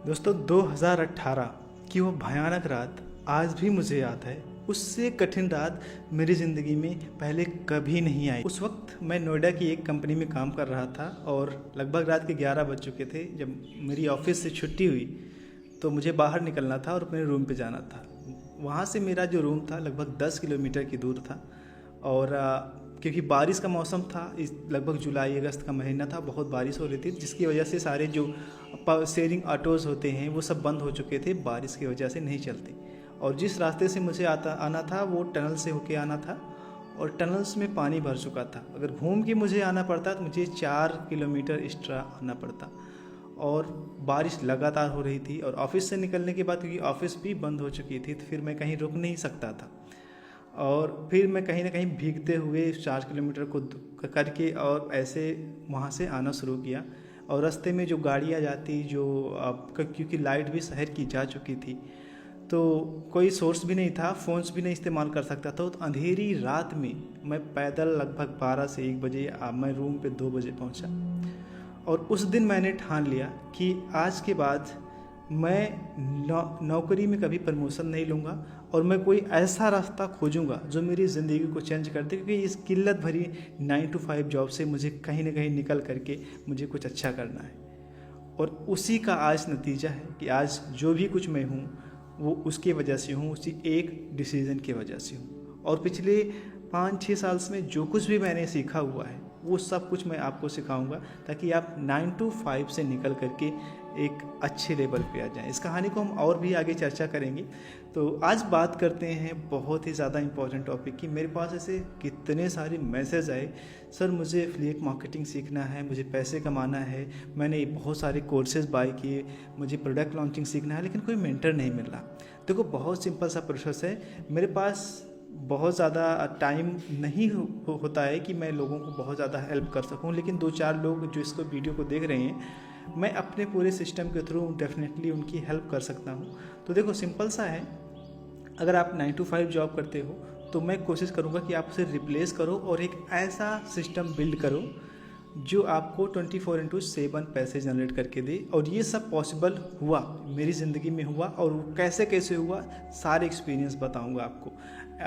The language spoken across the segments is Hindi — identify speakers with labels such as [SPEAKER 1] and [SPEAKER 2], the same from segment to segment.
[SPEAKER 1] दोस्तों 2018 की वो भयानक रात आज भी मुझे याद है। उससे कठिन रात मेरी ज़िंदगी में पहले कभी नहीं आई। उस वक्त मैं नोएडा की एक कंपनी में काम कर रहा था और लगभग रात के 11 बज चुके थे। जब मेरी ऑफिस से छुट्टी हुई तो मुझे बाहर निकलना था और अपने रूम पे जाना था। वहाँ से मेरा जो रूम था लगभग 10 किलोमीटर की दूर था और क्योंकि बारिश का मौसम था, इस लगभग जुलाई अगस्त का महीना था, बहुत बारिश हो रही थी, जिसकी वजह से सारे जो शेयरिंग ऑटोज़ होते हैं वो सब बंद हो चुके थे, बारिश की वजह से नहीं चलते। और जिस रास्ते से मुझे आना था वो टनल से होके आना था और टनल्स में पानी भर चुका था। अगर घूम के मुझे आना पड़ता तो मुझे 4 किलोमीटर एक्स्ट्रा आना पड़ता और बारिश लगातार हो रही थी। और ऑफिस से निकलने के बाद क्योंकि ऑफिस भी बंद हो चुकी थी तो फिर मैं कहीं रुक नहीं सकता था और फिर मैं कहीं ना कहीं भीगते हुए 4 किलोमीटर को करके और ऐसे वहाँ से आना शुरू किया। और रास्ते में जो गाड़ियाँ जाती, जो क्योंकि लाइट भी शहर की जा चुकी थी तो कोई सोर्स भी नहीं था, फ़ोन्स भी नहीं इस्तेमाल कर सकता था। तो अंधेरी रात में मैं पैदल लगभग 12 से 1 बजे मैं रूम पे 2 बजे पहुंचा। और उस दिन मैंने ठान लिया कि आज के बाद मैं नौकरी में कभी प्रमोशन नहीं लूँगा और मैं कोई ऐसा रास्ता खोजूँगा जो मेरी ज़िंदगी को चेंज कर दे, क्योंकि इस किल्लत भरी 9 to 5 जॉब से मुझे कहीं ना कहीं निकल करके मुझे कुछ अच्छा करना है। और उसी का आज नतीजा है कि आज जो भी कुछ मैं हूँ वो उसकी वजह से हूँ, उसी एक डिसीज़न की वजह से हूँ। और पिछले 5-6 साल में जो कुछ भी मैंने सीखा हुआ है वो सब कुछ मैं आपको सिखाऊंगा ताकि आप 9 to 5 से निकल करके एक अच्छे लेवल पे आ जाएं। इस कहानी को हम और भी आगे चर्चा करेंगे। तो आज बात करते हैं बहुत ही ज़्यादा इम्पोर्टेंट टॉपिक की। मेरे पास ऐसे कितने सारे मैसेज आए, सर मुझे एफिलिएट मार्केटिंग सीखना है, मुझे पैसे कमाना है, मैंने बहुत सारे कोर्सेज बाय किए, मुझे प्रोडक्ट लॉन्चिंग सीखना है, लेकिन कोई मेंटर नहीं मिल रहा। देखो बहुत सिंपल सा प्रोसेस है। मेरे पास बहुत ज़्यादा टाइम नहीं होता है कि मैं लोगों को बहुत ज़्यादा हेल्प कर सकूं, लेकिन 2-4 लोग जो इसको वीडियो को देख रहे हैं मैं अपने पूरे सिस्टम के थ्रू डेफिनेटली उनकी हेल्प कर सकता हूं। तो देखो सिंपल सा है, अगर आप 9 to 5 जॉब करते हो तो मैं कोशिश करूंगा कि आप उसे रिप्लेस करो और एक ऐसा सिस्टम बिल्ड करो जो आपको 24/7 पैसे जनरेट करके दे। और ये सब पॉसिबल हुआ, मेरी ज़िंदगी में हुआ, और वो कैसे कैसे हुआ सारे एक्सपीरियंस बताऊंगा आपको।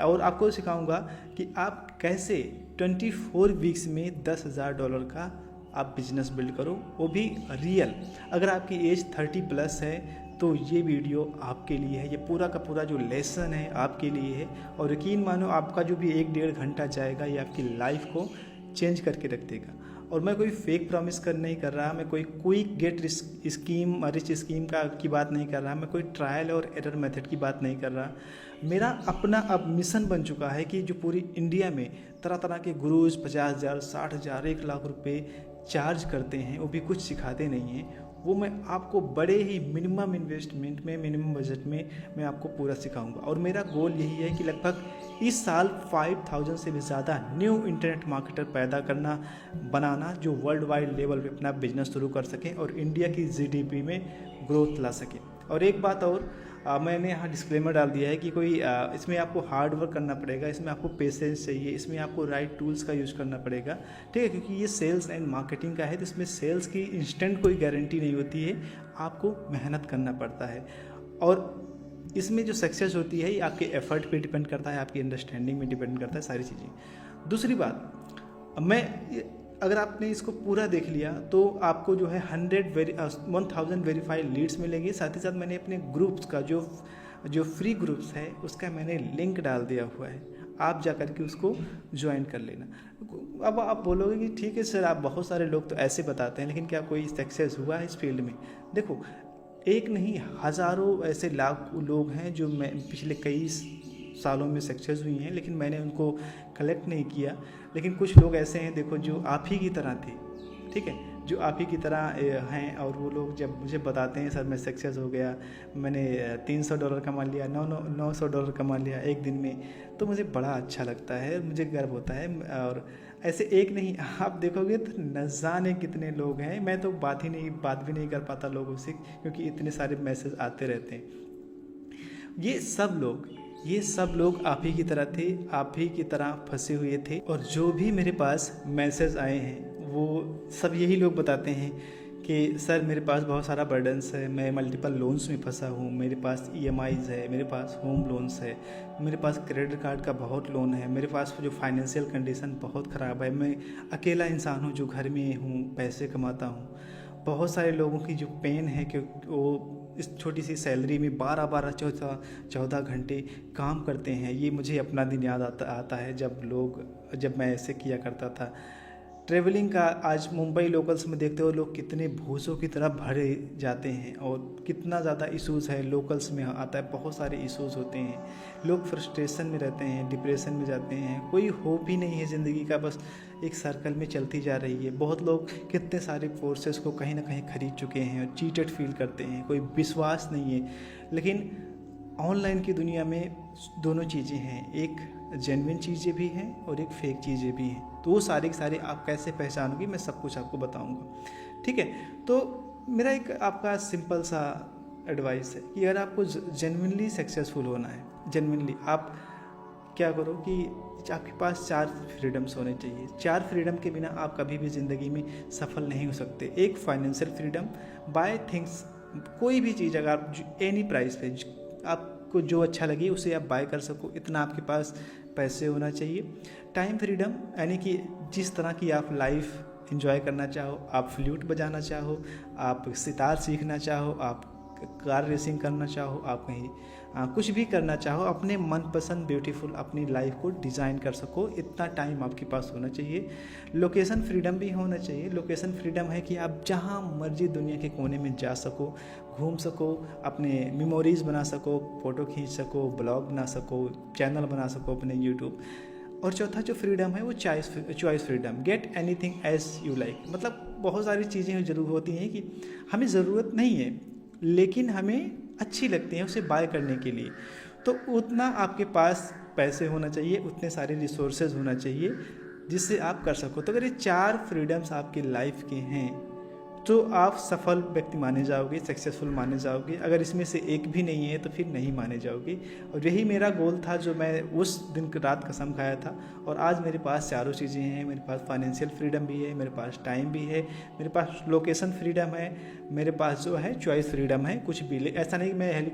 [SPEAKER 1] और आपको सिखाऊंगा कि आप कैसे 24 वीक्स में $10,000 का आप बिजनेस बिल्ड करो, वो भी रियल। अगर आपकी एज 30+ है तो ये वीडियो आपके लिए है, ये पूरा का पूरा जो लेसन है आपके लिए है। और यकीन मानो आपका जो भी 1-1.5 घंटा जाएगा ये आपकी लाइफ को चेंज करके रख देगा। और मैं कोई फेक प्रॉमिस नहीं कर रहा, मैं कोई quick gate scheme rich scheme की बात नहीं कर रहा, मैं कोई ट्रायल और एरर मेथड की बात नहीं कर रहा। मेरा अपना अब मिशन बन चुका है कि जो पूरी इंडिया में तरह तरह के गुरुज 50,000, 60,000, 1 लाख रुपए चार्ज करते हैं, वो भी कुछ सिखाते नहीं हैं, वो मैं आपको बड़े ही मिनिमम इन्वेस्टमेंट में, मिनिमम बजट में मैं आपको पूरा सिखाऊंगा। और मेरा गोल यही है कि लगभग इस साल 5,000 से भी ज़्यादा न्यू इंटरनेट मार्केटर पैदा करना, बनाना, जो वर्ल्ड वाइड लेवल पे अपना बिजनेस शुरू कर सकें और इंडिया की GDP में ग्रोथ ला सकें। और एक बात और, मैंने यहाँ डिस्क्लेमर डाल दिया है कि कोई इसमें आपको हार्ड वर्क करना पड़ेगा, इसमें आपको पेशेंस चाहिए, इसमें आपको राइट टूल्स का यूज़ करना पड़ेगा, ठीक है, क्योंकि ये सेल्स एंड मार्केटिंग का है। तो इसमें सेल्स की इंस्टेंट कोई गारंटी नहीं होती है, आपको मेहनत करना पड़ता है। और इसमें जो सक्सेस होती है ये आपके एफर्ट पे डिपेंड करता है, आपकी अंडरस्टैंडिंग में डिपेंड करता है, सारी चीज़ें। दूसरी बात, अगर आपने इसको पूरा देख लिया तो आपको जो है 1000 वेरीफाइड लीड्स मिलेंगी। साथ ही साथ मैंने अपने ग्रुप्स का जो फ्री ग्रुप्स है उसका मैंने लिंक डाल दिया हुआ है, आप जा कर के उसको ज्वाइन कर लेना। अब आप बोलोगे कि ठीक है सर, आप बहुत सारे लोग तो ऐसे बताते हैं, लेकिन क्या कोई सक्सेस हुआ है इस फील्ड में? देखो एक नहीं, हज़ारों ऐसे लाख लोग हैं जो मैं पिछले कई सालों में सक्सेस हुई हैं, लेकिन मैंने उनको कलेक्ट नहीं किया। लेकिन कुछ लोग ऐसे हैं देखो जो आप ही की तरह थे, ठीक है, जो आप ही की तरह हैं, और वो लोग जब मुझे बताते हैं सर मैं सक्सेस हो गया, मैंने $300 कमा लिया, $900 कमा लिया एक दिन में, तो मुझे बड़ा अच्छा लगता है, मुझे गर्व होता है। और ऐसे एक नहीं, आप देखोगे तो न जाने कितने लोग हैं। मैं तो बात भी नहीं कर पाता लोगों से, क्योंकि इतने सारे मैसेज आते रहते हैं। ये सब लोग आप ही की तरह थे, आप ही की तरह फंसे हुए थे। और जो भी मेरे पास मैसेज आए हैं वो सब यही लोग बताते हैं कि सर मेरे पास बहुत सारा बर्डन्स है, मैं मल्टीपल लोन्स में फंसा हूँ, मेरे पास ईएमआईज़ है, मेरे पास होम लोन्स है, मेरे पास क्रेडिट कार्ड का बहुत लोन है, मेरे पास जो फाइनेंशियल कंडीशन बहुत ख़राब है, मैं अकेला इंसान हूँ जो घर में हूँ, पैसे कमाता हूँ। बहुत सारे लोगों की जो पेन है कि वो इस छोटी सी सैलरी में 12-12, 14 घंटे काम करते हैं। ये मुझे अपना दिन याद आता है जब मैं ऐसे किया करता था। ट्रैवलिंग का आज मुंबई लोकल्स में देखते हो लोग कितने भूसों की तरह भरे जाते हैं और कितना ज़्यादा इश्यूज़ है लोकल्स में आता है, बहुत सारे इश्यूज़ होते हैं, लोग फ्रस्ट्रेशन में रहते हैं, डिप्रेशन में जाते हैं, कोई होप ही नहीं है ज़िंदगी का, बस एक सर्कल में चलती जा रही है। बहुत लोग कितने सारे कोर्सेज को कहीं ना कहीं खरीद चुके हैं और चीटेड फील करते हैं, कोई विश्वास नहीं है। लेकिन ऑनलाइन की दुनिया में दोनों चीज़ें हैं, एक जेन्युइन चीज़ें भी हैं और एक फेक चीज़ें भी हैं। तो वो सारे के सारे आप कैसे पहचानोगे, मैं सब कुछ आपको बताऊंगा, ठीक है। तो मेरा एक आपका सिंपल सा एडवाइस है कि अगर आपको जेन्युइनली सक्सेसफुल होना है, जेन्युइनली आप क्या करो कि आपके पास 4 फ्रीडम्स होने चाहिए। 4 फ्रीडम के बिना आप कभी भी ज़िंदगी में सफल नहीं हो सकते। एक फाइनेंशियल फ्रीडम, बाय थिंग्स, कोई भी चीज़ अगर आप एनी प्राइस पे आपको जो अच्छा लगे उसे आप बाय कर सको, इतना आपके पास पैसे होना चाहिए। टाइम फ्रीडम, यानी कि जिस तरह की आप लाइफ एंजॉय करना चाहो, आप फ्लूट बजाना चाहो, आप सितार सीखना चाहो, आप कार रेसिंग करना चाहो, आप कहीं कुछ भी करना चाहो, अपने मनपसंद ब्यूटीफुल अपनी लाइफ को डिज़ाइन कर सको, इतना टाइम आपके पास होना चाहिए। लोकेशन फ्रीडम भी होना चाहिए। लोकेशन फ्रीडम है कि आप जहाँ मर्जी दुनिया के कोने में जा सको, घूम सको, अपने मेमोरीज़ बना सको, फ़ोटो खींच सको, ब्लॉग बना सको, चैनल बना सको अपने यूट्यूब। और चौथा जो फ्रीडम है वो choice freedom, get anything as you like. मतलब बहुत सारी चीज़ें जरूर होती हैं कि हमें ज़रूरत नहीं है लेकिन हमें अच्छी लगती हैं उसे बाय करने के लिए, तो उतना आपके पास पैसे होना चाहिए, उतने सारे रिसोर्सेज होना चाहिए जिससे आप कर सको। तो अगर ये 4 फ्रीडम्स आपकी लाइफ के हैं तो आप सफल व्यक्ति माने जाओगे, सक्सेसफुल माने जाओगे। अगर इसमें से एक भी नहीं है तो फिर नहीं माने जाओगे। और यही मेरा गोल था जो मैं उस दिन रात कसम खाया था। और आज मेरे पास चारों चीज़ें हैं। मेरे पास फाइनेंशियल फ्रीडम भी है, मेरे पास टाइम भी है, मेरे पास लोकेशन फ्रीडम है, मेरे पास जो है चॉइस फ्रीडम है। कुछ भी ऐसा नहीं मैं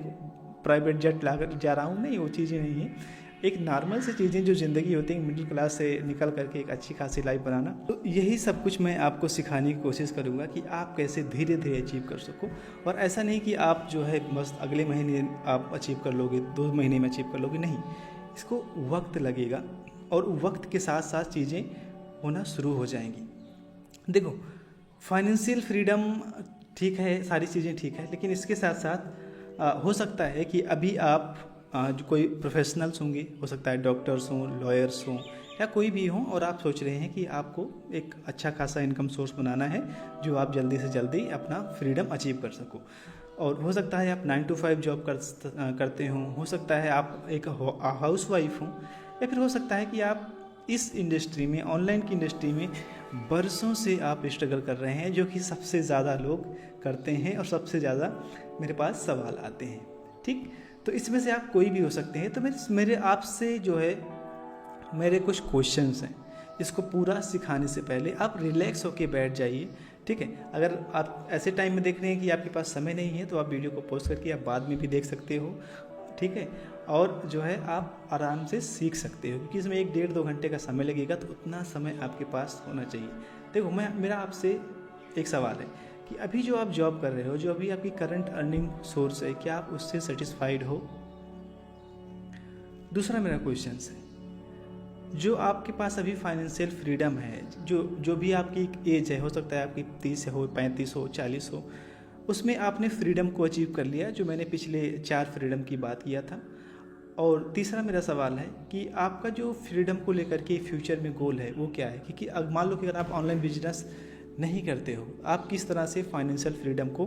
[SPEAKER 1] प्राइवेट जेट ला कर जा रहा हूँ, नहीं, वो चीज़ें नहीं है। एक नॉर्मल सी चीज़ें जो ज़िंदगी होती है, मिडिल क्लास से निकल करके एक अच्छी खासी लाइफ बनाना। तो यही सब कुछ मैं आपको सिखाने की कोशिश करूँगा कि आप कैसे धीरे धीरे अचीव कर सको। और ऐसा नहीं कि आप जो है बस अगले महीने आप अचीव कर लोगे, 2 महीने में अचीव कर लोगे, नहीं, इसको वक्त लगेगा और वक्त के साथ साथ चीज़ें होना शुरू हो जाएंगी। देखो, फाइनेंशियल फ्रीडम ठीक है, सारी चीज़ें ठीक है, लेकिन इसके साथ साथ हो सकता है कि अभी आप जो कोई प्रोफेशनल्स होंगे, हो सकता है डॉक्टर्स हों, लॉयर्स हों या कोई भी हों, और आप सोच रहे हैं कि आपको एक अच्छा खासा इनकम सोर्स बनाना है जो आप जल्दी से जल्दी अपना फ्रीडम अचीव कर सको। और हो सकता है आप 9 to 5 जॉब करते हों, हो सकता है आप एक हाउस वाइफ हों, या फिर हो सकता है कि आप इस इंडस्ट्री में, ऑनलाइन की इंडस्ट्री में बरसों से आप स्ट्रगल कर रहे हैं, जो कि सबसे ज़्यादा लोग करते हैं और सबसे ज़्यादा मेरे पास सवाल आते हैं, ठीक। तो इसमें से आप कोई भी हो सकते हैं। तो मेरे आपसे जो है मेरे कुछ क्वेश्चंस हैं, इसको पूरा सिखाने से पहले आप रिलैक्स होके बैठ जाइए, ठीक है। अगर आप ऐसे टाइम में देख रहे हैं कि आपके पास समय नहीं है तो आप वीडियो को पॉज करके आप बाद में भी देख सकते हो, ठीक है। और जो है आप आराम से सीख सकते हो, क्योंकि इसमें 1-1.5-2 घंटे का समय लगेगा, तो उतना समय आपके पास होना चाहिए। देखो, मेरा आपसे एक सवाल है कि अभी जो आप जॉब कर रहे हो, जो अभी आपकी करंट अर्निंग सोर्स है, क्या आप उससे सेटिस्फाइड हो? दूसरा मेरा क्वेश्चन है, जो आपके पास अभी फाइनेंशियल फ्रीडम है, जो भी आपकी एज है, हो सकता है आपकी 30 हो, 35 हो, 40 हो, उसमें आपने फ्रीडम को अचीव कर लिया, जो मैंने पिछले 4 फ्रीडम की बात किया था। और तीसरा मेरा सवाल है कि आपका जो फ्रीडम को लेकर के फ्यूचर में गोल है वो क्या है? क्योंकि अब मान लो कि अगर आप ऑनलाइन बिजनेस नहीं करते हो, आप किस तरह से फाइनेंशियल फ्रीडम को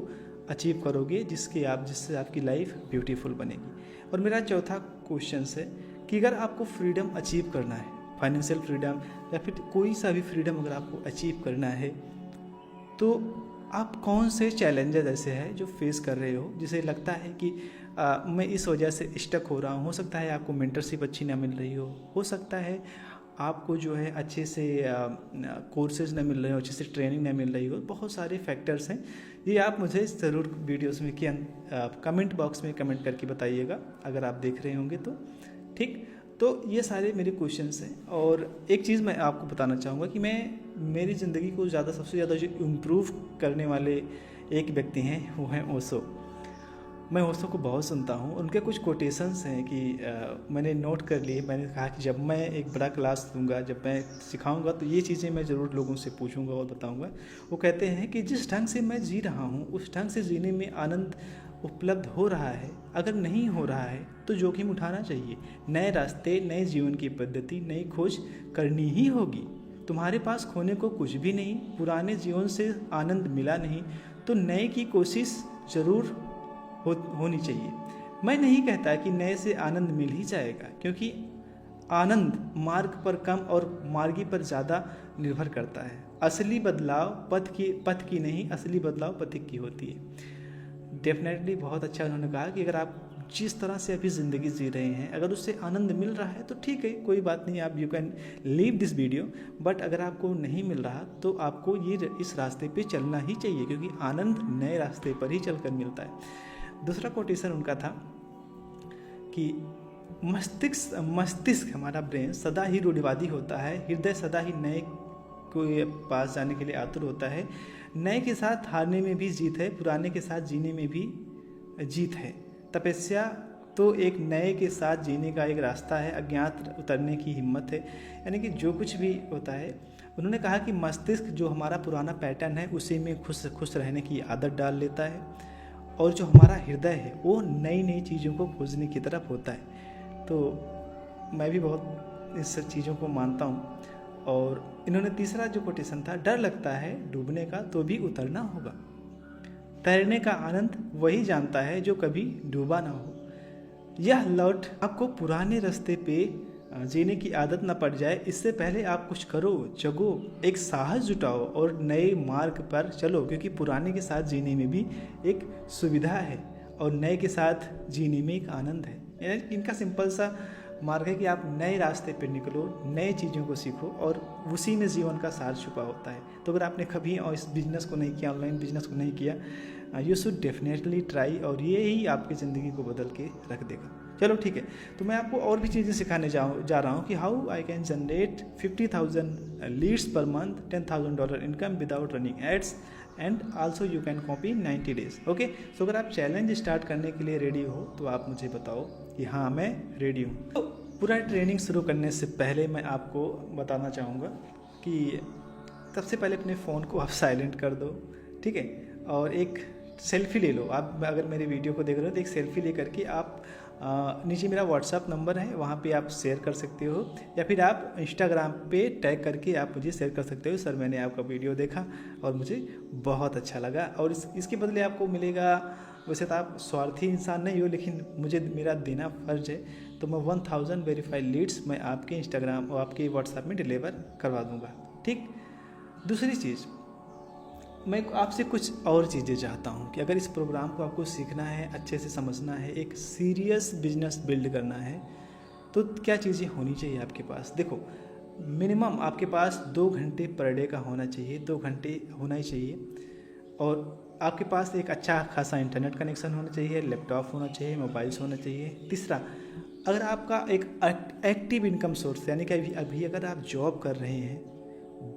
[SPEAKER 1] अचीव करोगे जिससे आपकी लाइफ ब्यूटीफुल बनेगी। और मेरा चौथा क्वेश्चन है कि अगर आपको फ्रीडम अचीव करना है, फाइनेंशियल फ्रीडम या फिर कोई सा भी फ्रीडम अगर आपको अचीव करना है, तो आप कौन से चैलेंजेस ऐसे हैं जो फेस कर रहे हो, जिसे लगता है कि मैं इस वजह से स्टक हो रहा हूँ। हो सकता है आपको मेंटरशिप अच्छी ना मिल रही हो सकता है आपको जो है अच्छे से कोर्सेज ना मिल रहे हो, अच्छे से ट्रेनिंग ना मिल रही हो, बहुत सारे फैक्टर्स हैं। ये आप मुझे ज़रूर वीडियोस में कमेंट बॉक्स में कमेंट करके बताइएगा अगर आप देख रहे होंगे तो। ठीक, तो ये सारे मेरे क्वेश्चंस हैं। और एक चीज़ मैं आपको बताना चाहूँगा कि मैं मेरी ज़िंदगी को सबसे ज़्यादा जो इम्प्रूव करने वाले एक व्यक्ति हैं वो हैं ओशो। मैं ओशो को बहुत सुनता हूँ। उनके कुछ कोटेशंस हैं कि मैंने नोट कर लिए। मैंने कहा कि जब मैं एक बड़ा क्लास दूंगा, जब मैं सिखाऊंगा तो ये चीज़ें मैं ज़रूर लोगों से पूछूंगा और बताऊंगा। वो कहते हैं कि जिस ढंग से मैं जी रहा हूँ उस ढंग से जीने में आनंद उपलब्ध हो रहा है। अगर नहीं हो रहा है तो जोखिम उठाना चाहिए। नए रास्ते, नए जीवन की पद्धति, नई खोज करनी ही होगी। तुम्हारे पास खोने को कुछ भी नहीं। पुराने जीवन से आनंद मिला नहीं तो नए की कोशिश ज़रूर होनी चाहिए। मैं नहीं कहता कि नए से आनंद मिल ही जाएगा, क्योंकि आनंद मार्ग पर कम और मार्गी पर ज़्यादा निर्भर करता है। असली बदलाव पथ की नहीं, असली बदलाव पथिक की होती है। डेफिनेटली बहुत अच्छा उन्होंने कहा कि अगर आप जिस तरह से अभी ज़िंदगी जी रहे हैं, अगर उससे आनंद मिल रहा है तो ठीक है, कोई बात नहीं, आप you can leave this video. But अगर आपको नहीं मिल रहा तो आपको इस रास्ते पे चलना ही चाहिए, क्योंकि आनंद नए रास्ते पर ही चलकर मिलता है। दूसरा कोटेशन उनका था कि मस्तिष्क हमारा ब्रेन सदा ही रूढ़िवादी होता है। हृदय सदा ही नए के पास जाने के लिए आतुर होता है। नए के साथ हारने में भी जीत है, पुराने के साथ जीने में भी जीत है। तपस्या तो एक नए के साथ जीने का एक रास्ता है, अज्ञात उतरने की हिम्मत है। यानी कि जो कुछ भी होता है, उन्होंने कहा कि मस्तिष्क जो हमारा पुराना पैटर्न है उसी में खुश रहने की आदत डाल लेता है, और जो हमारा हृदय है वो नई नई चीज़ों को खोजने की तरफ होता है। तो मैं भी बहुत इस चीज़ों को मानता हूँ। और इन्होंने तीसरा जो कोटेशन था, डर लगता है डूबने का तो भी उतरना होगा। तैरने का आनंद वही जानता है जो कभी डूबा ना हो। यह लौट आपको पुराने रास्ते पे जीने की आदत ना पड़ जाए, इससे पहले आप कुछ करो, जगो, एक साहस जुटाओ और नए मार्ग पर चलो, क्योंकि पुराने के साथ जीने में भी एक सुविधा है और नए के साथ जीने में एक आनंद है। इनका सिंपल सा मार्ग है कि आप नए रास्ते पर निकलो, नए चीज़ों को सीखो, और उसी में जीवन का सार छुपा होता है। तो अगर आपने कभी इस बिज़नेस को नहीं किया, ऑनलाइन बिजनेस को नहीं किया, यू शुड डेफिनेटली ट्राई, और ये ही आपकी ज़िंदगी को बदल के रख देगा। चलो ठीक है, तो मैं आपको और भी चीज़ें सिखाने जा रहा हूँ कि how I can generate 50,000 leads per month, $10,000 income without running ads, and also you can copy 90 days. Okay, so अगर आप चैलेंज स्टार्ट करने के लिए रेडी हो तो आप मुझे बताओ कि हाँ मैं रेडी हूँ। तो पूरा ट्रेनिंग शुरू करने से पहले मैं आपको बताना चाहूँगा कि सबसे पहले अपने फ़ोन को आप साइलेंट कर दो, ठीक है, और एक सेल्फी ले लो। आप अगर मेरे वीडियो को देख रहे हो तो एक सेल्फी ले करके आप नीचे मेरा व्हाट्सअप नंबर है, वहाँ पे आप शेयर कर सकते हो, या फिर आप इंस्टाग्राम पे टैग करके आप मुझे शेयर कर सकते हो, सर मैंने आपका वीडियो देखा और मुझे बहुत अच्छा लगा, और इसके बदले आपको मिलेगा। वैसे तो आप स्वार्थी इंसान नहीं हो, लेकिन मुझे मेरा देना फ़र्ज है, तो मैं 1000 वेरीफाइड लीड्स मैं आपके इंस्टाग्राम और आपके व्हाट्सएप में डिलीवर करवा दूँगा। ठीक, दूसरी चीज़, मैं आपसे कुछ और चीज़ें चाहता हूँ कि अगर इस प्रोग्राम को आपको सीखना है, अच्छे से समझना है, एक सीरियस बिजनेस बिल्ड करना है, तो क्या चीज़ें होनी चाहिए आपके पास। देखो, मिनिमम आपके पास 2 घंटे पर डे का होना चाहिए, 2 घंटे होना ही चाहिए, और आपके पास एक अच्छा खासा इंटरनेट कनेक्शन होना चाहिए, लैपटॉप होना चाहिए, मोबाइल्स होना चाहिए। तीसरा, अगर आपका एक एक्टिव इनकम सोर्स, यानी कि अभी अगर आप जॉब कर रहे हैं,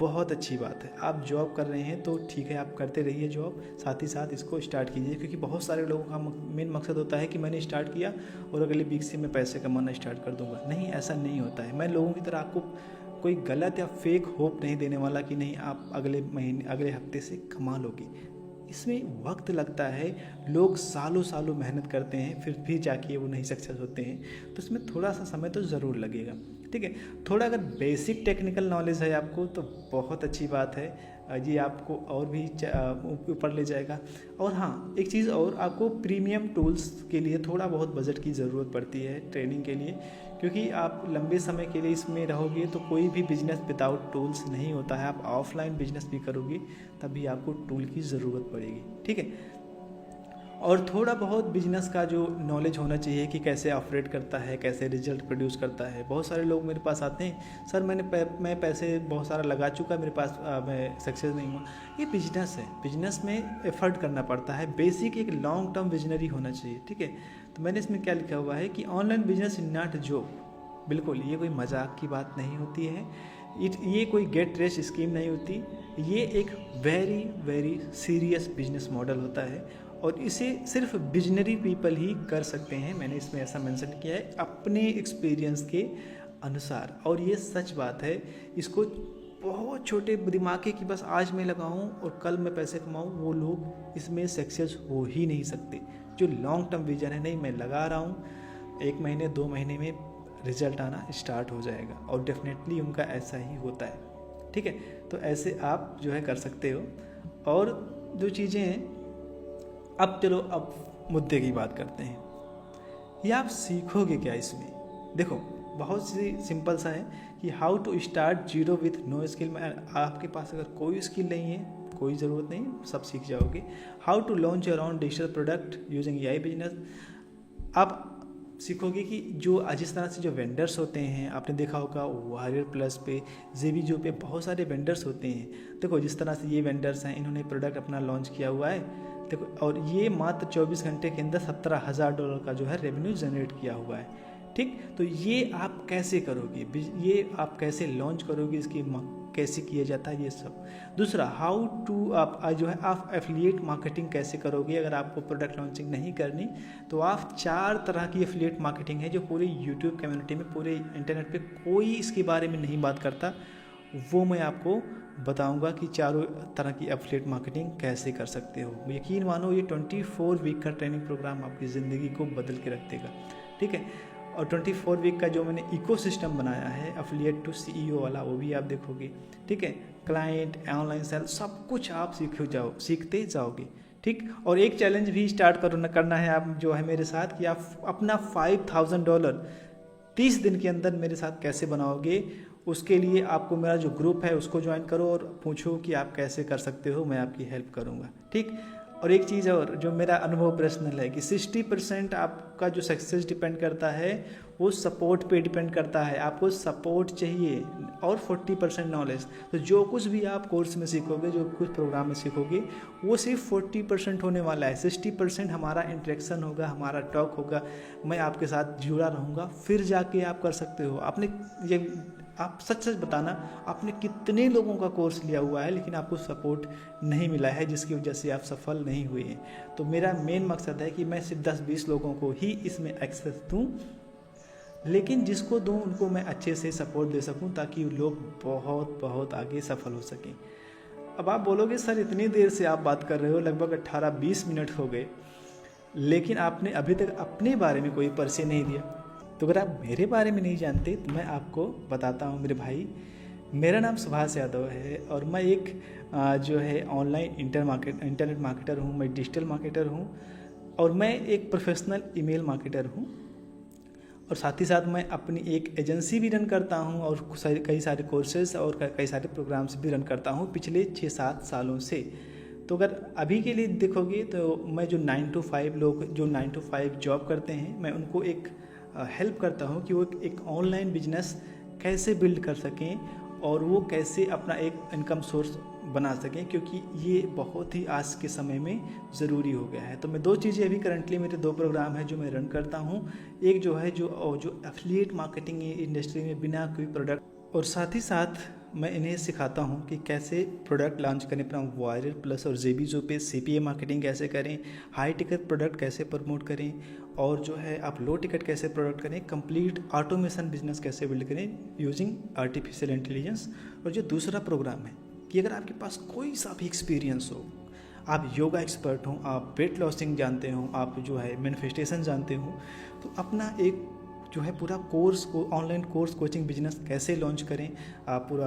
[SPEAKER 1] बहुत अच्छी बात है, आप जॉब कर रहे हैं तो ठीक है, आप करते रहिए जॉब, साथ ही साथ इसको स्टार्ट कीजिए, क्योंकि बहुत सारे लोगों का मेन मकसद होता है कि मैंने स्टार्ट किया और अगले वीक से मैं पैसे कमाना स्टार्ट कर दूंगा। नहीं, ऐसा नहीं होता है। मैं लोगों की तरह आपको कोई गलत या फेक होप नहीं देने वाला कि नहीं आप अगले महीने, अगले हफ्ते से कमा लोगे। इसमें वक्त लगता है, लोग सालों सालों मेहनत करते हैं फिर भी जाके वो नहीं सक्सेस होते हैं, तो इसमें थोड़ा सा समय तो ज़रूर लगेगा। ठीक है, थोड़ा अगर बेसिक टेक्निकल नॉलेज है आपको तो बहुत अच्छी बात है, ये आपको और भी ऊपर ले जाएगा। और हाँ, एक चीज़ और, आपको प्रीमियम टूल्स के लिए थोड़ा बहुत बजट की ज़रूरत पड़ती है ट्रेनिंग के लिए, क्योंकि आप लंबे समय के लिए इसमें रहोगे तो कोई भी बिजनेस विदाउट टूल्स नहीं होता है। आप ऑफलाइन बिजनेस भी करोगे तभी आपको टूल की ज़रूरत पड़ेगी। ठीक है, और थोड़ा बहुत बिजनेस का जो नॉलेज होना चाहिए कि कैसे ऑपरेट करता है, कैसे रिजल्ट प्रोड्यूस करता है। बहुत सारे लोग मेरे पास आते हैं, सर मैं पैसे बहुत सारा लगा चुका, मेरे पास मैं सक्सेस नहीं हुआ। ये बिजनेस है, बिजनेस में एफर्ट करना पड़ता है, बेसिक एक लॉन्ग टर्म विजनरी होना चाहिए, ठीक है। तो मैंने इसमें क्या लिखा हुआ है कि online business is not job. बिल्कुल ये कोई मजाक की बात नहीं होती है, ये कोई गेट रिच स्कीम नहीं होती, ये एक very very serious business model होता है और इसे सिर्फ विजनरी पीपल ही कर सकते हैं। मैंने इसमें ऐसा मेंशन किया है अपने एक्सपीरियंस के अनुसार, और ये सच बात है। इसको बहुत छोटे दिमाग के कि बस आज मैं लगाऊं और कल मैं पैसे कमाऊं, वो लोग इसमें सक्सेस हो ही नहीं सकते। जो लॉन्ग टर्म विजन है, नहीं मैं लगा रहा हूँ, 1 महीने 2 महीने में रिजल्ट आना स्टार्ट हो जाएगा, और डेफिनेटली उनका ऐसा ही होता है, ठीक है। तो ऐसे आप जो है कर सकते हो। और जो चीज़ें हैं, अब चलो अब मुद्दे की बात करते हैं। ये आप सीखोगे क्या इसमें? देखो बहुत सी सिंपल सा है कि how to start zero with no skill. आपके पास अगर कोई स्किल नहीं है, कोई ज़रूरत नहीं, सब सीख जाओगे। How to launch your own digital product using AI business. आप सीखोगे कि जो जिस तरह से जो वेंडर्स होते हैं, आपने देखा होगा वॉरियर प्लस पे, ज़ेबीजो पे बहुत सारे वेंडर्स होते हैं। देखो जिस तरह से ये वेंडर्स हैं, इन्होंने प्रोडक्ट अपना लॉन्च किया हुआ है, देखो, और ये मात्र 24 घंटे के अंदर $17,000 का जो है रेवेन्यू जनरेट किया हुआ है, ठीक। तो ये आप कैसे करोगे, ये आप कैसे लॉन्च करोगे, इसकी कैसे किया जाता है ये सब। दूसरा, हाउ टू आप जो है आप एफिलिएट मार्केटिंग कैसे करोगे। अगर आपको प्रोडक्ट लॉन्चिंग नहीं करनी तो आप 4 तरह की एफिलिएट मार्केटिंग है जो पूरे यूट्यूब कम्युनिटी में, पूरे इंटरनेट पे कोई इसके बारे में नहीं बात करता, वो मैं आपको बताऊंगा कि चारों तरह की एफिलिएट मार्केटिंग कैसे कर सकते हो। यकीन मानो ये 24 वीक का ट्रेनिंग प्रोग्राम आपकी ज़िंदगी को बदल के रख देगा, ठीक है। और 24 वीक का जो मैंने इकोसिस्टम बनाया है एफिलिएट टू सीईओ वाला, वो भी आप देखोगे, ठीक है। क्लाइंट, ऑनलाइन सेल, सब कुछ आप सीखते जाओगे, ठीक। और एक चैलेंज भी स्टार्ट करना है आप जो है मेरे साथ, कि आप अपना $5,000 30 दिन के अंदर मेरे साथ कैसे बनाओगे। उसके लिए आपको मेरा जो ग्रुप है उसको ज्वाइन करो और पूछो कि आप कैसे कर सकते हो, मैं आपकी हेल्प करूँगा, ठीक। और एक चीज़ और जो मेरा अनुभव पर्सनल है कि 60% आपका जो सक्सेस डिपेंड करता है वो सपोर्ट पे डिपेंड करता है। आपको सपोर्ट चाहिए, और 40% नॉलेज। तो जो कुछ भी आप कोर्स में सीखोगे, जो कुछ प्रोग्राम में सीखोगे, वो सिर्फ 40% होने वाला है। 60% हमारा इंटरेक्शन होगा, हमारा टॉक होगा, मैं आपके साथ जुड़ा रहूँगा, फिर जाके आप कर सकते हो। आप सच बताना, आपने कितने लोगों का कोर्स लिया हुआ है लेकिन आपको सपोर्ट नहीं मिला है, जिसकी वजह से आप सफल नहीं हुए हैं। तो मेरा मेन मकसद है कि मैं सिर्फ 10-20 लोगों को ही इसमें एक्सेस दूं, लेकिन जिसको दूं उनको मैं अच्छे से सपोर्ट दे सकूं, ताकि लोग बहुत बहुत आगे सफल हो सकें। अब आप बोलोगे सर इतनी देर से आप बात कर रहे हो, लगभग 18-20 मिनट हो गए, लेकिन आपने अभी तक अपने बारे में कोई परिचय नहीं दिया। तो अगर आप मेरे बारे में नहीं जानते तो मैं आपको बताता हूँ मेरे भाई। मेरा नाम सुभाष यादव है और मैं एक जो है ऑनलाइन इंटरनेट मार्केटर हूँ, मैं डिजिटल मार्केटर हूँ, और मैं एक प्रोफेशनल ईमेल मार्केटर हूँ, और साथ ही साथ मैं अपनी एक एजेंसी भी रन करता हूँ, और कई सारे कोर्सेज और कई सारे प्रोग्राम्स भी रन करता हूँ पिछले 6-7 सालों से। तो अगर अभी के लिए देखोगे तो मैं जो 9 to 5 लोग जो 9 to 5 जॉब करते हैं, मैं उनको एक हेल्प करता हूँ कि वो एक ऑनलाइन बिजनेस कैसे बिल्ड कर सकें और वो कैसे अपना एक इनकम सोर्स बना सकें, क्योंकि ये बहुत ही आज के समय में ज़रूरी हो गया है। तो मैं 2 चीज़ें अभी करंटली मेरे 2 प्रोग्राम है जो मैं रन करता हूँ। एक जो है जो एफिलिएट मार्केटिंग इंडस्ट्री में बिना कोई प्रोडक्ट, और साथ ही साथ मैं इन्हें सिखाता हूँ कि कैसे प्रोडक्ट लॉन्च करें अपना वॉरियर प्लस और ज़ेबीजो पे, CPA मार्केटिंग कैसे करें, हाई टिकट प्रोडक्ट कैसे प्रमोट करें, और जो है आप लो टिकट कैसे प्रोडक्ट करें, कंप्लीट ऑटोमेशन बिजनेस कैसे बिल्ड करें यूजिंग आर्टिफिशियल इंटेलिजेंस। और जो दूसरा प्रोग्राम है कि अगर आपके पास कोई सा भी एक्सपीरियंस हो, आप योगा एक्सपर्ट हो, आप वेट लॉसिंग जानते हो, आप जो है मैनिफेस्टेशन जानते हो, तो अपना एक जो है पूरा कोर्स को ऑनलाइन कोर्स कोचिंग बिजनेस कैसे लॉन्च करें, आप पूरा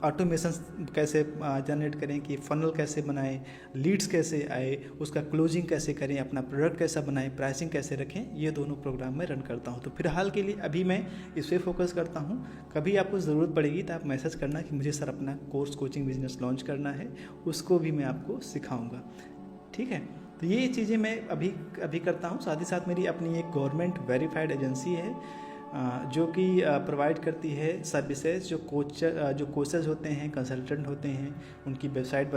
[SPEAKER 1] ऑटोमेशन कैसे जनरेट करें, कि फनल कैसे बनाएं, लीड्स कैसे आए, उसका क्लोजिंग कैसे करें, अपना प्रोडक्ट कैसा बनाएं, प्राइसिंग कैसे रखें, ये दोनों प्रोग्राम मैं रन करता हूं। तो फिलहाल के लिए अभी मैं इस पर फोकस करता हूं। कभी आपको ज़रूरत पड़ेगी तो आप मैसेज करना कि मुझे सर अपना कोर्स कोचिंग बिजनेस लॉन्च करना है, उसको भी मैं आपको सिखाऊँगा, ठीक है। तो ये चीज़ें मैं अभी अभी करता हूँ। साथ ही साथ मेरी अपनी एक गवर्नमेंट वेरीफाइड एजेंसी है जो कि प्रोवाइड करती है सर्विसेज, जो कोचेज होते हैं, कंसल्टेंट होते हैं, उनकी वेबसाइट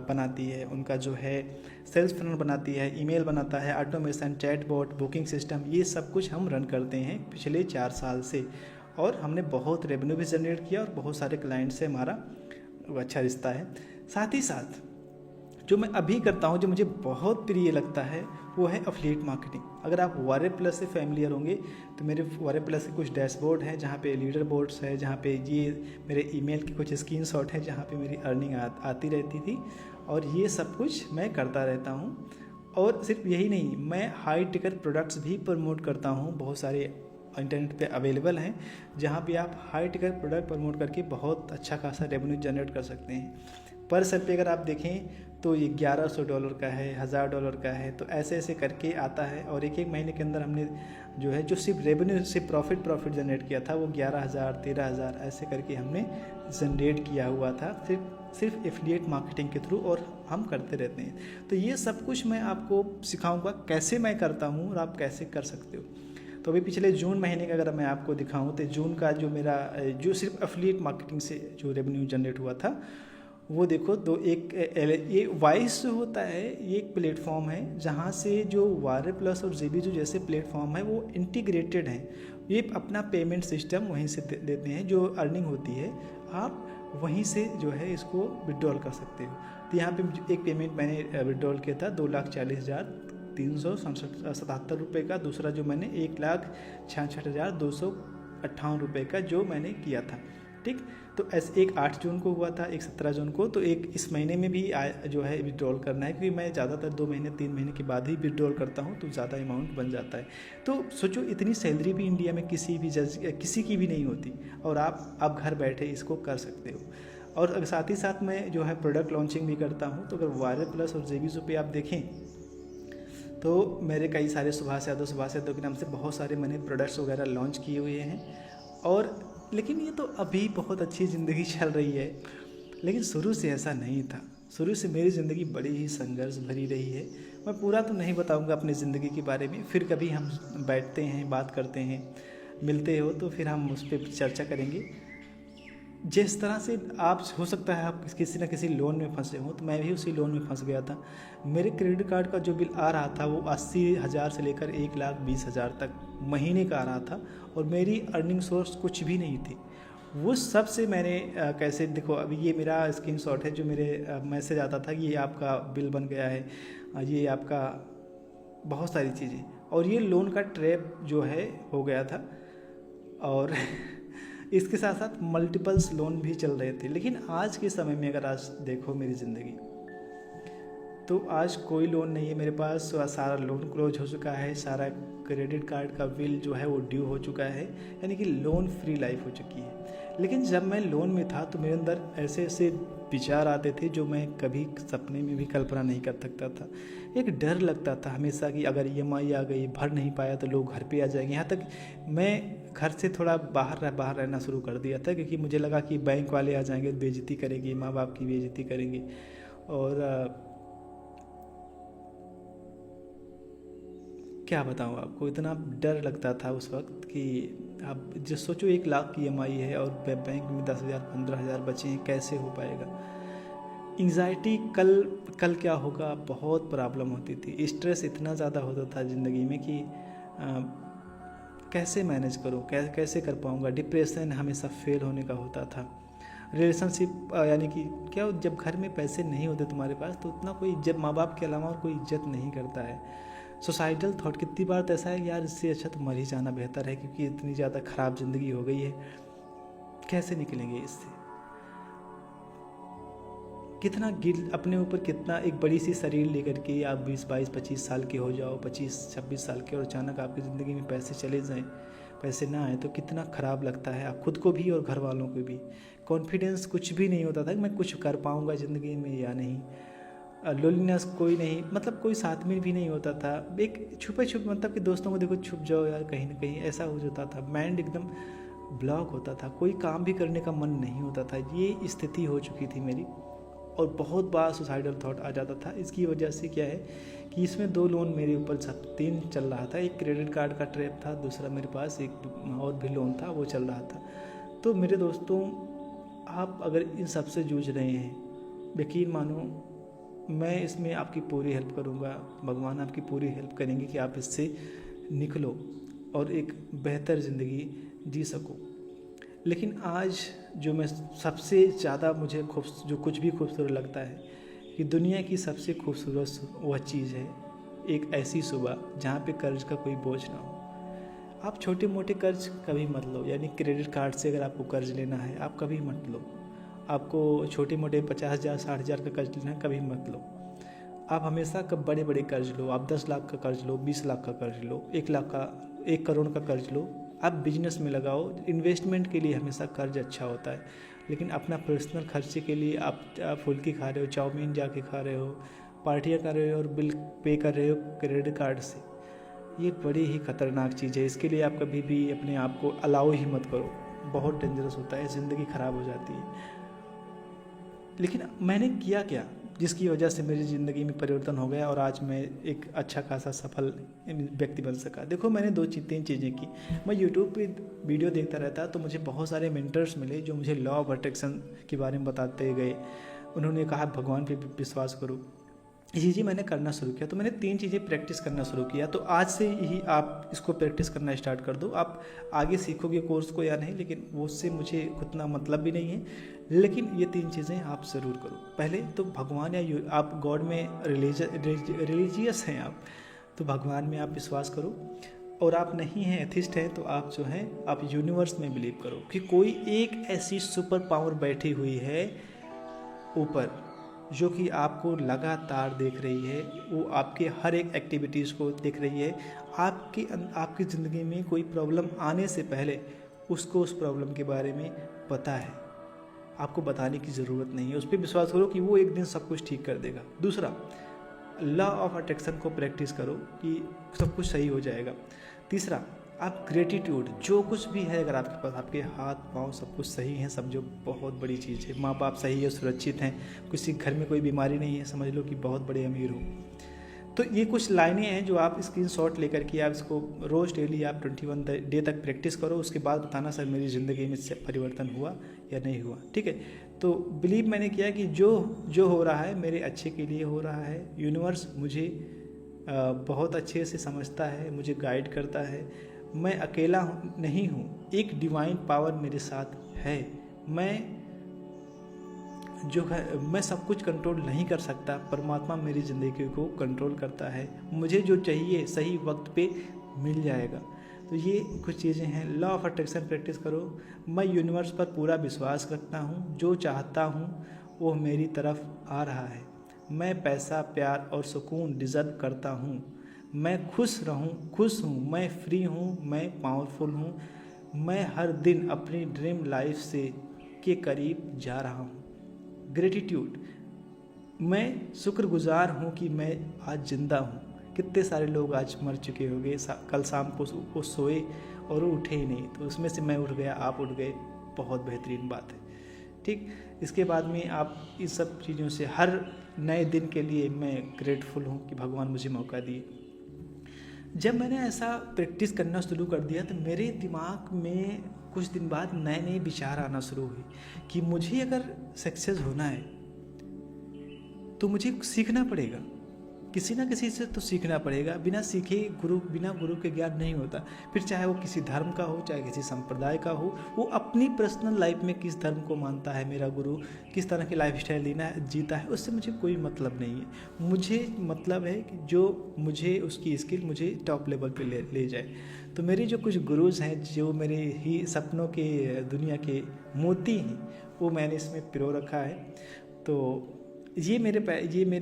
[SPEAKER 1] बनाती है, उनका जो है सेल्स फनल बनाती है, ईमेल बनाता है, ऑटोमेशन, चैटबॉट, बुकिंग सिस्टम, ये सब कुछ हम रन करते हैं पिछले 4 साल से। और हमने बहुत रेवेन्यू भी जनरेट किया और बहुत सारे क्लाइंट से हमारा अच्छा रिश्ता है। साथ ही साथ जो मैं अभी करता हूँ, जो मुझे बहुत प्रिय लगता है, वो है एफिलिएट मार्केटिंग। अगर आप वारे प्लस से फैमिलियर होंगे तो मेरे वारे प्लस के कुछ डैशबोर्ड हैं जहाँ पे लीडर बोर्ड्स है, जहाँ पे ये मेरे ईमेल के कुछ स्क्रीनशॉट हैं जहाँ पे मेरी अर्निंग आती रहती थी, और ये सब कुछ मैं करता रहता हूँ। और सिर्फ यही नहीं, मैं हाई टिकट प्रोडक्ट्स भी प्रमोट करता हूँ। बहुत सारे इंटरनेट पे अवेलेबल हैं जहाँ पे आप हाई टिकट प्रोडक्ट प्रमोट करके बहुत अच्छा खासा रेवेन्यू जनरेट कर सकते हैं। पर सेल पे अगर आप देखें तो ये $1100 का है, $1000 का है, तो ऐसे ऐसे करके आता है। और एक महीने के अंदर हमने जो है जो सिर्फ रेवेन्यू सिर्फ प्रॉफिट जनरेट किया था वो 11,000 13,000 ऐसे करके हमने जनरेट किया हुआ था सिर्फ एफिलिएट मार्केटिंग के थ्रू, और हम करते रहते हैं। तो ये सब कुछ मैं आपको सिखाऊंगा कैसे मैं करता हूँ और आप कैसे कर सकते हो। तो अभी पिछले जून महीने का अगर मैं आपको दिखाऊं तो जून का जो मेरा जो सिर्फ एफिलिएट मार्केटिंग से जो रेवेन्यू जनरेट हुआ था वो देखो, ये वाइस जो होता है ये एक प्लेटफॉर्म है जहाँ से जो वारे प्लस और जेबी जो जैसे प्लेटफॉर्म है वो इंटीग्रेटेड हैं। ये अपना पेमेंट सिस्टम वहीं से देते हैं, जो अर्निंग होती है आप वहीं से जो है इसको विड्रॉल कर सकते हो। तो यहाँ पे एक पेमेंट मैंने विड्रॉल किया था 2,40,377 रुपये का, दूसरा जो मैंने 1,66,258 रुपये का जो मैंने किया था। ठीक, तो ऐसे एक 8 जून को हुआ था, एक 17 जून को, तो एक इस महीने में भी जो है विड्रॉल करना है, क्योंकि मैं ज़्यादातर 2 महीने 3 महीने के बाद ही विड्रॉल करता हूँ तो ज़्यादा अमाउंट बन जाता है। तो सोचो, इतनी सैलरी भी इंडिया में किसी की भी नहीं होती, और आप घर बैठे इसको कर सकते हो। और साथ ही साथ मैं जो है प्रोडक्ट लॉन्चिंग भी करता हूँ। तो अगर वायरल प्लस और जेबीजो पे आप देखें तो मेरे कई सारे सुभाष यादव के नाम से बहुत सारे मैंने प्रोडक्ट्स वगैरह लॉन्च किए हुए हैं। और लेकिन ये तो अभी बहुत अच्छी ज़िंदगी चल रही है, लेकिन शुरू से ऐसा नहीं था। शुरू से मेरी ज़िंदगी बड़ी ही संघर्ष भरी रही है। मैं पूरा तो नहीं बताऊंगा अपनी ज़िंदगी के बारे में, फिर कभी हम बैठते हैं, बात करते हैं, मिलते हो तो फिर हम उस पर चर्चा करेंगे। जिस तरह से आप, हो सकता है आप किसी न किसी लोन में फंसे हो, तो मैं भी उसी लोन में फंस गया था। मेरे क्रेडिट कार्ड का जो बिल आ रहा था वो 80,000 से लेकर 1,20,000 तक महीने का आ रहा था, और मेरी अर्निंग सोर्स कुछ भी नहीं थी। वो सब से मैंने कैसे, देखो अभी ये मेरा स्क्रीनशॉट है जो मेरे मैसेज आता था कि ये आपका बिल बन गया है, ये आपका बहुत सारी चीज़ें, और ये लोन का ट्रैप जो है हो गया था। और इसके साथ साथ मल्टीपल्स लोन भी चल रहे थे। लेकिन आज के समय में अगर आज देखो मेरी ज़िंदगी, तो आज कोई लोन नहीं है मेरे पास। सारा लोन क्लोज हो चुका है, सारा क्रेडिट कार्ड का बिल जो है वो ड्यू हो चुका है, यानी कि लोन फ्री लाइफ हो चुकी है। लेकिन जब मैं लोन में था तो मेरे अंदर ऐसे ऐसे विचार आते थे जो मैं कभी सपने में भी कल्पना नहीं कर सकता था। एक डर लगता था हमेशा कि अगर EMI आ गई, भर नहीं पाया तो लोग घर पे आ जाएंगे। यहाँ तक मैं घर से थोड़ा बाहर रहना शुरू कर दिया था, क्योंकि मुझे लगा कि बैंक वाले आ जाएंगे, बेइज्जती करेंगे, माँ बाप की बेइज्जती करेंगे। और क्या बताऊँ आपको, इतना डर लगता था उस वक्त कि आप जो सोचो 1 लाख की EMI है और बैंक में 10,000 15,000 बचे हैं, कैसे हो पाएगा। एंग्जाइटी, कल क्या होगा, बहुत प्रॉब्लम होती थी। स्ट्रेस इतना ज़्यादा होता था ज़िंदगी में कि कैसे मैनेज करूँ, कैसे कर पाऊँगा। डिप्रेशन हमेशा फेल होने का होता था। रिलेशनशिप, यानी कि क्या, जब घर में पैसे नहीं होते तुम्हारे पास तो उतना कोई इज्जत, माँ बाप के अलावा और कोई इज्जत नहीं करता है। सोसाइटल थॉट कितनी बार तो ऐसा है यार, इससे अच्छा तो मर ही जाना बेहतर है, क्योंकि इतनी ज़्यादा ख़राब ज़िंदगी हो गई है, कैसे निकलेंगे इससे। कितना गिल्ट अपने ऊपर, कितना एक बड़ी सी शरीर लेकर के आप 20 22 25 साल के हो जाओ, 25 26 साल के, और अचानक आपकी ज़िंदगी में पैसे चले जाएं, पैसे ना आए तो कितना ख़राब लगता है, आप खुद को भी और घर वालों को भी। कॉन्फिडेंस कुछ भी नहीं होता था कि मैं कुछ कर पाऊँगा ज़िंदगी में या नहीं। लोनलीनेस कोई नहीं, मतलब कोई साथ में भी नहीं होता था। एक छुपे मतलब कि दोस्तों को देखो, छुप जाओ यार कहीं ना कहीं, ऐसा हो जाता था। माइंड एकदम ब्लॉक होता था, कोई काम भी करने का मन नहीं होता था। ये स्थिति हो चुकी थी मेरी। और बहुत बार सुसाइडल थॉट आ जाता था। इसकी वजह से क्या है कि इसमें 2 लोन मेरे ऊपर 3 चल रहा था। एक क्रेडिट कार्ड का ट्रैप था, दूसरा मेरे पास एक और भी लोन था वो चल रहा था। तो मेरे दोस्तों, आप अगर इन सब से जूझ रहे हैं, यकीन मानो मैं इसमें आपकी पूरी हेल्प करूँगा, भगवान आपकी पूरी हेल्प करेंगे कि आप इससे निकलो और एक बेहतर ज़िंदगी जी सको। लेकिन आज जो मैं सबसे ज़्यादा मुझे जो कुछ भी खूबसूरत लगता है कि दुनिया की सबसे खूबसूरत वह चीज़ है एक ऐसी सुबह जहाँ पे कर्ज का कोई बोझ ना हो। आप छोटे मोटे कर्ज कभी मत लो, यानी क्रेडिट कार्ड से अगर आपको कर्ज लेना है आप कभी मत लो। आपको छोटे मोटे 50,000 60,000 का कर्ज लेना है कभी मत लो। आप हमेशा कब बड़े बड़े कर्ज लो। आप 10 लाख का कर्ज लो, 20 लाख का कर्ज लो, 1 करोड़ का कर्ज लो। आप बिजनेस में लगाओ। इन्वेस्टमेंट के लिए हमेशा कर्ज अच्छा होता है, लेकिन अपना पर्सनल खर्चे के लिए आप फुल्की खा रहे हो, चाउमीन जाके खा रहे हो, पार्टियाँ कर रहे हो और बिल पे कर रहे हो क्रेडिट कार्ड से, ये बड़ी ही खतरनाक चीज़ है। इसके लिए आप कभी भी अपने आप को अलाउ ही मत करो, बहुत डेंजरस होता है, ज़िंदगी ख़राब हो जाती है। लेकिन मैंने किया क्या जिसकी वजह से मेरी ज़िंदगी में परिवर्तन हो गया और आज मैं एक अच्छा खासा सफल व्यक्ति बन सका। देखो, मैंने 3 चीज़ें की। मैं यूट्यूब पे वीडियो देखता रहता तो मुझे बहुत सारे मेंटर्स मिले जो मुझे लॉ ऑफ अट्रैक्शन के बारे में बताते गए। उन्होंने कहा भगवान पे विश्वास करो। ये चीज़ें मैंने करना शुरू किया, तो मैंने 3 चीज़ें प्रैक्टिस करना शुरू किया। तो आज से ही आप इसको प्रैक्टिस करना स्टार्ट कर दो। आप आगे सीखोगे कोर्स को या नहीं, लेकिन वो उससे मुझे उतना मतलब भी नहीं है, लेकिन ये 3 चीज़ें आप ज़रूर करो। पहले तो भगवान या आप गॉड में रिलीजियस हैं आप, तो भगवान में आप विश्वास करो। और आप नहीं हैं एथिस्ट हैं तो आप जो हैं आप यूनिवर्स में बिलीव करो कि कोई एक ऐसी सुपर पावर बैठी हुई है ऊपर जो कि आपको लगातार देख रही है। वो आपके हर एक एक्टिविटीज़ को देख रही है। आपकी ज़िंदगी में कोई प्रॉब्लम आने से पहले उसको उस प्रॉब्लम के बारे में पता है, आपको बताने की ज़रूरत नहीं है। उस पर विश्वास करो कि वो एक दिन सब कुछ ठीक कर देगा। दूसरा, लॉ ऑफ अट्रैक्शन को प्रैक्टिस करो कि सब कुछ सही हो जाएगा। तीसरा, आप ग्रेटिट्यूड, जो कुछ भी है अगर आपके पास, आपके हाथ पाँव सब कुछ सही है, समझो बहुत बड़ी चीज़ है। माँ बाप सही है, सुरक्षित हैं, किसी घर में कोई बीमारी नहीं है, समझ लो कि बहुत बड़े अमीर हो। तो ये कुछ लाइनें हैं जो आप स्क्रीनशॉट लेकर के आप इसको रोज़ डेली आप 21 डे तक प्रैक्टिस करो। उसके बाद बताना सर मेरी ज़िंदगी में परिवर्तन हुआ या नहीं हुआ। ठीक है, तो बिलीव मैंने किया कि जो हो रहा है मेरे अच्छे के लिए हो रहा है। यूनिवर्स मुझे बहुत अच्छे से समझता है, मुझे गाइड करता है। मैं अकेला नहीं हूँ, एक डिवाइन पावर मेरे साथ है। मैं सब कुछ कंट्रोल नहीं कर सकता, परमात्मा मेरी ज़िंदगी को कंट्रोल करता है। मुझे जो चाहिए सही वक्त पे मिल जाएगा। तो ये कुछ चीज़ें हैं। लॉ ऑफ अट्रैक्शन प्रैक्टिस करो। मैं यूनिवर्स पर पूरा विश्वास रखता हूँ, जो चाहता हूँ वो मेरी तरफ आ रहा है। मैं पैसा, प्यार और सुकून डिज़र्व करता हूँ। मैं खुश हूँ, मैं फ्री हूँ, मैं पावरफुल हूँ। मैं हर दिन अपनी ड्रीम लाइफ के करीब जा रहा हूँ। ग्रेटिट्यूड, मैं शुक्रगुजार हूँ कि मैं आज ज़िंदा हूँ। कितने सारे लोग आज मर चुके होंगे, कल शाम को सोए और उठे ही नहीं, तो उसमें से मैं उठ गया, आप उठ गए, बहुत बेहतरीन बात है। ठीक, इसके बाद में आप इन सब चीज़ों से हर नए दिन के लिए मैं ग्रेटफुल हूँ कि भगवान मुझे मौका दिए। जब मैंने ऐसा प्रैक्टिस करना शुरू कर दिया तो मेरे दिमाग में कुछ दिन बाद नए नए विचार आना शुरू हुए कि मुझे अगर सक्सेस होना है तो मुझे सीखना पड़ेगा, किसी ना किसी से तो सीखना पड़ेगा। बिना गुरु के ज्ञान नहीं होता। फिर चाहे वो किसी धर्म का हो, चाहे किसी संप्रदाय का हो, वो अपनी पर्सनल लाइफ में किस धर्म को मानता है, मेरा गुरु किस तरह की लाइफ स्टाइल जीता है, उससे मुझे कोई मतलब नहीं है। मुझे मतलब है कि जो मुझे उसकी स्किल मुझे टॉप लेवल पे ले जाए। तो मेरे जो कुछ गुरुज हैं, जो मेरे ही सपनों के दुनिया के मोती हैं, वो मैंने इसमें पिरो रखा है। तो ये मेरे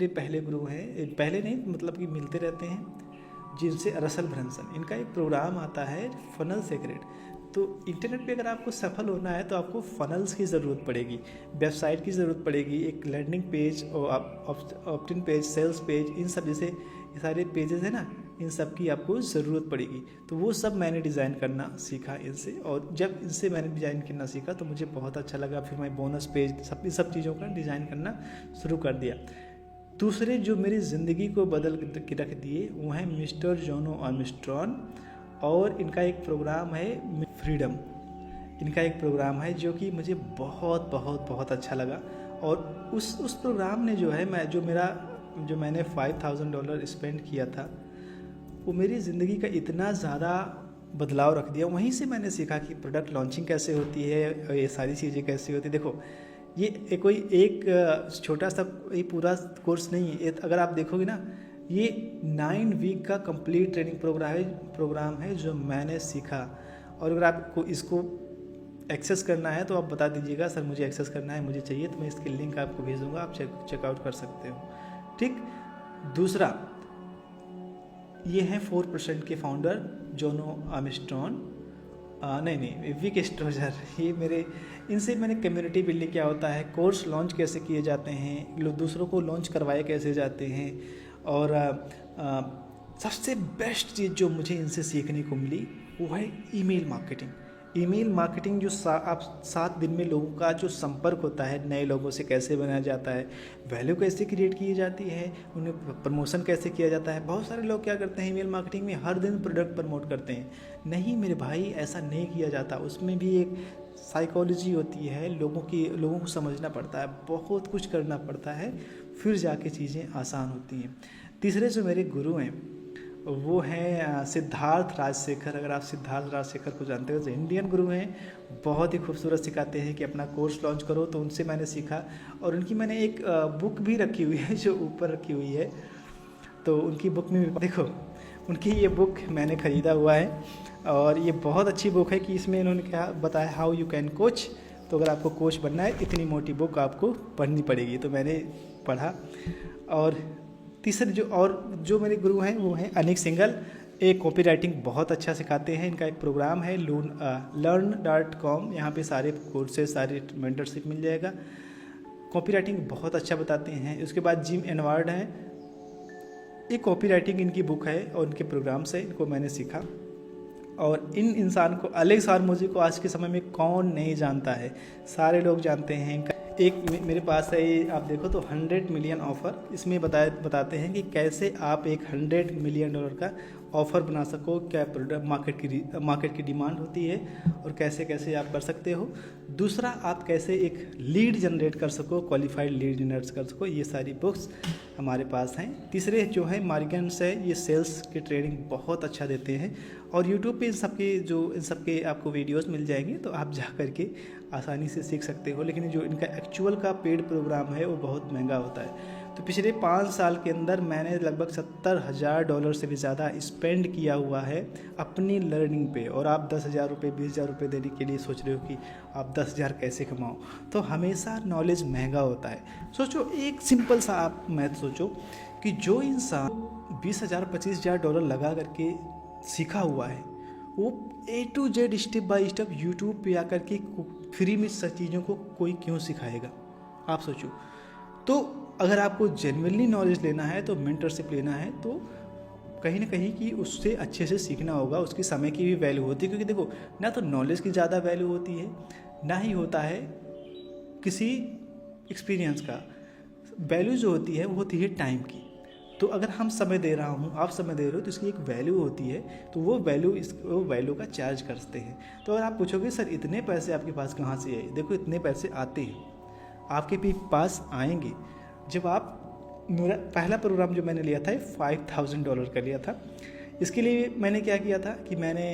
[SPEAKER 1] पहले गुरु हैं, पहले नहीं मतलब कि मिलते रहते हैं, जिनसे रसल ब्रंसन, इनका एक प्रोग्राम आता है फनल सीक्रेट। तो इंटरनेट पे अगर आपको सफल होना है तो आपको फनल्स की ज़रूरत पड़ेगी, वेबसाइट की ज़रूरत पड़ेगी, एक लर्निंग पेज और ऑप्टिन पेज, सेल्स पेज, इन सब जैसे ये सारे पेजेस हैं ना, इन सब की आपको ज़रूरत पड़ेगी। तो वो सब मैंने डिज़ाइन करना सीखा इनसे, और जब इनसे मैंने डिज़ाइन करना सीखा तो मुझे बहुत अच्छा लगा। फिर मैं बोनस पेज सब चीज़ों का डिज़ाइन करना शुरू कर दिया। दूसरे जो मेरी ज़िंदगी को बदल के रख दिए वो हैं मिस्टर जॉनो आर्मस्ट्रॉन्ग, और इनका एक प्रोग्राम है फ्रीडम। इनका एक प्रोग्राम है जो कि मुझे बहुत बहुत बहुत अच्छा लगा। और उस प्रोग्राम ने जो है जो मैंने $5000 स्पेंड किया था, वो मेरी ज़िंदगी का इतना ज़्यादा बदलाव रख दिया। वहीं से मैंने सीखा कि प्रोडक्ट लॉन्चिंग कैसे होती है और ये सारी चीज़ें कैसे होती है। देखो ये कोई एक छोटा सा ये पूरा कोर्स नहीं है। अगर आप देखोगे ना, ये 9 वीक का कंप्लीट ट्रेनिंग प्रोग्राम है जो मैंने सीखा। और अगर आपको इसको एक्सेस करना है तो आप बता दीजिएगा, सर मुझे एक्सेस करना है, मुझे चाहिए, तो मैं इसकी लिंक आपको भेज दूँगा, आप चेकआउट कर सकते हो। ठीक। दूसरा, ये हैं 4% के फाउंडर जॉनो आर्मस्ट्रॉन्ग, नहीं विक स्ट्रोजर। ये इनसे मैंने कम्युनिटी बिल्डिंग क्या होता है, कोर्स लॉन्च कैसे किए जाते हैं, दूसरों को लॉन्च करवाए कैसे जाते हैं, और सबसे बेस्ट चीज़ जो मुझे इनसे सीखने को मिली वो है ईमेल मार्केटिंग। ईमेल मार्केटिंग जो आप 7 दिन में लोगों का जो संपर्क होता है, नए लोगों से कैसे बनाया जाता है, वैल्यू कैसे क्रिएट की जाती है, उन्हें प्रमोशन कैसे किया जाता है। बहुत सारे लोग क्या करते हैं ईमेल मार्केटिंग में, हर दिन प्रोडक्ट प्रमोट करते हैं। नहीं मेरे भाई, ऐसा नहीं किया जाता। उसमें भी एक साइकोलॉजी होती है, लोगों को समझना पड़ता है, बहुत कुछ करना पड़ता है, फिर जाके चीज़ें आसान होती हैं। तीसरे जो मेरे गुरु हैं वो हैं सिद्धार्थ राजशेखर। अगर आप सिद्धार्थ राजशेखर को जानते हो तो इंडियन गुरु हैं, बहुत ही खूबसूरत सिखाते हैं कि अपना कोर्स लॉन्च करो। तो उनसे मैंने सीखा, और उनकी मैंने एक बुक भी रखी हुई है जो ऊपर रखी हुई है। तो उनकी बुक में देखो, उनकी ये बुक मैंने ख़रीदा हुआ है, और ये बहुत अच्छी बुक है कि इसमें इन्होंने क्या बताया, हाउ यू कैन कोच। तो अगर आपको कोच बनना है, इतनी मोटी बुक आपको पढ़नी पड़ेगी। तो मैंने पढ़ा। और तीसरे जो मेरे गुरु हैं वो हैं अनिक सिंघल। एक कॉपी राइटिंग बहुत अच्छा सिखाते हैं। इनका एक प्रोग्राम है learn.com, यहाँ पे सारे कोर्सेज, सारी मेंटरशिप मिल जाएगा। कॉपी राइटिंग बहुत अच्छा बताते हैं। उसके बाद जिम एनवार्ड है, एक कॉपी राइटिंग इनकी बुक है और इनके प्रोग्राम से इनको मैंने सीखा। और इन इंसान को, अलेक्स हार्मोजी को आज के समय में कौन नहीं जानता है, सारे लोग जानते हैं। एक मेरे पास है, आप देखो तो 100 मिलियन ऑफ़र, इसमें बताते हैं कि कैसे आप एक $100 मिलियन का ऑफ़र बना सको, क्या प्रोडक्ट मार्केट की डिमांड होती है, और कैसे कैसे आप कर सकते हो। दूसरा, आप कैसे एक लीड जनरेट कर सको, क्वालिफाइड लीड जनरेट कर सको, ये सारी बुक्स हमारे पास हैं। तीसरे जो है मार्गन्स है, ये सेल्स की ट्रेनिंग बहुत अच्छा देते हैं, और यूट्यूब पे इन सबके आपको वीडियोस मिल जाएंगे, तो आप जा करके आसानी से सीख सकते हो। लेकिन जो इनका एक्चुअल का पेड प्रोग्राम है वो बहुत महंगा होता है। तो पिछले 5 साल के अंदर मैंने लगभग $70,000 से भी ज़्यादा स्पेंड किया हुआ है अपनी लर्निंग पे। और आप 10,000 रुपये, 20,000 रुपये देने के लिए सोच रहे हो कि आप 10,000 कैसे कमाओ। तो हमेशा नॉलेज महंगा होता है। सोचो, एक सिंपल सा आप मैथ सोचो कि जो इंसान $20,000, $25,000 लगा करके सीखा हुआ है, वो A to Z step by step YouTube पे आकर के फ्री में सब चीज़ों को कोई क्यों सिखाएगा, आप सोचो। तो अगर आपको जेन्युइनली नॉलेज लेना है, तो मेंटरशिप लेना है, तो कहीं ना कहीं कि उससे अच्छे से सीखना होगा। उसकी समय की भी वैल्यू होती है, क्योंकि देखो, ना तो नॉलेज की ज़्यादा वैल्यू होती है, ना ही होता है किसी एक्सपीरियंस का। वैल्यू जो होती है वो होती है टाइम की। तो अगर हम समय दे रहा हूँ, आप समय दे रहे हो, तो इसकी एक वैल्यू होती है, तो वो वैल्यू का चार्ज करते हैं। तो अगर आप पूछोगे सर इतने पैसे आपके पास कहाँ से आए, देखो इतने पैसे आते हैं, आपके भी पास आएंगे जब आप, मेरा पहला प्रोग्राम जो मैंने लिया था $5,000 का लिया था। इसके लिए मैंने क्या किया था कि मैंने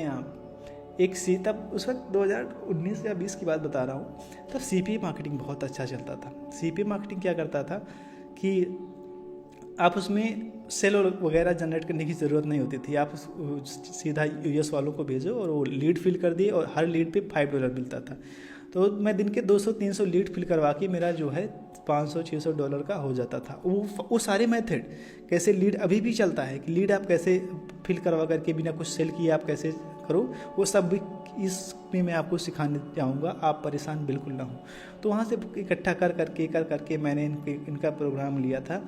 [SPEAKER 1] तब उस वक्त 2019 या 20 की बात बता रहा हूँ, तब CPA मार्केटिंग बहुत अच्छा चलता था। CPA मार्केटिंग क्या करता था कि आप उसमें सेल वगैरह जनरेट करने की ज़रूरत नहीं होती थी। आप सीधा US वालों को भेजो और वो लीड फिल कर दिए, और हर लीड पे $5 मिलता था। तो मैं दिन के 200-300 लीड फिल करवा के मेरा जो है $500-600 का हो जाता था। वो सारे मेथड कैसे लीड अभी भी चलता है कि लीड आप कैसे फिल करवा करके बिना कुछ सेल किए आप कैसे करो, वो सब भी इसमें मैं आपको सिखाने जाऊँगा। आप परेशान बिल्कुल ना हो। तो वहाँ से इकट्ठा कर करके मैंने इनका प्रोग्राम लिया था,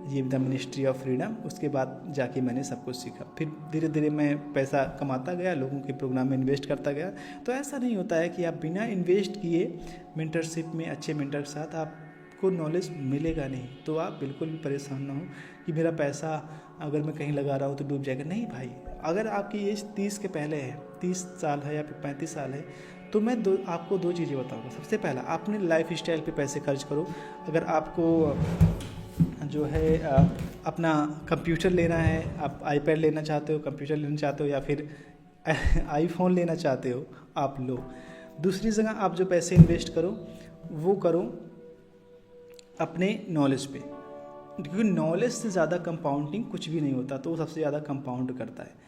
[SPEAKER 1] ये द मिनिस्ट्री ऑफ फ्रीडम। उसके बाद जाके मैंने सब कुछ सीखा। फिर धीरे धीरे मैं पैसा कमाता गया, लोगों के प्रोग्राम में इन्वेस्ट करता गया। तो ऐसा नहीं होता है कि आप बिना इन्वेस्ट किए मेंटरशिप में अच्छे मेंटर के साथ आपको नॉलेज मिलेगा नहीं। तो आप बिल्कुल भी परेशान ना हो कि मेरा पैसा अगर मैं कहीं लगा रहा हूँ तो डूब जाएगा। नहीं भाई, अगर आपकी एज 30 के पहले है, 30 साल है या फिर 35 साल है, तो मैं आपको दो चीज़ें बताऊँगा। सबसे पहला, अपने लाइफ स्टाइल पे पैसे खर्च करो। अगर आपको जो है अपना कंप्यूटर लेना है, आप आईपैड लेना चाहते हो, कंप्यूटर लेना चाहते हो या फिर आईफोन लेना चाहते हो, आप लो। दूसरी जगह आप जो पैसे इन्वेस्ट करो वो करो अपने नॉलेज पे, क्योंकि नॉलेज से ज़्यादा कंपाउंडिंग कुछ भी नहीं होता, तो वो सबसे ज़्यादा कंपाउंड करता है।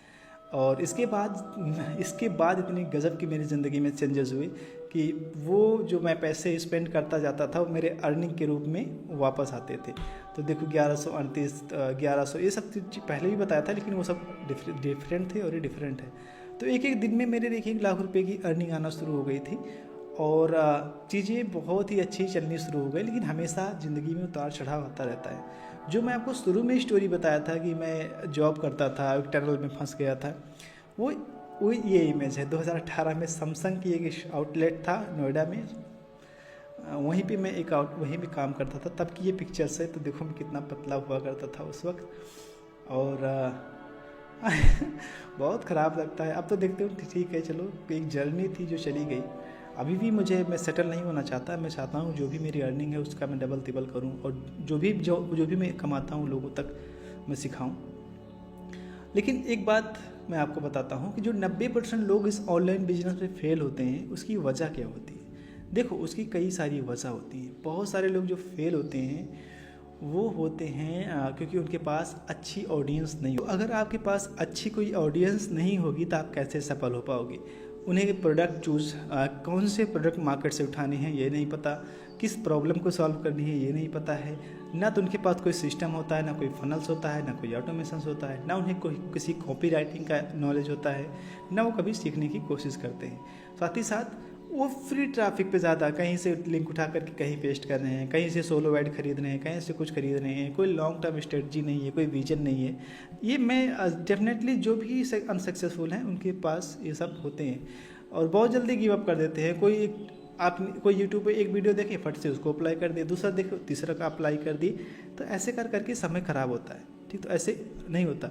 [SPEAKER 1] और इसके बाद इतनी गज़ब की मेरी ज़िंदगी में चेंजेस हुए कि वो जो मैं पैसे स्पेंड करता जाता था वो मेरे अर्निंग के रूप में वापस आते थे। तो देखो 1100 ये सब पहले भी बताया था, लेकिन वो सब डिफरेंट थे और ये डिफरेंट है। तो एक दिन में मेरे देखिए 1 लाख रुपए की अर्निंग आना शुरू हो गई थी और चीज़ें बहुत ही अच्छी चलनी शुरू हो गई। लेकिन हमेशा ज़िंदगी में उतार चढ़ाव आता रहता है। जो मैं आपको शुरू में स्टोरी बताया था कि मैं जॉब करता था, एक टनल में फंस गया था, वो ये इमेज है। 2018 में सैमसंग की एक आउटलेट था नोएडा में, वहीं पे काम करता था। तब की ये पिक्चर्स है। तो देखो मैं कितना पतला हुआ करता था उस वक्त, और बहुत ख़राब लगता है। अब तो देखते हो ठीक है, चलो एक जर्नी थी जो चली गई। अभी भी मैं सेटल नहीं होना चाहता। मैं चाहता हूँ जो भी मेरी अर्निंग है उसका मैं डबल तिबल करूँ, और जो भी मैं कमाता हूँ लोगों तक मैं सिखाऊँ। लेकिन एक बात मैं आपको बताता हूँ कि जो 90% लोग इस ऑनलाइन बिजनेस में फेल होते हैं, उसकी वजह क्या होती है। देखो, उसकी कई सारी वजह होती हैं। बहुत सारे लोग जो फेल होते हैं वो होते हैं क्योंकि उनके पास अच्छी ऑडियंस नहीं हो। अगर आपके पास अच्छी कोई ऑडियंस नहीं होगी तो आप कैसे सफल हो पाओगे। उन्हें प्रोडक्ट कौन से प्रोडक्ट मार्केट से उठाने हैं ये नहीं पता, किस प्रॉब्लम को सॉल्व करनी है ये नहीं पता है। ना तो उनके पास कोई सिस्टम होता है, ना कोई फनल्स होता है, ना कोई ऑटोमेशन होता है, ना उन्हें किसी कॉपी राइटिंग का नॉलेज होता है, ना वो कभी सीखने की कोशिश करते हैं। साथ ही साथ वो फ्री ट्रैफिक पे ज़्यादा कहीं से लिंक उठा करके कहीं पेस्ट कर रहे हैं, कहीं से सोलो ऐड खरीद रहे हैं, कहीं से कुछ खरीद रहे हैं। कोई लॉन्ग टर्म स्ट्रेटजी नहीं है, कोई विजन नहीं है। ये मैं डेफिनेटली जो भी अनसक्सेसफुल हैं उनके पास ये सब होते हैं और बहुत जल्दी गिव अप कर देते हैं। कोई यूट्यूब पे एक वीडियो देखे, फट से उसको अप्लाई कर दिए, दूसरा देखो तीसरा का अप्लाई कर दिए। तो ऐसे कर करके समय ख़राब होता है। ठीक, तो ऐसे नहीं होता।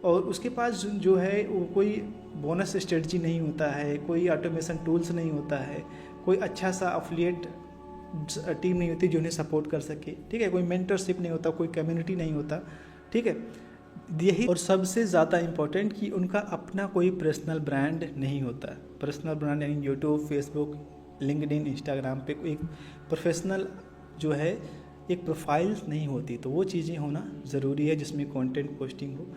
[SPEAKER 1] और उसके पास जो है वो कोई बोनस स्ट्रेटजी नहीं होता है, कोई ऑटोमेशन टूल्स नहीं होता है, कोई अच्छा सा अफिलिएट टीम नहीं होती जो उन्हें सपोर्ट कर सके। ठीक है, कोई मेंटरशिप नहीं होता, कोई कम्युनिटी नहीं होता। ठीक है, यही। और सबसे ज़्यादा इम्पोर्टेंट कि उनका अपना कोई पर्सनल ब्रांड नहीं होता। पर्सनल ब्रांड यानी यूट्यूब, फेसबुक, लिंक्डइन, इंस्टाग्राम पे एक प्रोफेशनल जो है एक प्रोफाइल नहीं होती। तो वो चीज़ें होना ज़रूरी है जिसमें कंटेंट पोस्टिंग हो।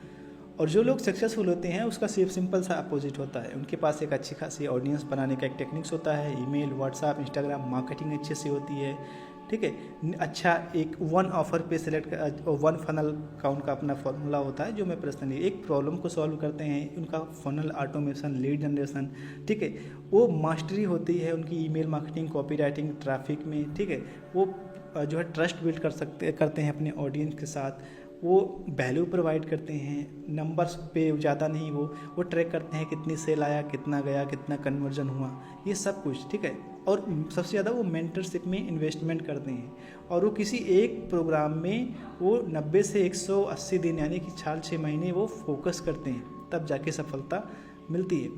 [SPEAKER 1] और जो लोग सक्सेसफुल होते हैं उसका सिंपल सा अपोजिट होता है। उनके पास एक अच्छी खासी ऑडियंस बनाने का एक टेक्निक्स होता है। ईमेल, व्हाट्सएप, इंस्टाग्राम मार्केटिंग अच्छे से होती है। ठीक है, अच्छा एक वन ऑफर पे सिलेक्ट, वन फनल का उनका अपना फॉर्मूला होता है जो मैं पर्सनली एक प्रॉब्लम को सॉल्व करते हैं। उनका फनल ऑटोमेशन, लीड जनरेशन, ठीक है, वो मास्टरी होती है उनकी email marketing, copy writing, traffic में। ठीक है, वो जो है ट्रस्ट बिल्ड करते हैं अपने ऑडियंस के साथ। वो वैल्यू प्रोवाइड करते हैं, नंबर्स पे ज़्यादा नहीं, वो ट्रैक करते हैं कितनी सेल आया, कितना गया, कितना कन्वर्जन हुआ, ये सब कुछ। ठीक है, और सबसे ज़्यादा वो मेंटरशिप में इन्वेस्टमेंट करते हैं और वो किसी एक प्रोग्राम में वो 90 से 180 दिन यानी कि 4-6 महीने वो फोकस करते हैं, तब जाके सफलता मिलती है।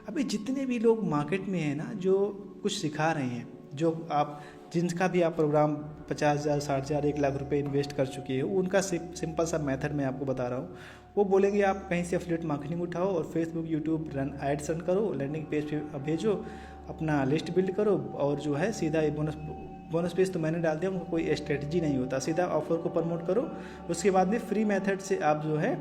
[SPEAKER 1] अभी जितने भी लोग मार्केट में हैं ना जो कुछ सिखा रहे हैं, जो आप जिनका भी आप प्रोग्राम 50,000, 60,000, 1 लाख रुपए इन्वेस्ट कर चुके हो, उनका सिंपल सा मेथड मैं आपको बता रहा हूँ। वो बोलेंगे आप कहीं से एफिलिएट मार्केटिंग उठाओ और फेसबुक, यूट्यूब एड्स रन करो, लैंडिंग पेज पे भेजो, अपना लिस्ट बिल्ड करो और जो है सीधा बोनस पेज तो मैंने डाल दिया, उनको कोई स्ट्रेटजी नहीं होता, सीधा ऑफर को प्रमोट करो। उसके बाद में फ्री मेथड से आप जो है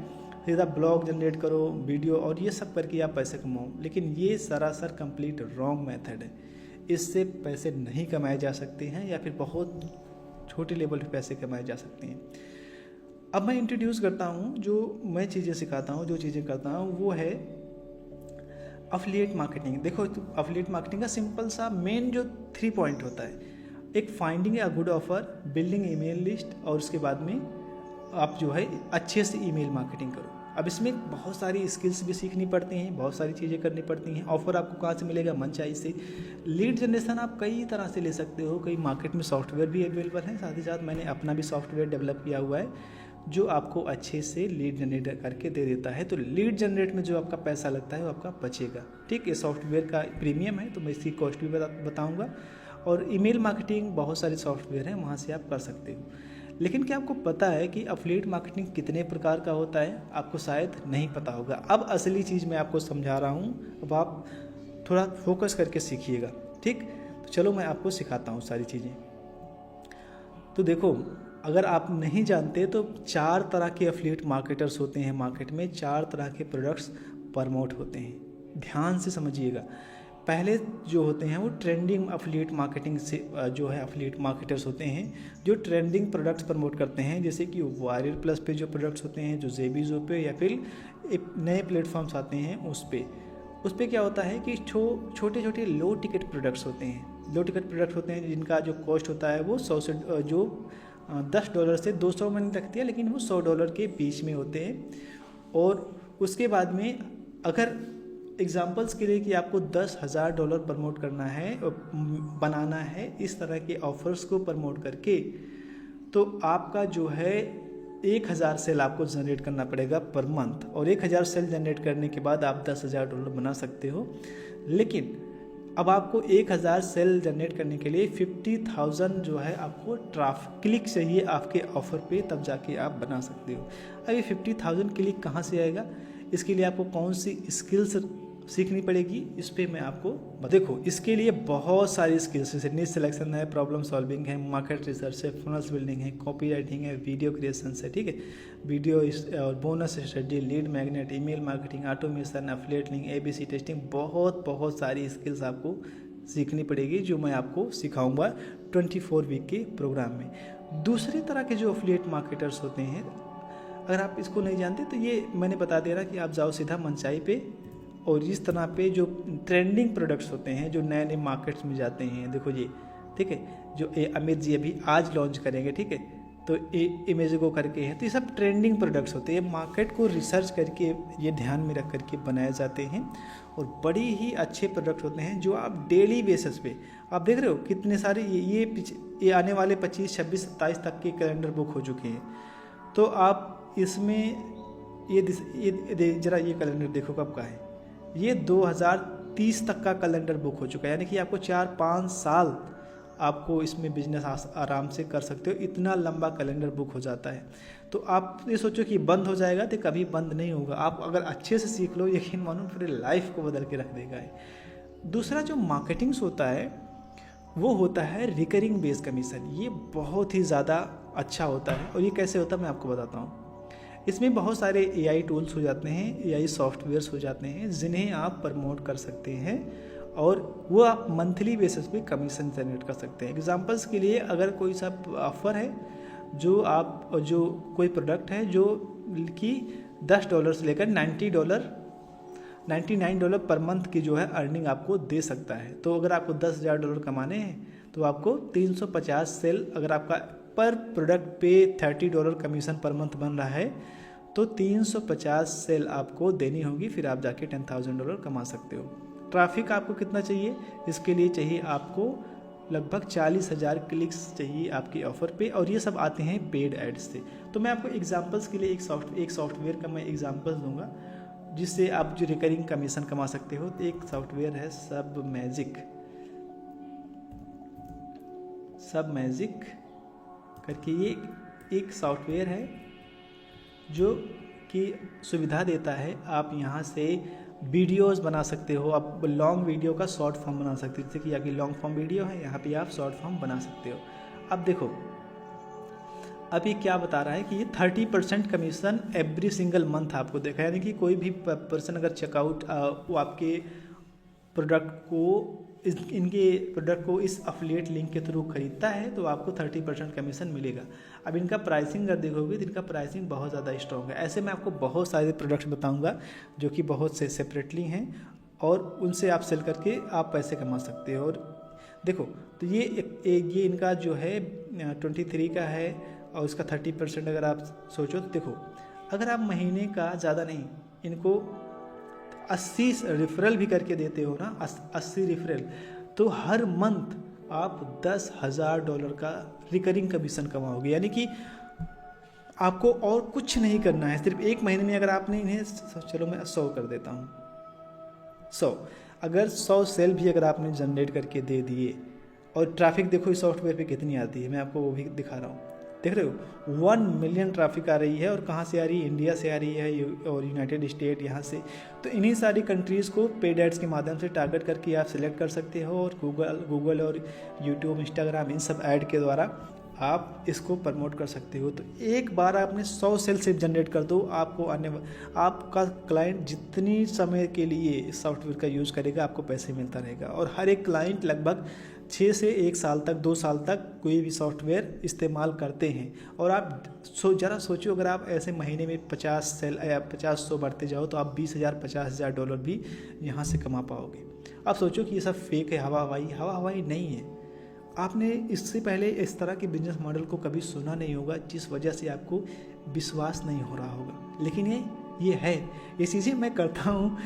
[SPEAKER 1] सीधा ब्लॉग जनरेट करो, वीडियो, और ये सब करके आप पैसे कमाओ। लेकिन ये सरासर कंप्लीट रॉन्ग मेथड है। इससे पैसे नहीं कमाए जा सकते हैं या फिर बहुत छोटे लेवल पे पैसे कमाए जा सकते हैं। अब मैं इंट्रोड्यूस करता हूँ, जो मैं चीज़ें सिखाता हूँ, जो चीज़ें करता हूँ वो है अफिलिएट मार्केटिंग। देखो, तो अफिलिएट मार्केटिंग का सिंपल सा मेन जो 3 पॉइंट होता है, एक finding a good offer, building email list, और उसके बाद में आप जो है अच्छे से ईमेल मार्केटिंग करो। अब इसमें बहुत सारी स्किल्स भी सीखनी पड़ती हैं, बहुत सारी चीज़ें करनी पड़ती हैं। ऑफर आपको कहाँ से मिलेगा? मंचाई से। लीड जनरेशन आप कई तरह से ले सकते हो, कई मार्केट में सॉफ्टवेयर भी अवेलेबल है। साथ ही साथ मैंने अपना भी सॉफ्टवेयर डेवलप किया हुआ है जो आपको अच्छे से लीड जनरेट करके दे देता है। तो लीड जनरेट में जो आपका पैसा लगता है वो आपका बचेगा। ठीक है, सॉफ्टवेयर का प्रीमियम है तो मैं इसकी कॉस्ट भी बताऊँगा। और ईमेल मार्केटिंग बहुत सारे सॉफ्टवेयर हैं, वहाँ से आप कर सकते हो। लेकिन क्या आपको पता है कि अफिलिएट मार्केटिंग कितने प्रकार का होता है? आपको शायद नहीं पता होगा। अब असली चीज़ मैं आपको समझा रहा हूँ, अब आप थोड़ा फोकस करके सीखिएगा। ठीक, तो चलो मैं आपको सिखाता हूँ सारी चीज़ें। तो देखो, अगर आप नहीं जानते तो 4 तरह के अफिलिएट मार्केटर्स होते हैं मार्केट में, 4 तरह के प्रोडक्ट्स प्रमोट होते हैं। ध्यान से समझिएगा। पहले जो होते हैं वो ट्रेंडिंग अफिलिएट मार्केटिंग से जो है अफिलिएट मार्केटर्स होते हैं जो ट्रेंडिंग प्रोडक्ट्स प्रमोट करते हैं, जैसे कि वायरल प्लस पे जो प्रोडक्ट्स होते हैं, जो जेबीजो पे या फिर नए प्लेटफॉर्म्स आते हैं उस पर क्या होता है कि छोटे छोटे लो टिकट प्रोडक्ट्स होते हैं। लो टिकट प्रोडक्ट होते हैं जिनका जो कॉस्ट होता है वो $10 से 200 में नहीं रखती है, लेकिन वो $100 के बीच में होते हैं। और उसके बाद में अगर एग्जांपल्स के लिए कि आपको $10,000 प्रमोट करना है, बनाना है इस तरह के ऑफर्स को प्रमोट करके, तो आपका जो है 1000 सेल आपको जनरेट करना पड़ेगा पर मंथ। और 1000 सेल जनरेट करने के बाद आप $10,000 बना सकते हो। लेकिन अब आपको 1000 सेल जनरेट करने के लिए 50,000 जो है आपको क्लिक चाहिए आपके ऑफर पे, तब जाके आप बना सकते हो। अब ये 50,000 क्लिक कहाँ से आएगा? इसके लिए आपको कौन सी स्किल्स सीखनी पड़ेगी, इस पे मैं आपको देखो, इसके लिए बहुत सारी स्किल्स जैसे नीश सिलेक्शन है, प्रॉब्लम सॉल्विंग है, मार्केट रिसर्च है, फनल्स बिल्डिंग है, कॉपी राइटिंग है, वीडियो क्रिएशन है। ठीक है, वीडियो और bonus study, lead magnet, email marketing, automation, affiliate link, ABC testing, बहुत सारी स्किल्स आपको सीखनी पड़ेगी जो मैं आपको सिखाऊंगा 24 वीक के प्रोग्राम में। दूसरी तरह के जो एफिलिएट मार्केटर्स होते हैं, अगर आप इसको नहीं जानते तो ये मैंने बता दे रहा कि आप जाओ सीधा मंचाई पे, और इस तरह पे जो ट्रेंडिंग प्रोडक्ट्स होते हैं जो नए नए मार्केट्स में जाते हैं, देखो ये, ठीक है, जो अमित जी अभी आज लॉन्च करेंगे, ठीक है, तो इमेजिगो करके हैं, तो ये सब ट्रेंडिंग प्रोडक्ट्स होते हैं। मार्केट को रिसर्च करके ये ध्यान में रख करके बनाए जाते हैं और बड़ी ही अच्छे प्रोडक्ट होते हैं जो आप डेली बेसिस पे आप देख रहे हो कितने सारे ये आने वाले 25, 26, 27 तक के कैलेंडर बुक हो चुके हैं। तो आप इसमें ये जरा ये कैलेंडर देखो कब का है, ये 2030 तक का कैलेंडर बुक हो चुका है, यानी कि आपको 4-5 साल आपको इसमें बिजनेस आराम से कर सकते हो, इतना लंबा कैलेंडर बुक हो जाता है। तो आप ये सोचो कि बंद हो जाएगा, तो कभी बंद नहीं होगा। आप अगर अच्छे से सीख लो, यकीन मानो पूरी लाइफ को बदल के रख देगा है। दूसरा जो मार्केटिंग्स होता है वो होता है रिकरिंग बेस कमीशन। ये बहुत ही ज़्यादा अच्छा होता है। और ये कैसे होता है मैं आपको बताता हूँ। इसमें बहुत सारे AI टूल्स हो जाते हैं, AI सॉफ्टवेयर्स हो जाते हैं जिन्हें आप प्रमोट कर सकते हैं और वो आप मंथली बेसिस पे कमीशन जनरेट कर सकते हैं। एग्जांपल्स के लिए अगर कोई सा ऑफ़र है जो कोई प्रोडक्ट है जो कि $10 से लेकर $99 पर मंथ की जो है अर्निंग आपको दे सकता है। तो अगर आपको $10,000 कमाने हैं तो आपको 350 सेल, अगर आपका पर प्रोडक्ट पे $30 कमीशन पर मंथ बन रहा है तो 350 सेल आपको देनी होगी, फिर आप जाके $10,000 कमा सकते हो। ट्रैफिक आपको कितना चाहिए? इसके लिए चाहिए आपको लगभग 40,000 क्लिक्स चाहिए आपके ऑफर पे, और ये सब आते हैं पेड एड्स से। तो मैं आपको एग्जांपल्स के लिए एक सॉफ्टवेयर का मैं एग्जांपल दूंगा जिससे आप जो रिकरिंग कमीशन कमा सकते हो। तो एक सॉफ्टवेयर है सब मैजिक करके, ये एक सॉफ्टवेयर है जो कि सुविधा देता है। आप यहाँ से वीडियोस बना सकते हो, आप लॉन्ग वीडियो का शॉर्ट फॉर्म बना सकते हो, जैसे कि यहाँ की लॉन्ग फॉर्म वीडियो है, यहाँ पे आप शॉर्ट फॉर्म बना सकते हो। अब देखो, अभी क्या बता रहा है कि ये 30% कमीशन एवरी सिंगल मंथ आपको देखा, यानी कि कोई भी पर्सन अगर चेकआउट वो आपके प्रोडक्ट को इनके प्रोडक्ट को इस अफिलिएट लिंक के थ्रू खरीदता है तो आपको 30% कमीशन मिलेगा। अब इनका प्राइसिंग अगर देखोगे तो इनका प्राइसिंग बहुत ज़्यादा स्ट्रॉन्ग है। ऐसे मैं आपको बहुत सारे प्रोडक्ट्स बताऊंगा जो कि बहुत से सेपरेटली हैं और उनसे आप सेल करके आप पैसे कमा सकते हो। और देखो तो ये इनका जो है 23 का है और उसका 30% अगर आप सोचो तो देखो, अगर आप महीने का ज़्यादा नहीं इनको 80 रेफरल भी करके देते हो ना, 80 रेफरल, तो हर मंथ आप $10,000 का रिकरिंग कमीशन कमाओगे। यानी कि आपको और कुछ नहीं करना है, सिर्फ एक महीने में अगर आपने इन्हें, चलो मैं 100 कर देता हूँ, 100 अगर 100 सेल भी अगर आपने जनरेट करके दे दिए, और ट्रैफिक देखो इस सॉफ्टवेयर पे कितनी आती है, मैं आपको वो भी दिखा रहा हूँ। देख रहे हो 1 मिलियन ट्रैफिक आ रही है, और कहाँ से आ रही है, इंडिया से आ रही है और यूनाइटेड स्टेट यहाँ से। तो इन्हीं सारी कंट्रीज़ को पेड एड्स के माध्यम से टारगेट करके आप सिलेक्ट कर सकते हो, और गूगल और यूट्यूब, इंस्टाग्राम, इन सब ऐड के द्वारा आप इसको प्रमोट कर सकते हो। तो एक बार आपने 100 सेल सिर्फ जनरेट कर दो, आपको आपका क्लाइंट जितनी समय के लिए इस सॉफ्टवेयर का यूज़ करेगा आपको पैसे मिलता रहेगा। और हर एक क्लाइंट लगभग 6 से 1 साल तक, 2 साल तक कोई भी सॉफ्टवेयर इस्तेमाल करते हैं। और आप ज़रा सोचो, अगर आप ऐसे महीने में 50 सेल या 50-100 बढ़ते जाओ तो आप $20,000-50,000 भी यहाँ से कमा पाओगे। आप सोचो कि ये सब फेक है, हवा हवाई नहीं है। आपने इससे पहले इस तरह के बिजनेस मॉडल को कभी सुना नहीं होगा, जिस वजह से आपको विश्वास नहीं हो रहा होगा। लेकिन ये है, ये चीज़ें मैं करता हूँ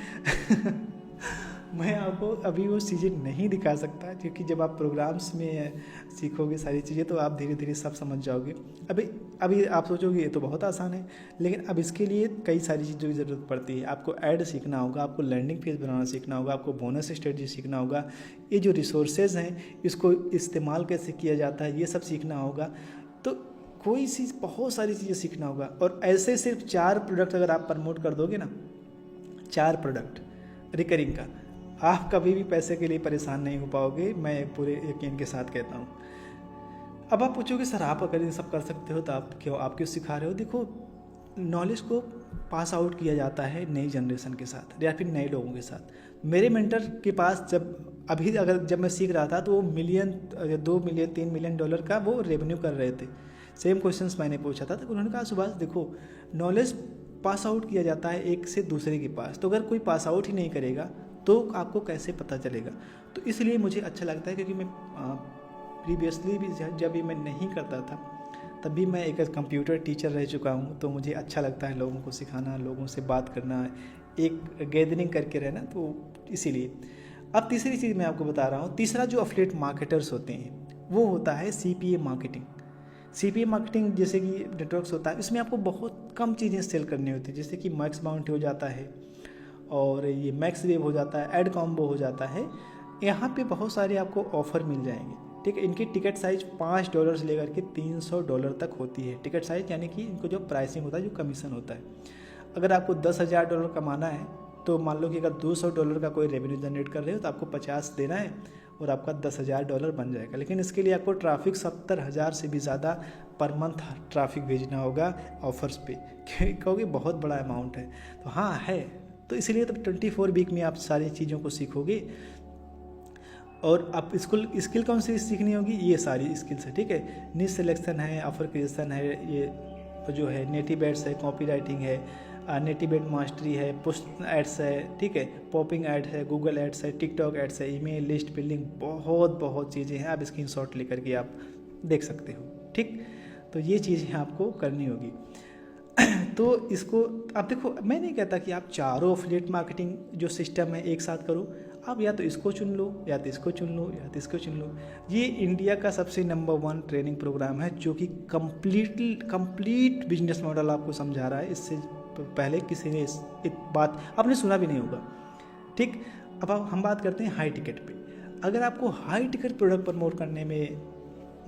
[SPEAKER 1] मैं आपको अभी वो चीज़ें नहीं दिखा सकता, क्योंकि जब आप प्रोग्राम्स में सीखोगे सारी चीज़ें तो आप धीरे धीरे सब समझ जाओगे। अभी आप सोचोगे ये तो बहुत आसान है, लेकिन अब इसके लिए कई सारी चीज़ों की ज़रूरत पड़ती है। आपको ऐड सीखना होगा, आपको लैंडिंग पेज बनाना सीखना होगा, आपको बोनस स्ट्रेटजी सीखना होगा, ये जो रिसोर्सेज हैं इसको इस्तेमाल कैसे किया जाता है ये सब सीखना होगा। तो कोई चीज़, बहुत सारी चीज़ें सीखना होगा। और ऐसे सिर्फ 4 प्रोडक्ट अगर आप प्रमोट कर दोगे ना, 4 प्रोडक्ट रिकरिंग का, आप कभी भी पैसे के लिए परेशान नहीं हो पाओगे, मैं पूरे यकीन के साथ कहता हूँ। अब आप पूछोगे सर आप अगर ये सब कर सकते हो तो आप क्यों सिखा रहे हो? देखो, नॉलेज को पास आउट किया जाता है नई जनरेशन के साथ या फिर नए लोगों के साथ। मेरे मेंटर के पास जब मैं सीख रहा था तो वो $1 मिलियन, $2 मिलियन, $3 मिलियन का वो रेवेन्यू कर रहे थे। सेम क्वेश्चंस मैंने पूछा था तो उन्होंने कहा सुभाष देखो, नॉलेज पास आउट किया जाता है एक से दूसरे के पास, तो अगर कोई पास आउट ही नहीं करेगा तो आपको कैसे पता चलेगा? तो इसलिए मुझे अच्छा लगता है, क्योंकि मैं प्रीवियसली भी जब भी मैं नहीं करता था तब भी मैं एक कंप्यूटर टीचर रह चुका हूँ, तो मुझे अच्छा लगता है लोगों को सिखाना, लोगों से बात करना, एक गैदरिंग करके रहना। तो इसीलिए अब तीसरी चीज़ मैं आपको बता रहा हूँ। तीसरा जो एफिलिएट मार्केटर्स होते हैं वो होता है CPA मार्केटिंग। CPA मार्केटिंग जैसे कि नेटवर्क्स होता है, इसमें आपको बहुत कम चीज़ें सेल करनी होती है, जैसे कि मैक्स बाउंटी हो जाता है और ये मैक्स वेव हो जाता है, एड कॉम्बो हो जाता है। यहाँ पे बहुत सारे आपको ऑफ़र मिल जाएंगे, ठीक है। इनकी टिकट साइज़ $5 से लेकर के $300 तक होती है टिकट साइज़, यानी कि इनको जो प्राइसिंग होता है, जो कमीशन होता है। अगर आपको $10,000 कमाना है तो मान लो कि अगर $200 का कोई रेवेन्यू जनरेट कर रहे हो तो आपको 50 देना है और आपका $10,000 बन जाएगा। लेकिन इसके लिए आपको ट्रैफिक 70,000 से भी ज़्यादा पर मंथ ट्रैफिक भेजना होगा ऑफर्स पे, क्योंकि बहुत बड़ा अमाउंट है। तो हाँ है, तो इसलिए तो 24 वीक में आप सारी चीज़ों को सीखोगे। और आप स्किल कौन सी सीखनी होगी? ये सारी स्किल्स है, ठीक है। नीश सिलेक्शन है, ऑफर क्रिएशन है, ये जो है नेटिव एड्स है, कॉपी राइटिंग है, नेटिव एड मास्टरी है, पुश एड्स है, ठीक है, पॉपिंग एड्स है, गूगल एड्स है, टिकटॉक एड्स है, ईमेल लिस्ट बिल्डिंग, बहुत चीज़ें हैं। आप स्क्रीनशॉट लेकर के आप देख सकते हो, ठीक। तो ये चीज़ें आपको करनी होगी। तो इसको आप देखो, मैं नहीं कहता कि आप चारों एफिलिएट मार्केटिंग जो सिस्टम है एक साथ करो, आप या तो इसको चुन लो या तो इसको चुन लो या तो इसको चुन लो। ये इंडिया का सबसे नंबर 1 ट्रेनिंग प्रोग्राम है जो कि कंप्लीट बिजनेस मॉडल आपको समझा रहा है। इससे पहले किसी ने इस बात आपने सुना भी नहीं होगा, ठीक। अब हम बात करते हैं हाई टिकट पे। अगर आपको हाई टिकट प्रोडक्ट प्रमोट करने में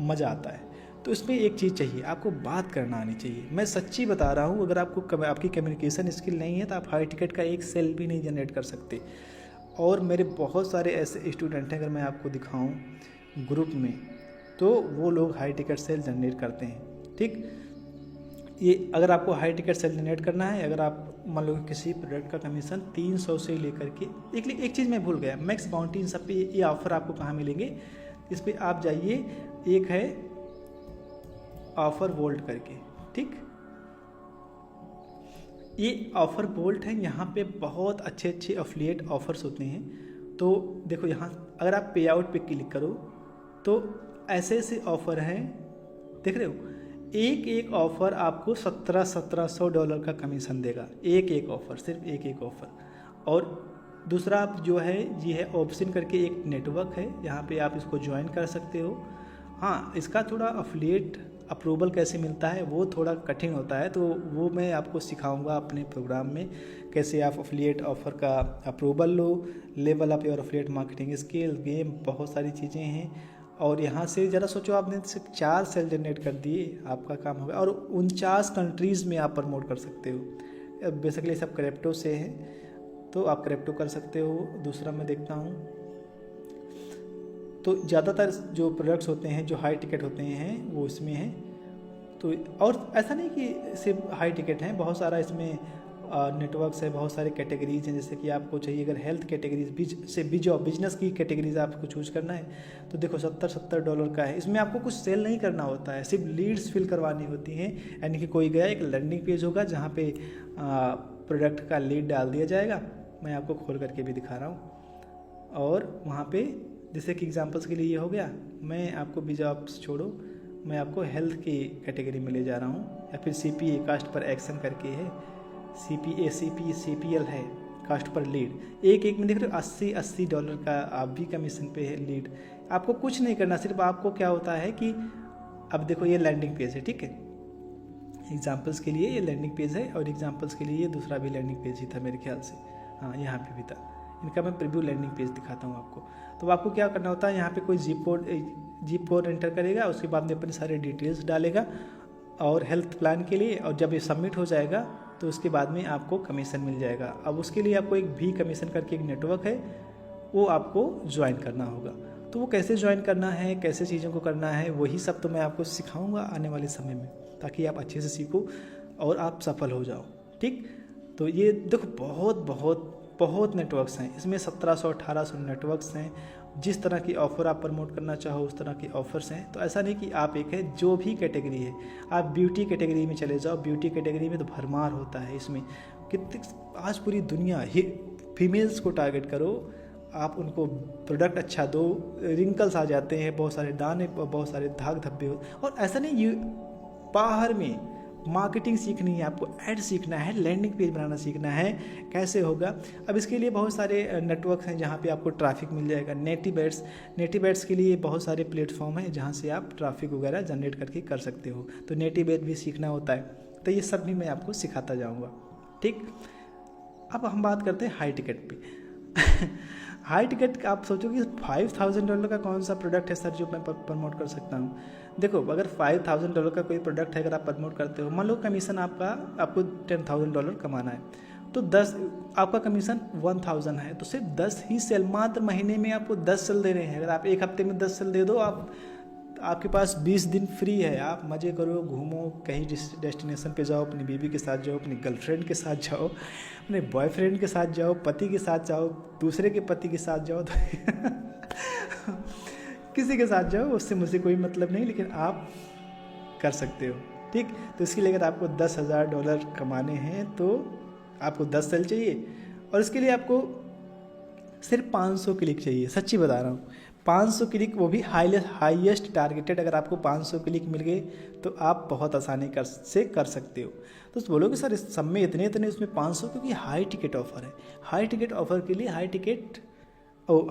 [SPEAKER 1] मज़ा आता है तो इसमें एक चीज़ चाहिए, आपको बात करना आनी चाहिए। मैं सच्ची बता रहा हूँ, अगर आपकी कम्युनिकेशन स्किल नहीं है तो आप हाई टिकट का एक सेल भी नहीं जनरेट कर सकते। और मेरे बहुत सारे ऐसे स्टूडेंट हैं, अगर मैं आपको दिखाऊं ग्रुप में, तो वो लोग हाई टिकट सेल जनरेट करते हैं, ठीक। ये अगर आपको हाई टिकट सेल जनरेट करना है, अगर आप मान लो किसी प्रोडक्ट का कमीशन 300 से लेकर के एक चीज़ मैं भूल गया, मैक्स बाउंटी इन सब पे ये ऑफ़र आपको कहाँ मिलेंगे, इस पर आप जाइए, एक है ऑफ़र वोल्ट करके, ठीक, ये ऑफ़र वोल्ट है, यहाँ पे बहुत अच्छे अच्छे एफिलिएट ऑफर्स होते हैं। तो देखो यहाँ अगर आप पे आउट पे क्लिक करो तो ऐसे ऐसे ऑफ़र हैं, देख रहे हो, एक ऑफ़र आपको $1700 का कमीशन देगा, एक ऑफ़र, सिर्फ एक ऑफ़र। और दूसरा आप जो है ये है ऑप्शन करके एक नेटवर्क है, यहाँ पे आप इसको ज्वाइन कर सकते हो। हाँ, इसका थोड़ा एफिलिएट अप्रूवल कैसे मिलता है वो थोड़ा कठिन होता है, तो वो मैं आपको सिखाऊंगा अपने प्रोग्राम में, कैसे आप एफिलिएट ऑफ़र का approval low, level up your affiliate marketing skill, game, बहुत सारी चीज़ें हैं। और यहाँ से ज़रा सोचो, आपने सिर्फ 4 सेल जनरेट कर दिए, आपका काम हो गया, और 49 कंट्रीज़ में आप प्रमोट कर सकते हो। बेसिकली सब क्रिप्टो से है, तो आप क्रिप्टो कर सकते हो। दूसरा मैं देखता हूँ तो ज़्यादातर जो प्रोडक्ट्स होते हैं जो हाई टिकट होते हैं वो इसमें हैं। तो और ऐसा नहीं कि सिर्फ हाई टिकट हैं, बहुत सारा इसमें नेटवर्क्स है, बहुत सारे कैटेगरीज हैं। जैसे कि आपको चाहिए अगर हेल्थ कैटेगरीज बिजनेस की कैटेगरीज आपको चूज करना है तो देखो $70 का है। इसमें आपको कुछ सेल नहीं करना होता है, सिर्फ लीड्स फिल करवानी होती हैं। यानी कि कोई गया, एक लैंडिंग पेज होगा जहाँ पे प्रोडक्ट का लीड डाल दिया जाएगा। मैं आपको खोल करके भी दिखा रहा हूँ। और वहाँ पे जैसे कि एग्जांपल्स के लिए ये हो गया, मैं आपको बिजॉब्स छोड़ो, मैं आपको हेल्थ की कैटेगरी में ले जा रहा हूँ। या फिर CPA कास्ट पर एक्शन करके है, CPL है कास्ट पर लीड। एक में देख रहे हो $80 का आप भी कमीशन पे है लीड। आपको कुछ नहीं करना, सिर्फ आपको क्या होता है कि अब देखो ये लैंडिंग पेज है, ठीक है, एग्जाम्पल्स के लिए ये लैंडिंग पेज है, और एग्जाम्पल्स के लिए ये दूसरा भी लैंडिंग पेज ही था मेरे ख्याल से, हाँ यहाँ पे भी था। इनका मैं प्रीव्यू लैंडिंग पेज दिखाता हूँ आपको। तो आपको क्या करना होता है, यहाँ पे कोई जिप कोड एंटर करेगा, उसके बाद में अपने सारे डिटेल्स डालेगा और हेल्थ प्लान के लिए, और जब ये सबमिट हो जाएगा तो उसके बाद में आपको कमीशन मिल जाएगा। अब उसके लिए आपको एक भी कमीशन करके एक नेटवर्क है, वो आपको ज्वाइन करना होगा। तो वो कैसे ज्वाइन करना है, कैसे चीज़ों को करना है, वही सब तो मैं आपको सिखाऊंगा आने वाले समय में, ताकि आप अच्छे से सीखो और आप सफल हो जाओ, ठीक। तो ये देखो बहुत नेटवर्क्स हैं इसमें, 1700-1800 नेटवर्क्स हैं। जिस तरह की ऑफ़र आप प्रमोट करना चाहो उस तरह की ऑफ़र्स हैं। तो ऐसा नहीं कि आप एक है, जो भी कैटेगरी है, आप ब्यूटी कैटेगरी में चले जाओ, ब्यूटी कैटेगरी में तो भरमार होता है। इसमें कितनी आज पूरी दुनिया ही फीमेल्स को टारगेट करो, आप उनको प्रोडक्ट अच्छा दो, रिंकल्स आ जाते हैं, बहुत सारे दाने, बहुत सारे दाग धब्बे हो। और ऐसा नहीं, ये बाहर में मार्केटिंग सीखनी है, आपको ऐड सीखना है, लैंडिंग पेज बनाना सीखना है, कैसे होगा। अब इसके लिए बहुत सारे नेटवर्क हैं जहाँ पे आपको ट्रैफिक मिल जाएगा। नेटिव एड्स के लिए बहुत सारे प्लेटफॉर्म हैं जहाँ से आप ट्रैफिक वगैरह जनरेट करके कर सकते हो। तो नेटिव एड भी सीखना होता है, तो ये सब भी मैं आपको सिखाता जाऊँगा, ठीक। अब हम बात करते हैं हाई टिकट पे। हाई टिकट आप सोचोगे $5000 का कौन सा प्रोडक्ट है सर जो मैं प्रमोट कर सकता हूँ। देखो, अगर $5000 का कोई प्रोडक्ट है, अगर आप प्रमोट करते हो, मान लो कमीशन आपको $10,000 कमाना है, तो 10 आपका कमीशन 1000 है, तो सिर्फ 10 ही सेल, मात्र महीने में आपको 10 सेल दे रहे हैं। अगर आप एक हफ्ते में 10 सेल दे दो, आपके पास 20 दिन फ्री है, आप मज़े करो, घूमो, कहीं डेस्टिनेशन पे जाओ, अपनी बीवी के साथ जाओ, अपनी गर्लफ्रेंड के साथ जाओ, अपने बॉयफ्रेंड के साथ जाओ, पति के साथ जाओ, दूसरे के पति के साथ जाओ, तो किसी के साथ जाओ, उससे मुझे कोई मतलब नहीं, लेकिन आप कर सकते हो, ठीक। तो इसके लिए अगर आपको $10,000 कमाने हैं तो आपको 10 सेल चाहिए, और इसके लिए आपको सिर्फ 500 क्लिक चाहिए। सच्ची बता रहा हूँ, 500 क्लिक, वो भी हाईएस्ट टारगेटेड। अगर आपको 500 क्लिक मिल गए तो आप बहुत आसानी से कर सकते हो। तो बोलोगे सर इस सब में इतने उसमें 500, क्योंकि हाई टिकट ऑफर है। हाई टिकट ऑफर के लिए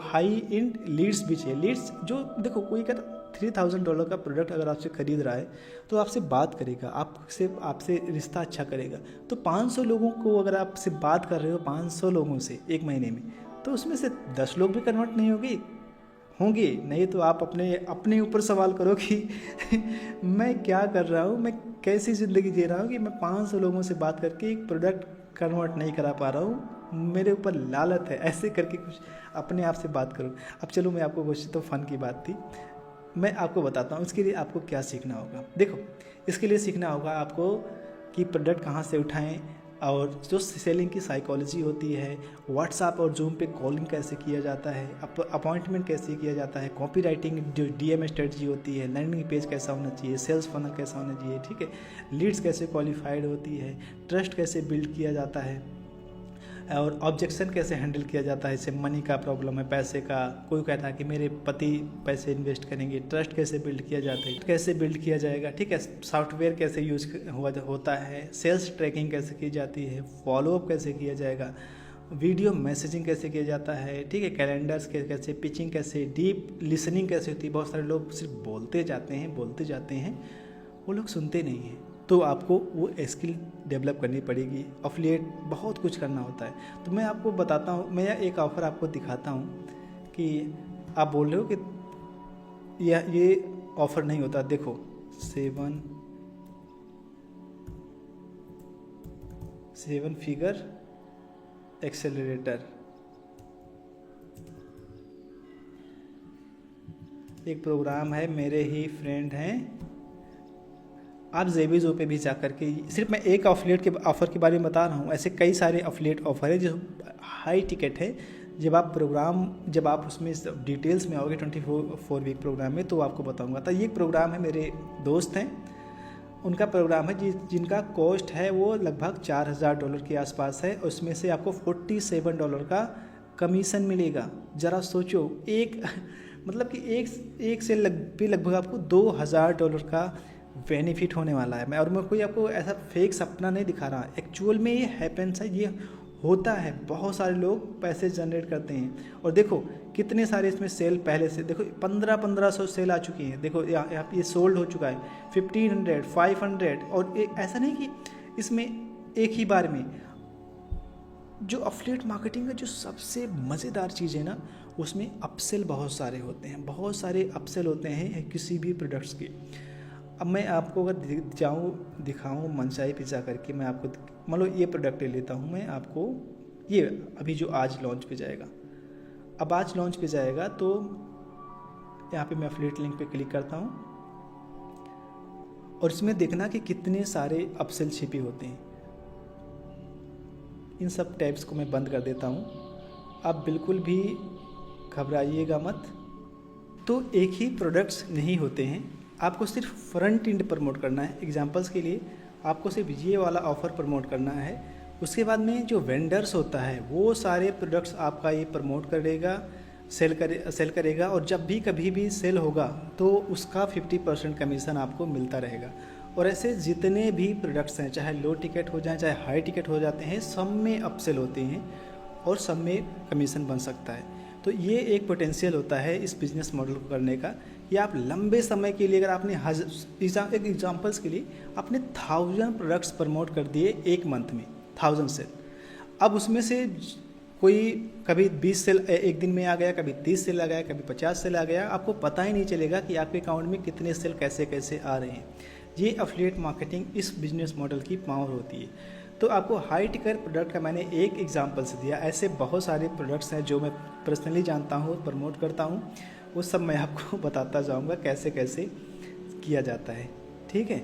[SPEAKER 1] हाई एंड लीड्स भी चाहिए। लीड्स जो देखो, कोई अगर $3000 का प्रोडक्ट अगर आपसे खरीद रहा है तो आपसे बात करेगा, आपसे रिश्ता अच्छा करेगा। तो 500 लोगों को अगर आपसे बात कर रहे हो, 500 लोगों से एक महीने में, तो उसमें से 10 लोग भी कन्वर्ट नहीं होंगे। नहीं तो आप अपने ऊपर सवाल करो कि मैं क्या कर रहा हूँ, मैं कैसी ज़िंदगी जी रहा हूँ कि मैं 500 लोगों से बात करके एक प्रोडक्ट कन्वर्ट नहीं करा पा रहा हूँ, मेरे ऊपर लालच है। ऐसे करके कुछ अपने आप से बात करो। अब चलो, मैं आपको कुछ तो फ़न की बात थी, मैं आपको बताता हूँ इसके लिए आपको क्या सीखना होगा। देखो, इसके लिए सीखना होगा आपको कि प्रोडक्ट कहाँ से उठाएं, और जो सेलिंग की साइकोलॉजी होती है, व्हाट्सएप और जूम पे कॉलिंग कैसे किया जाता है, अपॉइंटमेंट कैसे किया जाता है, कॉपी राइटिंग जो डीएम स्ट्रेटजी होती है, लैंडिंग पेज कैसा होना चाहिए, सेल्स फनल कैसा होना चाहिए, ठीक है, लीड्स कैसे क्वालिफाइड होती है, ट्रस्ट कैसे बिल्ड किया जाता है, और ऑब्जेक्शन कैसे हैंडल किया जाता है। जैसे मनी का प्रॉब्लम है, पैसे का, कोई कहता है कि मेरे पति पैसे इन्वेस्ट करेंगे, ट्रस्ट कैसे बिल्ड किया जाता है, कैसे बिल्ड किया जाएगा, ठीक है, सॉफ्टवेयर कैसे यूज होता है, सेल्स ट्रैकिंग कैसे की जाती है, फॉलोअप कैसे किया जाएगा, वीडियो मैसेजिंग कैसे किया जाता है, ठीक है, कैलेंडर्स कैसे, पिचिंग कैसे, डीप लिसनिंग कैसे होती है। बहुत सारे लोग सिर्फ बोलते जाते हैं, वो लोग सुनते नहीं हैं। तो आपको वो स्किल डेवलप करनी पड़ेगी। एफिलिएट बहुत कुछ करना होता है। तो मैं आपको बताता हूँ, मैं एक ऑफ़र आपको दिखाता हूँ कि आप बोल रहे हो कि ये ऑफ़र नहीं होता। देखो 7 फिगर एक्सेलरेटर, एक प्रोग्राम है, मेरे ही फ्रेंड हैं। आप ज़ेबीज़ो पे भी जा करके, सिर्फ मैं एक एफिलिएट के ऑफ़र के बारे में बता रहा हूँ, ऐसे कई सारे एफिलिएट ऑफ़र है जो हाई टिकट है। जब आप उसमें डिटेल्स में आओगे 24 वीक प्रोग्राम में, तो आपको बताऊंगा। तो ये प्रोग्राम है, मेरे दोस्त हैं, उनका प्रोग्राम है जिनका कॉस्ट है वो लगभग $4000 के आसपास है। उसमें से आपको $47 का कमीशन मिलेगा। ज़रा सोचो, मतलब कि एक से लगभग आपको $2000 का बेनिफिट होने वाला है। मैं कोई आपको ऐसा फेक सपना नहीं दिखा रहा, एक्चुअल में ये हैपेंस है, ये होता है। बहुत सारे लोग पैसे जनरेट करते हैं। और देखो कितने सारे इसमें सेल पहले से, देखो 1500 सेल आ चुकी हैं। देखो यहाँ ये सोल्ड हो चुका है 1500, 500। और ऐसा नहीं कि इसमें एक ही बार में। जो एफिलिएट मार्केटिंग का जो सबसे मज़ेदार चीज़ है ना, उसमें अपसेल बहुत सारे होते हैं, बहुत सारे अपसेल होते हैं किसी भी प्रोडक्ट्स के। अब मैं आपको अगर दिखाऊँ मनचाही पिज़्ज़ा करके, मैं आपको मान लो ये प्रोडक्ट ले लेता हूँ मैं आपको, ये अभी जो आज लॉन्च पे जाएगा। अब आज लॉन्च पे जाएगा तो यहाँ पे मैं एफिलिएट लिंक पे क्लिक करता हूँ और इसमें देखना कि कितने सारे अपसेल छिपे होते हैं। इन सब टैब्स को मैं बंद कर देता हूँ। आप बिल्कुल भी घबराइएगा मत। तो एक ही प्रोडक्ट्स नहीं होते हैं, आपको सिर्फ फ्रंट एंड प्रमोट करना है। एग्जांपल्स के लिए आपको सिर्फ ये वाला ऑफ़र प्रमोट करना है। उसके बाद में जो वेंडर्स होता है वो सारे प्रोडक्ट्स आपका ये प्रमोट करेगा, सेल करेगा। और जब भी कभी भी सेल होगा तो उसका 50% कमीशन आपको मिलता रहेगा। और ऐसे जितने भी प्रोडक्ट्स हैं, चाहे लो टिकट हो जाए चाहे हाई टिकट हो जाते हैं, सब में अपसेल होते हैं और सब में कमीशन बन सकता है। तो ये एक पोटेंशियल होता है इस बिज़नेस मॉडल को करने का, कि आप लंबे समय के लिए, अगर आपने एग्जांपल्स के लिए आपने 1000 प्रोडक्ट्स प्रमोट कर दिए एक मंथ में, 1000 सेल। अब उसमें से कोई कभी 20 सेल एक दिन में आ गया, कभी 30 सेल आ गया, कभी 50 सेल आ गया, आपको पता ही नहीं चलेगा कि आपके अकाउंट में कितने सेल कैसे कैसे आ रहे हैं। ये एफिलिएट मार्केटिंग इस बिजनेस मॉडल की पावर होती है। तो आपको हाई टिकट प्रोडक्ट का मैंने एक एग्जांपल से दिया, ऐसे बहुत सारे प्रोडक्ट्स हैं जो मैं पर्सनली जानता हूँ, प्रमोट करता हूँ, वो सब मैं आपको बताता जाऊँगा कैसे कैसे किया जाता है। ठीक है,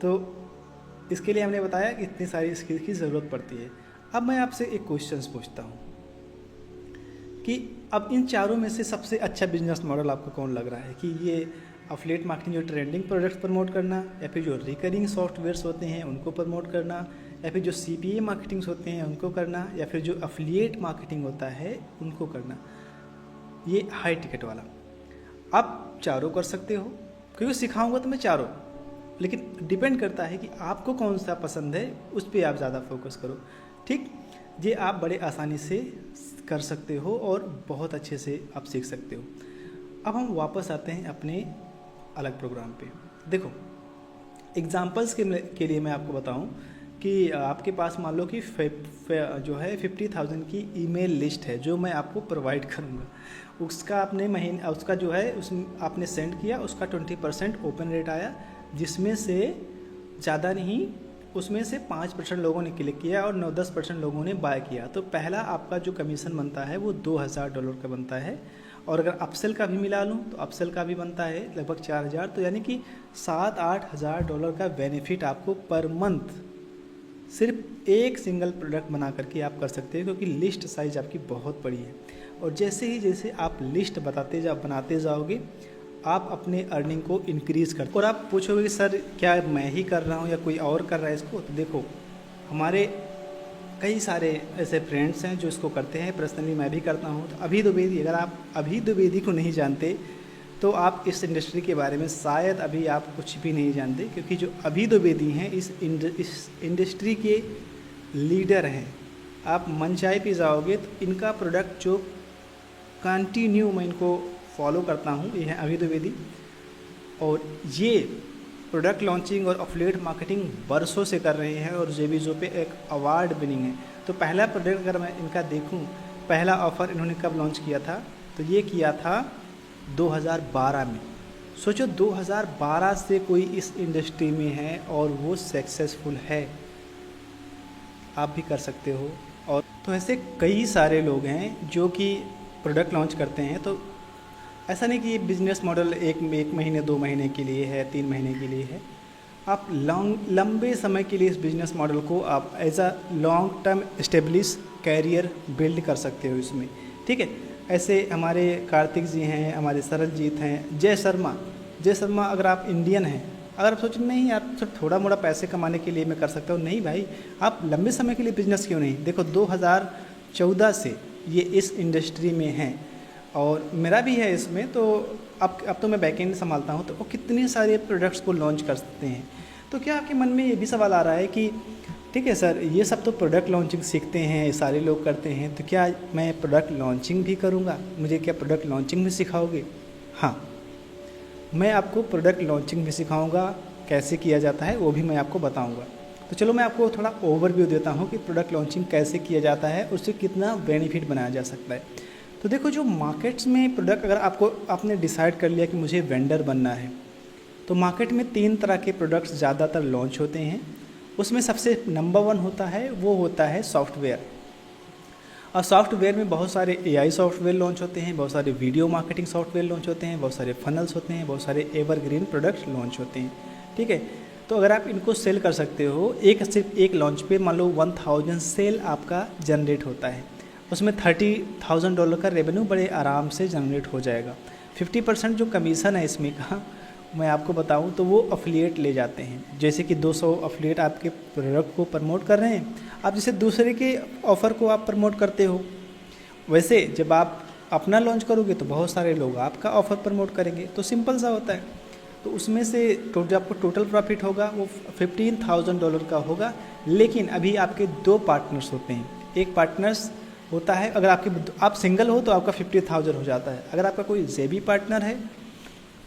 [SPEAKER 1] तो इसके लिए हमने बताया कि इतनी सारी स्किल की ज़रूरत पड़ती है। अब मैं आपसे एक क्वेश्चन पूछता हूँ कि अब इन चारों में से सबसे अच्छा बिजनेस मॉडल आपको कौन लग रहा है, कि ये एफिलिएट मार्केटिंग जो ट्रेंडिंग प्रोडक्ट्स प्रमोट करना, या फिर जो रिकरिंग सॉफ्टवेयर्स होते हैं उनको प्रमोट करना, या फिर जो CPA मार्केटिंग्स होते हैं उनको करना, या फिर जो एफिलिएट मार्केटिंग होता है उनको करना, ये हाई टिकट वाला। आप चारों कर सकते हो, क्योंकि सिखाऊंगा तो मैं चारों, लेकिन डिपेंड करता है कि आपको कौन सा पसंद है, उस पर आप ज़्यादा फोकस करो। ठीक, ये आप बड़े आसानी से कर सकते हो और बहुत अच्छे से आप सीख सकते हो। अब हम वापस आते हैं अपने अलग प्रोग्राम पे। देखो एग्जांपल्स के लिए मैं आपको बताऊं कि आपके पास मान लो कि जो है 50,000 की ईमेल लिस्ट है जो मैं आपको प्रोवाइड करूंगा। उसका आपने उसका जो है आपने सेंड किया, उसका 20% ओपन रेट आया, जिसमें से ज़्यादा नहीं, उसमें से 5% लोगों ने क्लिक किया और 9-10% लोगों ने बाय किया। तो पहला आपका जो कमीशन बनता है वो $2000 का बनता है। और अगर अपसेल का भी मिला लूँ तो अपसेल का भी बनता है लगभग 4000। तो यानी कि $7-8 हज़ार का बेनिफिट आपको पर मंथ सिर्फ एक सिंगल प्रोडक्ट बना करके आप कर सकते हैं, क्योंकि लिस्ट साइज आपकी बहुत बड़ी है। और जैसे आप लिस्ट बनाते जाओगे, आप अपने अर्निंग को इंक्रीज़ करते। और आप पूछोगे कि सर क्या मैं ही कर रहा हूँ या कोई और कर रहा है इसको? तो देखो, हमारे कई सारे ऐसे फ्रेंड्स हैं जो इसको करते हैं, पर्सनली मैं भी करता हूँ। तो अभी द्विवेदी, अगर आप अभी द्विवेदी को नहीं जानते तो आप इस इंडस्ट्री के बारे में शायद अभी आप कुछ भी नहीं जानते, क्योंकि जो अभी द्विवेदी हैं इस इंडस्ट्री के लीडर हैं। आप मनचाहे पे जाओगे तो इनका प्रोडक्ट जो कंटिन्यू मैं इनको फॉलो करता हूँ, ये है अभी द्विवेदी। और ये प्रोडक्ट लॉन्चिंग और एफिलिएट मार्केटिंग वर्षों से कर रहे हैं और जेबीजो पे एक अवार्ड विनिंग है। तो पहला प्रोडक्ट अगर मैं इनका देखूं, पहला ऑफ़र इन्होंने कब लॉन्च किया था? तो ये किया था 2012 में। सोचो 2012 से कोई इस इंडस्ट्री में है और वो सक्सेसफुल है। आप भी कर सकते हो। और तो ऐसे कई सारे लोग हैं जो कि प्रोडक्ट लॉन्च करते हैं। तो ऐसा नहीं कि ये बिज़नेस मॉडल एक महीने 2 महीने के लिए है, 3 महीने के लिए है। आप लंबे समय के लिए इस बिज़नेस मॉडल को आप as a long term establish career build कर सकते हो इसमें, ठीक है। ऐसे हमारे कार्तिक जी हैं, हमारे सरलजीत हैं, जय शर्मा अगर आप इंडियन हैं, अगर आप सोचें नहीं यार सिर्फ थोड़ा मोड़ा पैसे कमाने के लिए मैं कर सकता हूँ, नहीं भाई, आप लंबे समय के लिए बिजनेस क्यों नहीं। देखो 2014 से ये इस इंडस्ट्री में हैं और मेरा भी है इसमें। तो अब तो मैं बैकएंड संभालता हूँ, तो वो कितने सारे प्रोडक्ट्स को लॉन्च कर सकते हैं। तो क्या आपके मन में ये भी सवाल आ रहा है कि ठीक है सर, ये सब तो प्रोडक्ट लॉन्चिंग सीखते हैं, सारे लोग करते हैं, तो क्या मैं प्रोडक्ट लॉन्चिंग भी करूँगा? मुझे क्या प्रोडक्ट लॉन्चिंग भी सिखाओगे? हाँ, मैं आपको प्रोडक्ट लॉन्चिंग भी सिखाऊंगा, कैसे किया जाता है वो भी मैं आपको बताऊंगा। तो चलो मैं आपको थोड़ा ओवरव्यू देता हूँ कि प्रोडक्ट लॉन्चिंग कैसे किया जाता है, उससे कितना बेनिफिट बनाया जा सकता है। तो देखो, जो मार्केट्स में प्रोडक्ट, अगर आपने डिसाइड कर लिया कि मुझे वेंडर बनना है, तो मार्केट में 3 तरह के प्रोडक्ट्स ज़्यादातर लॉन्च होते हैं। उसमें सबसे नंबर 1 होता है, वो होता है सॉफ्टवेयर। और सॉफ्टवेयर में बहुत सारे AI सॉफ्टवेयर लॉन्च होते हैं, बहुत सारे वीडियो मार्केटिंग सॉफ्टवेयर लॉन्च होते हैं, बहुत सारे फनल्स होते हैं, बहुत सारे एवरग्रीन प्रोडक्ट्स लॉन्च होते हैं, ठीक है। तो अगर आप इनको सेल कर सकते हो, सिर्फ एक लॉन्च पे मान लो 1000 सेल आपका जनरेट होता है, उसमें $30,000 का रेवेन्यू बड़े आराम से जनरेट हो जाएगा। 50% जो कमीशन है इसमें का मैं आपको बताऊं तो वो अफिलिएट ले जाते हैं। जैसे कि 200 अफिलिएट आपके प्रोडक्ट को प्रमोट कर रहे हैं, आप जैसे दूसरे के ऑफ़र को आप प्रमोट करते हो, वैसे जब आप अपना लॉन्च करोगे तो बहुत सारे लोग आपका ऑफ़र प्रमोट करेंगे। तो सिंपल सा होता है। तो उसमें से जो आपको टोटल प्रॉफिट होगा वो $15,000 का होगा। लेकिन अभी आपके 2 पार्टनर्स होते हैं। एक पार्टनर्स होता है, अगर आप सिंगल हो तो आपका 50,000 हो जाता है। अगर आपका कोई जेबी पार्टनर है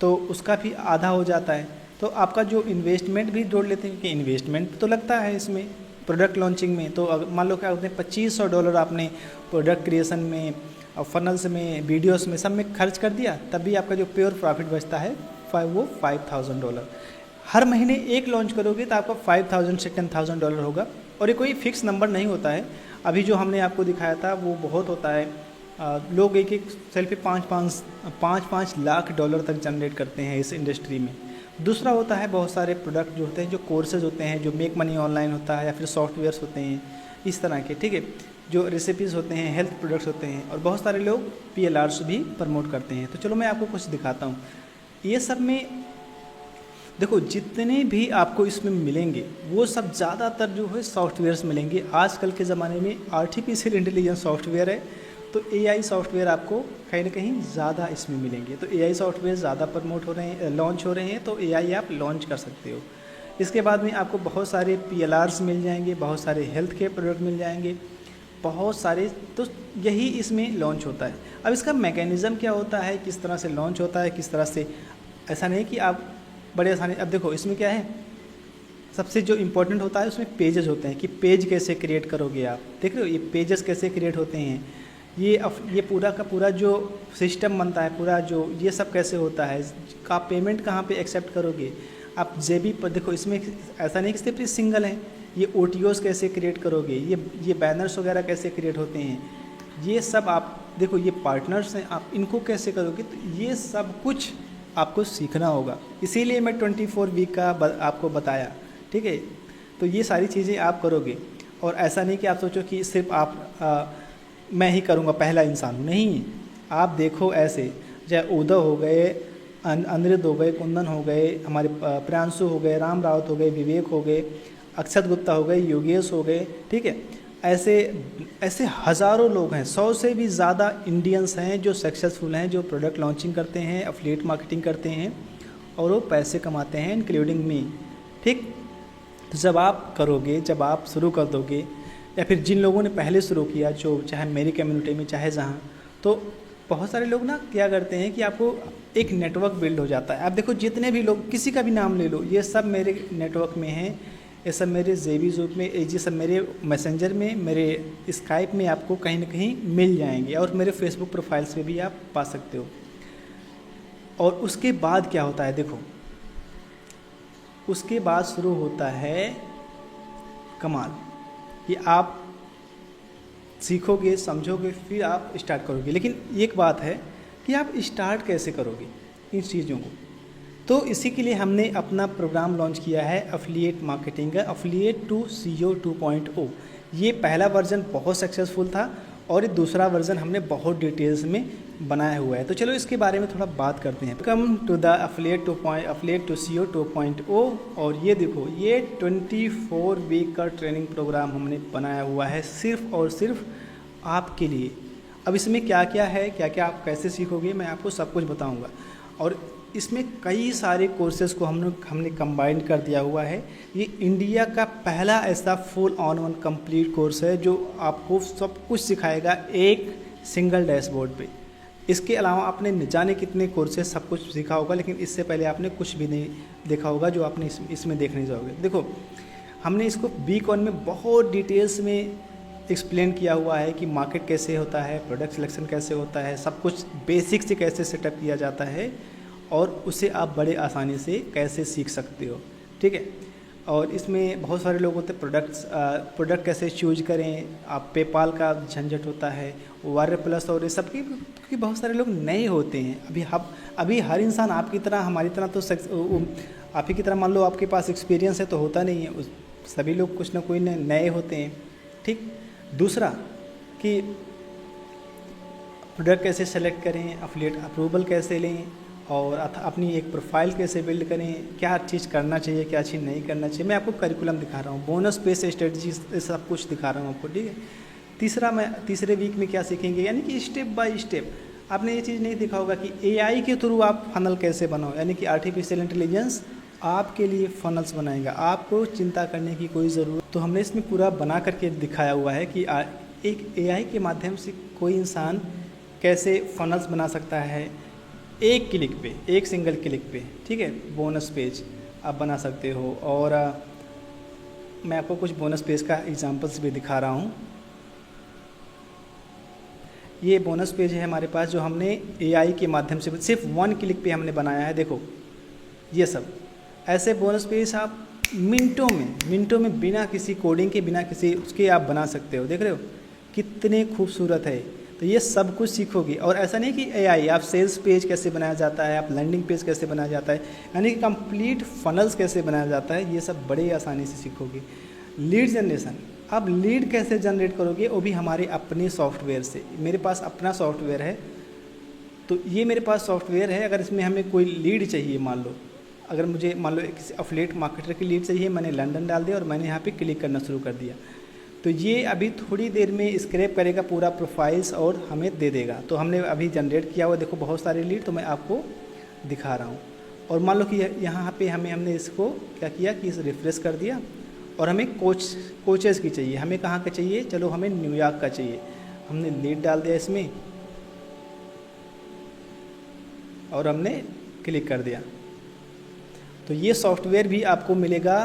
[SPEAKER 1] तो उसका भी आधा हो जाता है। तो आपका जो इन्वेस्टमेंट भी जोड़ लेते हैं, क्योंकि इन्वेस्टमेंट तो लगता है इसमें प्रोडक्ट लॉन्चिंग में। तो अगर मान लो क्या होते हैं, $2500 आपने प्रोडक्ट क्रिएशन में और फनल्स में, वीडियोस में, सब में खर्च कर दिया, तब भी आपका जो प्योर प्रॉफिट बचता है वो $5,000। हर महीने एक लॉन्च करोगे तो आपका $5,000 से $10,000 होगा। और ये कोई फिक्स नंबर नहीं होता है। अभी जो हमने आपको दिखाया था वो बहुत होता है, लोग एक सेल पे 5-5 लाख डॉलर तक जनरेट करते हैं इस इंडस्ट्री में। दूसरा होता है बहुत सारे प्रोडक्ट जो होते हैं, जो कोर्सेज होते हैं, जो मेक मनी ऑनलाइन होता है, या फिर सॉफ्टवेयर्स होते हैं इस तरह के, ठीक है, जो रेसिपीज़ होते हैं, हेल्थ प्रोडक्ट्स होते हैं, और बहुत सारे लोग PLRs भी प्रमोट करते हैं। तो चलो मैं आपको कुछ दिखाता हूँ। ये सब में देखो, जितने भी आपको इसमें मिलेंगे वो सब ज़्यादातर जो है सॉफ्टवेयर्स मिलेंगे। आजकल के ज़माने में आर्टिफिशियल इंटेलिजेंस सॉफ्टवेयर है, तो AI सॉफ्टवेयर आपको कहीं ना कहीं ज़्यादा इसमें मिलेंगे। तो AI सॉफ्टवेयर ज़्यादा प्रमोट हो रहे हैं, लॉन्च हो रहे हैं, तो AI आप लॉन्च कर सकते हो। इसके बाद में आपको बहुत सारे PLRs मिल जाएंगे, बहुत सारे हेल्थ के प्रोडक्ट मिल जाएंगे, बहुत सारे। तो यही इसमें लॉन्च होता है। अब इसका मैकेनिज़्म क्या होता है, किस तरह से लॉन्च होता है, किस तरह से, ऐसा नहीं कि आप बड़े आसानी। अब देखो इसमें क्या है, सबसे जो इम्पोर्टेंट होता है उसमें पेजेस होते हैं कि पेज कैसे क्रिएट करोगे आप। देख रहे हो ये पेजेस कैसे क्रिएट होते हैं, ये पूरा का पूरा जो सिस्टम बनता है, पूरा जो ये सब कैसे होता है, आप पेमेंट कहाँ पे एक्सेप्ट करोगे, आप जेबी पर। देखो इसमें ऐसा नहीं कि सिर्फ सिंगल है, ये OTOs कैसे क्रिएट करोगे, ये बैनर्स वगैरह कैसे क्रिएट होते हैं, ये सब आप देखो, ये पार्टनर्स हैं, आप इनको कैसे करोगे। तो ये सब कुछ आपको सीखना होगा, इसीलिए मैं 24 वीक का आपको बताया, ठीक है। तो ये सारी चीज़ें आप करोगे। और ऐसा नहीं कि आप सोचो कि सिर्फ मैं ही करूँगा, पहला इंसान हूँ, नहीं। आप देखो ऐसे, चाहे उदय हो गए, अनिरुद्ध हो गए, कुंदन हो गए, हमारे प्रियांशु हो गए, राम रावत हो गए, विवेक हो गए, अक्षत गुप्ता हो गए, योगेश हो गए, ठीक है। ऐसे ऐसे हज़ारों लोग हैं, 100 से भी ज़्यादा इंडियंस हैं जो सक्सेसफुल हैं, जो प्रोडक्ट लॉन्चिंग करते हैं, एफिलिएट मार्केटिंग करते हैं और वो पैसे कमाते हैं, इंक्लूडिंग मी, ठीक। तो जब आप करोगे, जब आप शुरू कर दोगे, या फिर जिन लोगों ने पहले शुरू किया, जो चाहे मेरी कम्युनिटी में चाहे जहाँ, तो बहुत सारे लोग ना क्या करते हैं कि आपको एक नेटवर्क बिल्ड हो जाता है। आप देखो जितने भी लोग, किसी का भी नाम ले लो, ये सब मेरे नेटवर्क में हैं, ये सब मेरे जेबी ज़ूप में, ये सब मेरे मैसेंजर में, मेरे स्काइप में आपको कहीं ना कहीं मिल जाएंगे, और मेरे फेसबुक प्रोफाइल्स पे भी आप पा सकते हो। और उसके बाद क्या होता है, देखो उसके बाद शुरू होता है कमाल, कि आप सीखोगे, समझोगे, फिर आप स्टार्ट करोगे। लेकिन एक बात है कि आप स्टार्ट कैसे करोगे इन चीज़ों को। तो इसी के लिए हमने अपना प्रोग्राम लॉन्च किया है, एफिलिएट मार्केटिंग का, एफिलिएट टू CEO 2.0। ये पहला वर्जन बहुत सक्सेसफुल था और ये दूसरा वर्जन हमने बहुत डिटेल्स में बनाया हुआ है। तो चलो इसके बारे में थोड़ा बात करते हैं। Welcome to the affiliate to CEO 2.0। और ये देखो, ये 24 वीक का ट्रेनिंग प्रोग्राम हमने बनाया हुआ है सिर्फ और सिर्फ आपके लिए। अब इसमें क्या क्या है, क्या क्या आप कैसे सीखोगे, मैं आपको सब कुछ बताऊंगा। और इसमें कई सारे कोर्सेज को हमने कंबाइन कर दिया हुआ है। ये इंडिया का पहला ऐसा full on one complete course है जो आपको सब कुछ सिखाएगा एक सिंगल डैशबोर्ड पे। इसके अलावा आपने न जाने कितने कोर्सेज सब कुछ सीखा होगा, लेकिन इससे पहले आपने कुछ भी नहीं देखा होगा जो आपने इसमें देखने जाओगे। देखो, हमने इसको वीक 1 में बहुत डिटेल्स में एक्सप्लेन किया हुआ है कि मार्केट कैसे होता है, प्रोडक्ट सिलेक्शन कैसे होता है, सब कुछ बेसिक से कैसे सेटअप किया जाता है और उसे आप बड़े आसानी से कैसे सीख सकते हो, ठीक है। और इसमें बहुत सारे लोग होते हैं, प्रोडक्ट कैसे चूज करें, आप पेपाल का झंझट होता है, वायर प्लस और ये सब की, क्योंकि बहुत सारे लोग नए होते हैं। अभी हर इंसान आपकी तरह, हमारी तरह तो आप ही की तरह मान लो आपके पास एक्सपीरियंस है तो होता नहीं है। सभी लोग कुछ ना कोई नए होते हैं, ठीक। दूसरा कि प्रोडक्ट कैसे सेलेक्ट करें, एफिलिएट अप्रूवल कैसे लें, और अपनी एक प्रोफाइल कैसे बिल्ड करें, क्या चीज़ करना चाहिए, क्या चीज़ नहीं करना चाहिए। मैं आपको करिकुलम दिखा रहा हूँ, बोनस पेस स्ट्रेटजी सब कुछ दिखा रहा हूँ आपको, ठीक है। तीसरे वीक में क्या सीखेंगे, यानी कि स्टेप बाय स्टेप। आपने ये चीज़ नहीं देखा होगा कि AI के थ्रू आप फनल कैसे बनाओ, यानी कि आर्टिफिशियल इंटेलिजेंस आपके लिए फनल्स बनाएगा, आपको चिंता करने की कोई ज़रूरत। तो हमने इसमें पूरा बना करके दिखाया हुआ है कि एक AI के माध्यम से कोई इंसान कैसे फनल्स बना सकता है एक क्लिक पे, एक सिंगल क्लिक पे, ठीक है। बोनस पेज आप बना सकते हो। और मैं आपको कुछ बोनस पेज का एग्जांपल्स भी दिखा रहा हूँ। ये बोनस पेज है हमारे पास जो हमने AI के माध्यम से सिर्फ 1 क्लिक पे हमने बनाया है। देखो ये सब ऐसे बोनस पेज आप मिनटों में बिना किसी कोडिंग के, बिना किसी उसके आप बना सकते हो। देख रहे हो कितने खूबसूरत है। तो ये सब कुछ सीखोगे। और ऐसा नहीं कि AI, आप सेल्स पेज कैसे बनाया जाता है, आप लैंडिंग पेज कैसे बनाया जाता है, यानी कि कंप्लीट फनल्स कैसे बनाया जाता है, ये सब बड़े आसानी से सीखोगे। लीड जनरेशन, अब लीड कैसे जनरेट करोगे, वो भी हमारे अपने सॉफ्टवेयर से। मेरे पास अपना सॉफ्टवेयर है, तो ये मेरे पास सॉफ्टवेयर है। अगर इसमें हमें कोई लीड चाहिए, मान लो अगर मुझे मान लो किसी एफिलिएट मार्केटर की लीड चाहिए, मैंने लंदन डाल दिया और मैंने यहाँ पे क्लिक करना शुरू कर दिया, तो ये अभी थोड़ी देर में स्क्रैप करेगा पूरा प्रोफाइल्स और हमें दे देगा। तो हमने अभी जनरेट किया हुआ, देखो बहुत सारे लीड, तो मैं आपको दिखा रहा हूँ। और मान लो कि यहाँ पे हमने इसको क्या किया कि इसे रिफ्रेश कर दिया, और हमें कोचेज़ की चाहिए। हमें कहाँ का चाहिए, चलो हमें न्यूयॉर्क का चाहिए। हमने लीड डाल दिया इसमें और हमने क्लिक कर दिया। तो ये सॉफ्टवेयर भी आपको मिलेगा।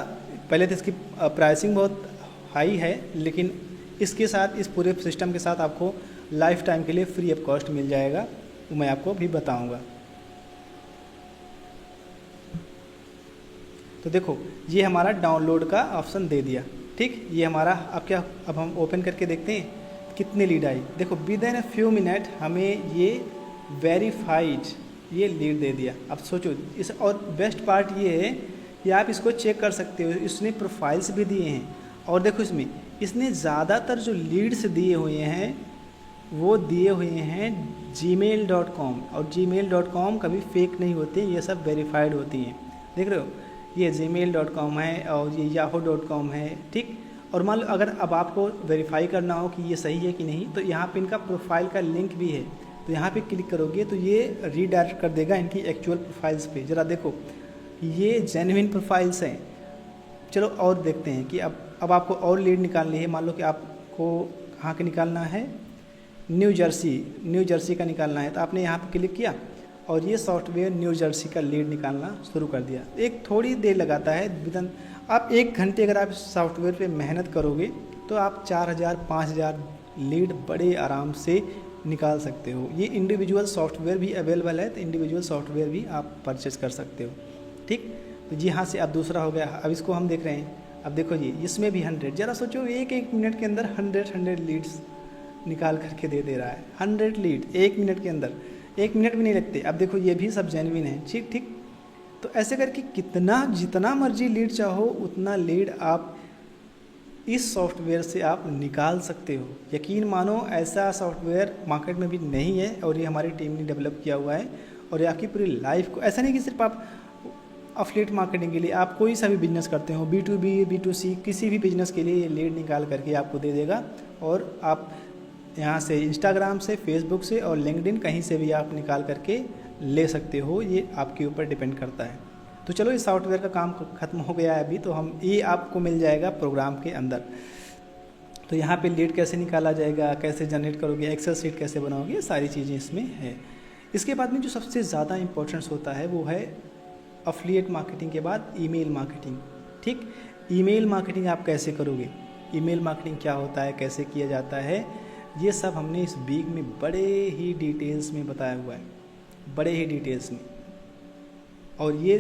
[SPEAKER 1] पहले तो इसकी प्राइसिंग बहुत हाई है, लेकिन इसके साथ, इस पूरे सिस्टम के साथ आपको लाइफ टाइम के लिए फ्री ऑफ कॉस्ट मिल जाएगा, वो मैं आपको भी बताऊंगा। तो देखो ये हमारा डाउनलोड का ऑप्शन दे दिया, ठीक। ये हमारा अब हम ओपन करके देखते हैं कितने लीड आई। देखो with in a few minute हमें ये वेरीफाइड ये लीड दे दिया। अब सोचो इस, और बेस्ट पार्ट ये है या आप इसको चेक कर सकते हो, इसने प्रोफाइल्स भी दिए हैं। और देखो इसमें इसने ज़्यादातर जो लीड्स दिए हुए हैं वो दिए हुए हैं gmail.com, और gmail.com कभी फेक नहीं होते, ये सब वेरीफाइड होती हैं। देख रहे हो, ये gmail.com है और ये yahoo.com है, ठीक। और मान लो अगर अब आपको वेरीफाई करना हो कि ये सही है कि नहीं, तो यहाँ पे इनका प्रोफाइल का लिंक भी है, तो यहाँ पे क्लिक करोगे तो ये रीडायरेक्ट कर देगा इनकी एक्चुअल प्रोफाइल्स पे। ज़रा देखो ये जेन्युइन प्रोफाइल्स हैं। चलो और देखते हैं कि अब आपको और लीड निकालनी है। मान लो कि आपको कहाँ के निकालना है, न्यू जर्सी का निकालना है, तो आपने यहाँ पे क्लिक किया और ये सॉफ्टवेयर न्यू जर्सी का लीड निकालना शुरू कर दिया। एक थोड़ी देर लगाता है, विदिन आप 1 घंटे अगर आप सॉफ्टवेयर पे मेहनत करोगे तो आप 4000 5000 लीड बड़े आराम से निकाल सकते हो। ये इंडिविजुअल सॉफ्टवेयर भी अवेलेबल है, तो इंडिविजुअल सॉफ्टवेयर भी आप परचेज कर सकते हो, ठीक। तो जी हाँ से अब दूसरा हो गया। अब इसको हम देख रहे हैं, अब देखो जी इसमें भी 100, ज़रा सोचो 1 मिनट के अंदर 100 लीड्स निकाल करके दे रहा है। 100 लीड 1 मिनट के अंदर, 1 मिनट भी नहीं लगते। अब देखो ये भी सब जेन्युइन है, ठीक। तो ऐसे करके जितना मर्जी लीड चाहो उतना लीड आप इस सॉफ्टवेयर से आप निकाल सकते हो। यकीन मानो ऐसा सॉफ्टवेयर मार्केट में भी नहीं है, और ये हमारी टीम ने डेवलप किया हुआ है। और ये आपकी पूरी लाइफ को, ऐसा नहीं कि सिर्फ आप अफिलिएट मार्केटिंग के लिए, आप कोई सा भी बिजनेस करते हो, B2B B2C किसी भी बिजनेस के लिए ये लीड निकाल करके आपको दे देगा। और आप यहाँ से इंस्टाग्राम से, फेसबुक से और लिंक्डइन कहीं से भी आप निकाल करके ले सकते हो, ये आपके ऊपर डिपेंड करता है। तो चलो इस सॉफ्टवेयर का काम ख़त्म हो गया है अभी, तो हम ये आपको मिल जाएगा प्रोग्राम के अंदर। तो यहाँ पे लीड कैसे निकाला जाएगा, कैसे जनरेट करोगे, एक्सेल शीट कैसे बनाओगे, ये सारी चीज़ें इसमें है। इसके बाद में जो सबसे ज़्यादा इंपॉर्टेंस होता है वो है अफिलिएट मार्केटिंग के बाद ईमेल मार्केटिंग, ठीक। ईमेल मार्केटिंग आप कैसे करोगे, ईमेल मार्केटिंग क्या होता है, कैसे किया जाता है, ये सब हमने इस वीक में बड़े ही डिटेल्स में बताया हुआ है, बड़े ही डिटेल्स में। और ये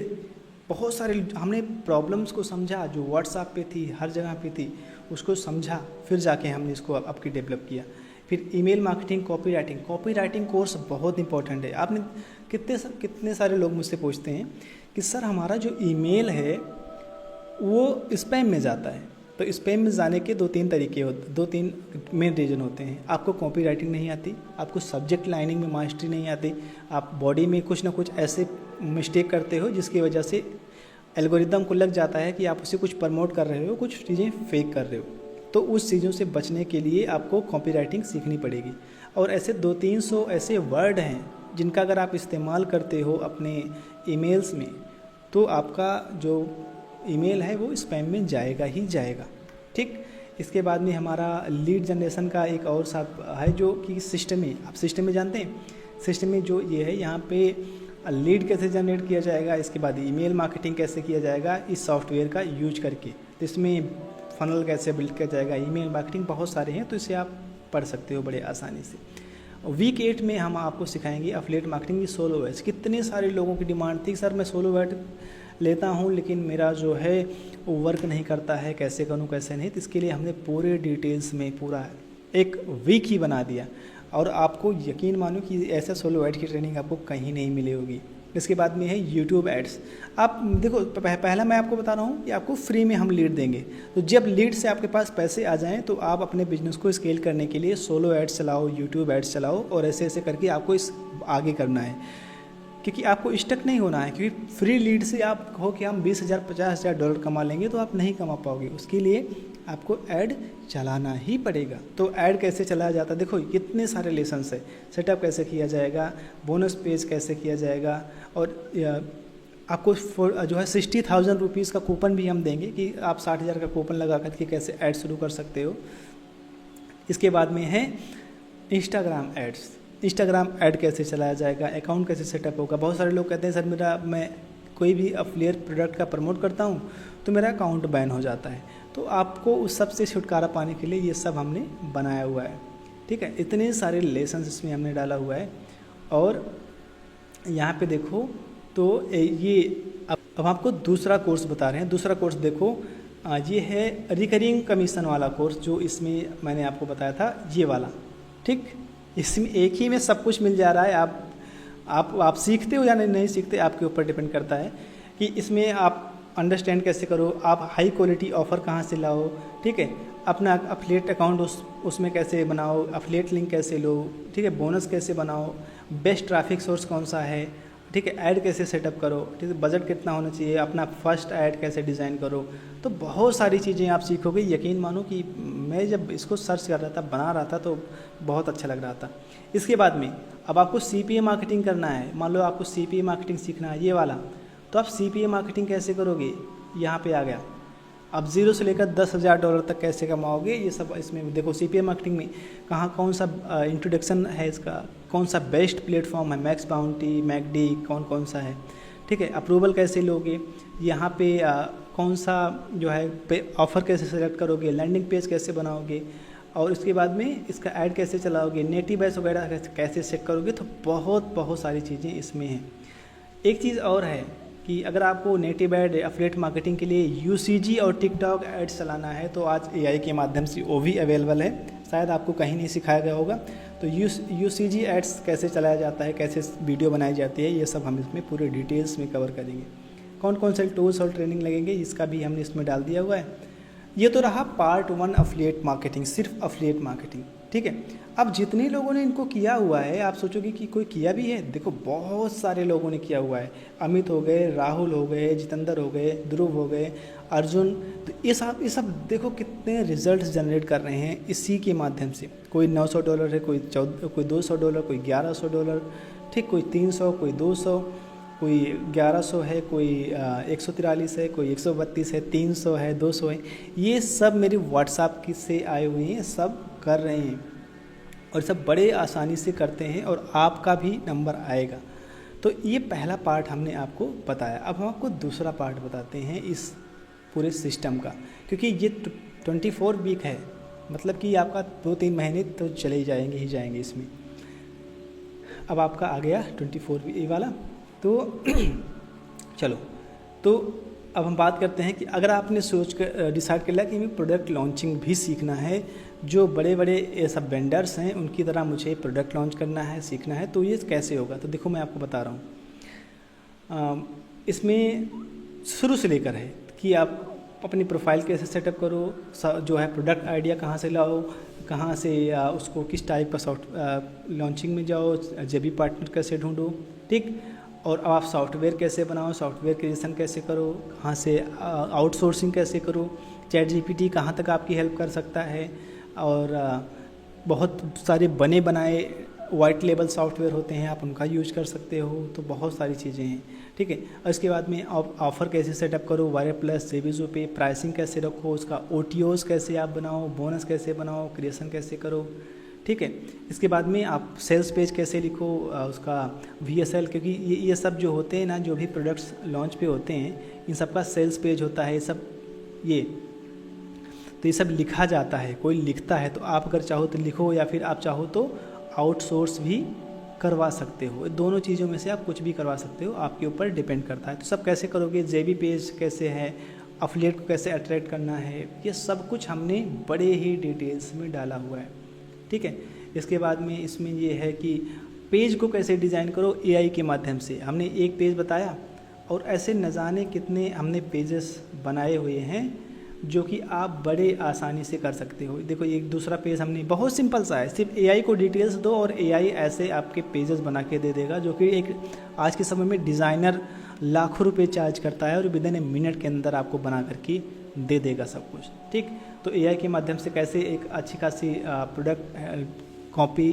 [SPEAKER 1] बहुत सारे हमने प्रॉब्लम्स को समझा जो व्हाट्सएप पे थी, हर जगह पे थी, उसको समझा, फिर जाके हमने इसको आपकी डेवलप किया। फिर email marketing, copy writing course बहुत इंपॉर्टेंट है। आपने कितने सारे लोग मुझसे पूछते हैं कि सर हमारा जो ईमेल है वो स्पैम में जाता है। तो स्पैम में जाने के 2-3 तरीके होते, 2-3 मेन रीज़न होते हैं। आपको कॉपी राइटिंग नहीं आती, आपको सब्जेक्ट लाइनिंग में मास्टरी नहीं आती, आप बॉडी में कुछ ना कुछ ऐसे मिस्टेक करते हो जिसकी वजह से एल्गोरिदम को लग जाता है कि आप उसे कुछ प्रमोट कर रहे हो, कुछ चीज़ें फेक कर रहे हो। तो उस चीज़ों से बचने के लिए आपको कॉपी राइटिंग सीखनी पड़ेगी। और ऐसे 200-300 ऐसे वर्ड हैं जिनका अगर आप इस्तेमाल करते हो अपने ईमेल्स में, तो आपका जो ईमेल है वो स्पैम में जाएगा ही जाएगा, ठीक। इसके बाद में हमारा लीड जनरेशन का एक और साथ है जो कि सिस्टम में, आप सिस्टम में जानते हैं, सिस्टम में जो ये है यहाँ पे लीड कैसे जनरेट किया जाएगा, इसके बाद ईमेल मार्केटिंग कैसे किया जाएगा इस सॉफ्टवेयर का यूज करके, तो इसमें फनल कैसे बिल्ड किया जाएगा, ईमेल मार्केटिंग बहुत सारे हैं, तो इसे आप पढ़ सकते हो बड़े आसानी से। वीक 8 में हम आपको सिखाएंगे अफिलिएट मार्केटिंग की सोलो एड्स। कितने सारे लोगों की डिमांड थी, सर मैं सोलो एड लेता हूं लेकिन मेरा जो है वो वर्क नहीं करता है, कैसे करूं कैसे नहीं। तो इसके लिए हमने पूरे डिटेल्स में पूरा एक वीक ही बना दिया, और आपको यकीन मानो कि ऐसा सोलो एड की ट्रेनिंग आपको कहीं नहीं मिली होगी। इसके बाद में है यूट्यूब एड्स। आप देखो पहला मैं आपको बता रहा हूँ कि आपको फ्री में हम लीड देंगे, तो जब लीड से आपके पास पैसे आ जाएं तो आप अपने बिजनेस को स्केल करने के लिए सोलो एड्स चलाओ, यूट्यूब एड्स चलाओ, और ऐसे ऐसे करके आपको इस आगे करना है, क्योंकि आपको स्टक नहीं होना है। क्योंकि फ्री लीड से आप कहो कि हम $20,000 $50,000 कमा लेंगे, तो आप नहीं कमा पाओगे। उसके लिए आपको ऐड चलाना ही पड़ेगा। तो ऐड कैसे चलाया जाता है, देखो कितने सारे लेसन्स है। सेटअप कैसे किया जाएगा, बोनस पेज कैसे किया जाएगा, और आपको जो है 60,000 रुपीज़ का कूपन भी हम देंगे कि आप 60,000 का कूपन लगा करके कैसे ऐड शुरू कर सकते हो। इसके बाद में है इंस्टाग्राम एड्स। इंस्टाग्राम ऐड कैसे चलाया जाएगा, अकाउंट कैसे सेटअप होगा। बहुत सारे लोग कहते हैं सर मैं कोई भी अफिलिएट प्रोडक्ट का प्रमोट करता हूं तो मेरा अकाउंट बैन हो जाता है। तो आपको उस सब से छुटकारा पाने के लिए ये सब हमने बनाया हुआ है, ठीक है। इतने सारे लेसन्स इसमें हमने डाला हुआ है। और यहाँ पे देखो तो ये अब आपको दूसरा कोर्स बता रहे हैं। दूसरा कोर्स देखो, ये है रिकरिंग कमीशन वाला कोर्स, जो इसमें मैंने आपको बताया था ये वाला, ठीक। इसमें एक ही में सब कुछ मिल जा रहा है। आप सीखते हो या नहीं सीखते, आपके ऊपर डिपेंड करता है कि इसमें आप अंडरस्टैंड कैसे करो, आप हाई क्वालिटी ऑफ़र कहाँ से लाओ, ठीक है, अपना अफिलिएट अकाउंट उसमें कैसे बनाओ, अफिलिएट लिंक कैसे लो, ठीक है, बोनस कैसे बनाओ, बेस्ट ट्रैफिक सोर्स कौन सा है, ठीक है, ऐड कैसे सेटअप करो, ठीक है, बजट कितना होना चाहिए, अपना फर्स्ट ऐड कैसे डिज़ाइन करो। तो बहुत सारी चीज़ें आप सीखोगे। यकीन मानो कि मैं जब इसको सर्च कर रहा था, बना रहा था, तो बहुत अच्छा लग रहा था। इसके बाद में अब आपको CPA मार्केटिंग करना है। मान लो आपको CPA मार्केटिंग सीखना है, ये वाला, तो आप CPA मार्केटिंग कैसे करोगे, यहाँ पे आ गया। अब 0 से लेकर $10,000 तक कैसे कमाओगे, ये सब इसमें देखो। CPA मार्केटिंग में कहाँ कौन सा इंट्रोडक्शन है इसका, कौन सा बेस्ट प्लेटफॉर्म है, मैक्स बाउंटी, मैकडी, कौन कौन सा है, ठीक है, अप्रूवल कैसे लोगे, यहाँ पे कौन सा जो है ऑफ़र कैसे सेलेक्ट करोगे, लैंडिंग पेज कैसे बनाओगे, और उसके बाद में इसका ऐड कैसे चलाओगे, नेटिव एड्स वगैरह कैसे सेट करोगे। तो बहुत सारी चीज़ें इसमें हैं। एक चीज़ और है कि अगर आपको नेटिव ऐड एफिलिएट मार्केटिंग के लिए UCG और टिकटॉक एड्स चलाना है, तो आज AI के माध्यम से वो भी अवेलेबल है। शायद आपको कहीं नहीं सिखाया गया होगा। तो UCG एड्स कैसे चलाया जाता है, कैसे वीडियो बनाई जाती है, ये सब हम इसमें पूरे डिटेल्स में कवर करेंगे। कौन कौन से टूल्स और ट्रेनिंग लगेंगे, इसका भी हमने इसमें डाल दिया हुआ है। ये तो रहा पार्ट 1 अफिलिएट मार्केटिंग, सिर्फ अफिलिएट मार्केटिंग, ठीक है। अब जितने लोगों ने इनको किया हुआ है, आप सोचोगे कि कोई किया भी है, देखो बहुत सारे लोगों ने किया हुआ है। अमित हो गए, राहुल हो गए, जितेंद्र हो गए, ध्रुव हो गए, अर्जुन। तो ये सब देखो कितने रिजल्ट्स जनरेट कर रहे हैं इसी के माध्यम से। कोई $900 है, कोई $200, कोई $1100, ठीक, कोई 300, कोई 200, कोई 1100 है, कोई 143 है, कोई 132 है, 300 है, 200 है। ये सब मेरी व्हाट्सएप की से आए हुए हैं, सब कर रहे हैं और सब बड़े आसानी से करते हैं और आपका भी नंबर आएगा। तो ये पहला पार्ट हमने आपको बताया। अब हम आपको दूसरा पार्ट बताते हैं इस पूरे सिस्टम का, क्योंकि ये 24 वीक है, मतलब कि आपका 2-3 महीने तो चले ही जाएंगे इसमें। अब आपका आ गया 24 वीक वाला। तो चलो, तो अब हम बात करते हैं कि अगर आपने सोच कर डिसाइड कर लिया कि हमें प्रोडक्ट लॉन्चिंग भी सीखना है, जो बड़े बड़े ये सब वेंडर्स हैं उनकी तरह मुझे प्रोडक्ट लॉन्च करना है, सीखना है, तो ये कैसे होगा। तो देखो मैं आपको बता रहा हूँ। इसमें शुरू से लेकर है कि आप अपनी प्रोफाइल कैसे सेटअप करो, जो है प्रोडक्ट आइडिया कहाँ से लाओ, कहाँ से उसको किस टाइप का सॉफ्ट लॉन्चिंग में जाओ, जेबी पार्टनर कैसे ढूंढो, ठीक, और आप सॉफ्टवेयर कैसे बनाओ, सॉफ्टवेयर क्रिएशन कैसे करो, कहाँ से आउटसोर्सिंग कैसे करो, ChatGPT कहाँ तक आपकी हेल्प कर सकता है, और बहुत सारे बने बनाए वाइट लेबल सॉफ्टवेयर होते हैं, आप उनका यूज कर सकते हो। तो बहुत सारी चीज़ें हैं, ठीक है। और इसके बाद में आप ऑफ़र कैसे सेटअप करो, वायरल प्लस, जेबीजो पे, प्राइसिंग कैसे रखो, उसका OTOs कैसे आप बनाओ, बोनस कैसे बनाओ, क्रिएशन कैसे करो, ठीक है। इसके बाद में आप सेल्स पेज कैसे लिखो, उसका VSL, क्योंकि ये सब जो होते हैं ना, जो भी प्रोडक्ट्स लॉन्च पे होते हैं, इन सब का सेल्स पेज होता है, तो ये सब लिखा जाता है, कोई लिखता है। तो आप अगर चाहो तो लिखो, या फिर आप चाहो तो आउटसोर्स भी करवा सकते हो। दोनों चीज़ों में से आप कुछ भी करवा सकते हो, आपके ऊपर डिपेंड करता है। तो सब कैसे करोगे, जेबी पेज कैसे है, अफिलिएट को कैसे अट्रैक्ट करना है, ये सब कुछ हमने बड़े ही डिटेल्स में डाला हुआ है, ठीक है। इसके बाद में इसमें ये है कि पेज को कैसे डिज़ाइन करो AI के माध्यम से। हमने एक पेज बताया और ऐसे न जाने कितने हमने पेजेस बनाए हुए हैं जो कि आप बड़े आसानी से कर सकते हो। देखो एक दूसरा पेज हमने, बहुत सिंपल सा है, सिर्फ AI को डिटेल्स दो और AI ऐसे आपके पेजेस बना के दे देगा, जो कि एक आज के समय में डिज़ाइनर लाखों रुपए चार्ज करता है और विदिन ए मिनट के अंदर आपको बना करके दे देगा सब कुछ, ठीक। तो AI के माध्यम से कैसे एक अच्छी खासी प्रोडक्ट कॉपी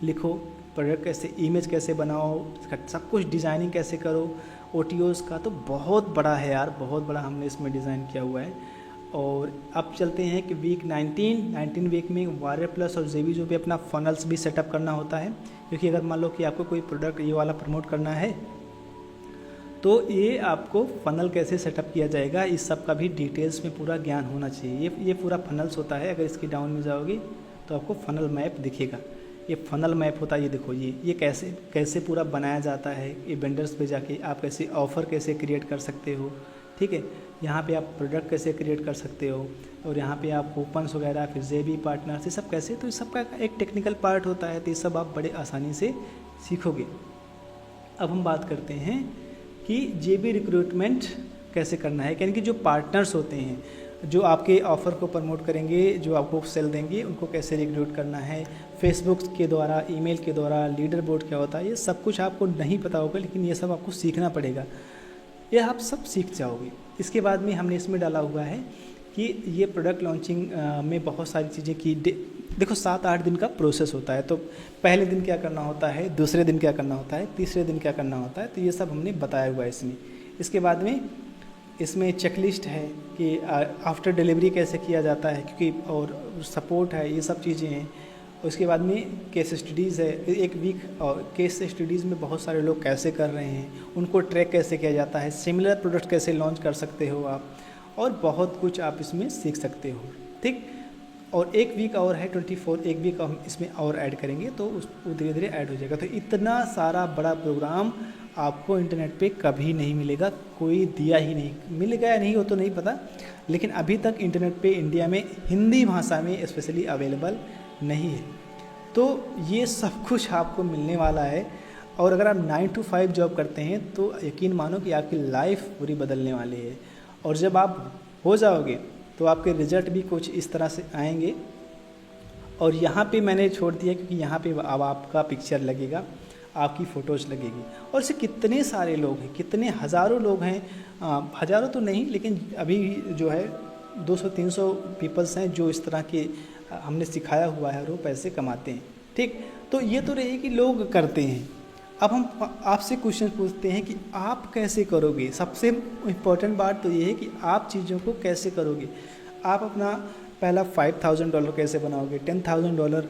[SPEAKER 1] लिखो, प्रोडक्ट कैसे, इमेज कैसे बनाओ, सब कुछ डिज़ाइनिंग कैसे करो, OTOs का तो बहुत बड़ा है यार, बहुत बड़ा हमने इसमें डिज़ाइन किया हुआ है। और अब चलते हैं कि वीक 19 वीक में वायरल प्लस और जेबीजो पे अपना फनल्स भी सेटअप करना होता है, क्योंकि अगर मान लो कि आपको कोई प्रोडक्ट ये वाला प्रमोट करना है, तो ये आपको फनल कैसे सेटअप किया जाएगा, इस सब का भी डिटेल्स में पूरा ज्ञान होना चाहिए। ये पूरा फनल्स होता है, अगर इसकी डाउन में जाओगी तो आपको फनल मैप दिखेगा। ये फनल मैप होता है, ये देखो, ये कैसे पूरा बनाया जाता है। ये वेंडर्स पे जाके आप कैसे ऑफ़र कैसे क्रिएट कर सकते हो, ठीक है। यहाँ पे आप प्रोडक्ट कैसे क्रिएट कर सकते हो, और यहाँ पे आप कूपन्स वगैरह, फिर जेबी पार्टनर्स, ये सब कैसे, तो इस सब का एक टेक्निकल पार्ट होता है। तो ये सब आप बड़े आसानी से सीखोगे। अब हम बात करते हैं कि जेबी रिक्रूटमेंट कैसे करना है, यानी कि जो पार्टनर्स होते हैं जो आपके ऑफ़र को प्रमोट करेंगे, जो आपको सेल देंगे, उनको कैसे रिक्रूट करना है, फेसबुक के द्वारा, ईमेल के द्वारा, लीडर बोर्ड क्या होता है, ये सब कुछ आपको नहीं पता होगा, लेकिन ये सब आपको सीखना पड़ेगा। ये आप सब सीख जाओगे। इसके बाद में हमने इसमें डाला हुआ है कि ये प्रोडक्ट लॉन्चिंग में बहुत सारी चीज़ें की देखो 7-8 दिन का प्रोसेस होता है। तो पहले दिन क्या करना होता है, दूसरे दिन क्या करना होता है, तीसरे दिन क्या करना होता है, तो ये सब हमने बताया हुआ है इसमें। इसके बाद में इसमें चेकलिस्ट है कि आफ्टर डिलीवरी कैसे किया जाता है, क्योंकि और सपोर्ट है, ये सब चीज़ें हैं। उसके बाद में केस स्टडीज़ है, एक वीक और केस स्टडीज़ में बहुत सारे लोग कैसे कर रहे हैं, उनको ट्रैक कैसे किया जाता है, सिमिलर प्रोडक्ट कैसे लॉन्च कर सकते हो आप, और बहुत कुछ आप इसमें सीख सकते हो। ठीक, और एक वीक और है 24, एक वीक हम इसमें और ऐड करेंगे तो वो धीरे धीरे ऐड हो जाएगा। तो इतना सारा बड़ा प्रोग्राम आपको इंटरनेट पे कभी नहीं मिलेगा, कोई दिया ही नहीं, मिलेगा या नहीं वो तो नहीं पता, लेकिन अभी तक इंटरनेट पे इंडिया में हिंदी भाषा में स्पेशली अवेलेबल नहीं है। तो ये सब कुछ आपको मिलने वाला है, और अगर आप 9 to 5 जॉब करते हैं तो यकीन मानो कि आपकी लाइफ पूरी बदलने वाली है। और जब आप हो जाओगे तो आपके रिजल्ट भी कुछ इस तरह से आएंगे। और यहाँ पे मैंने छोड़ दिया क्योंकि यहाँ पे अब आपका पिक्चर लगेगा, आपकी फ़ोटोज़ लगेगी, और इससे कितने सारे लोग हैं, कितने हज़ारों लोग हैं, हज़ारों तो नहीं लेकिन अभी जो है 200-300 पीपल्स हैं जो इस तरह के हमने सिखाया हुआ है और वो पैसे कमाते हैं। ठीक, तो ये तो रही कि लोग करते हैं। अब हम आपसे क्वेश्चन पूछते हैं कि आप कैसे करोगे। सबसे इम्पोर्टेंट बात तो ये है कि आप चीज़ों को कैसे करोगे। आप अपना पहला $5,000 कैसे बनाओगे, $10,000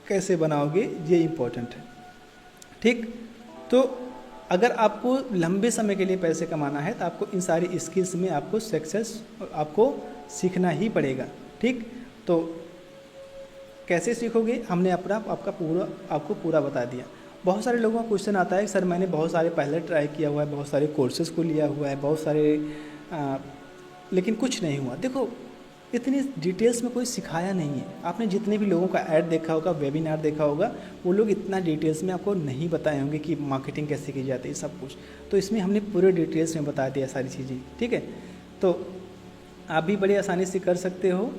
[SPEAKER 1] कैसे बनाओगे, ये इम्पोर्टेंट है। ठीक, तो अगर आपको लंबे समय के लिए पैसे कमाना है तो आपको इन सारी स्किल्स में आपको सक्सेस आपको सीखना ही पड़ेगा। ठीक, तो कैसे सीखोगे, हमने आपको पूरा बता दिया। बहुत सारे लोगों का क्वेश्चन आता है सर मैंने बहुत सारे पहले ट्राई किया हुआ है, बहुत सारे कोर्सेज़ को लिया हुआ है, बहुत सारे लेकिन कुछ नहीं हुआ। देखो इतनी डिटेल्स में कोई सिखाया नहीं है। आपने जितने भी लोगों का ऐड देखा होगा, वेबिनार देखा होगा, वो लोग इतना डिटेल्स में आपको नहीं बताए होंगे कि मार्केटिंग कैसे की जाती है सब कुछ। तो इसमें हमने पूरे डिटेल्स में बता दिया सारी चीज़ें। ठीक है, तो आप भी बड़ी आसानी से कर सकते हो,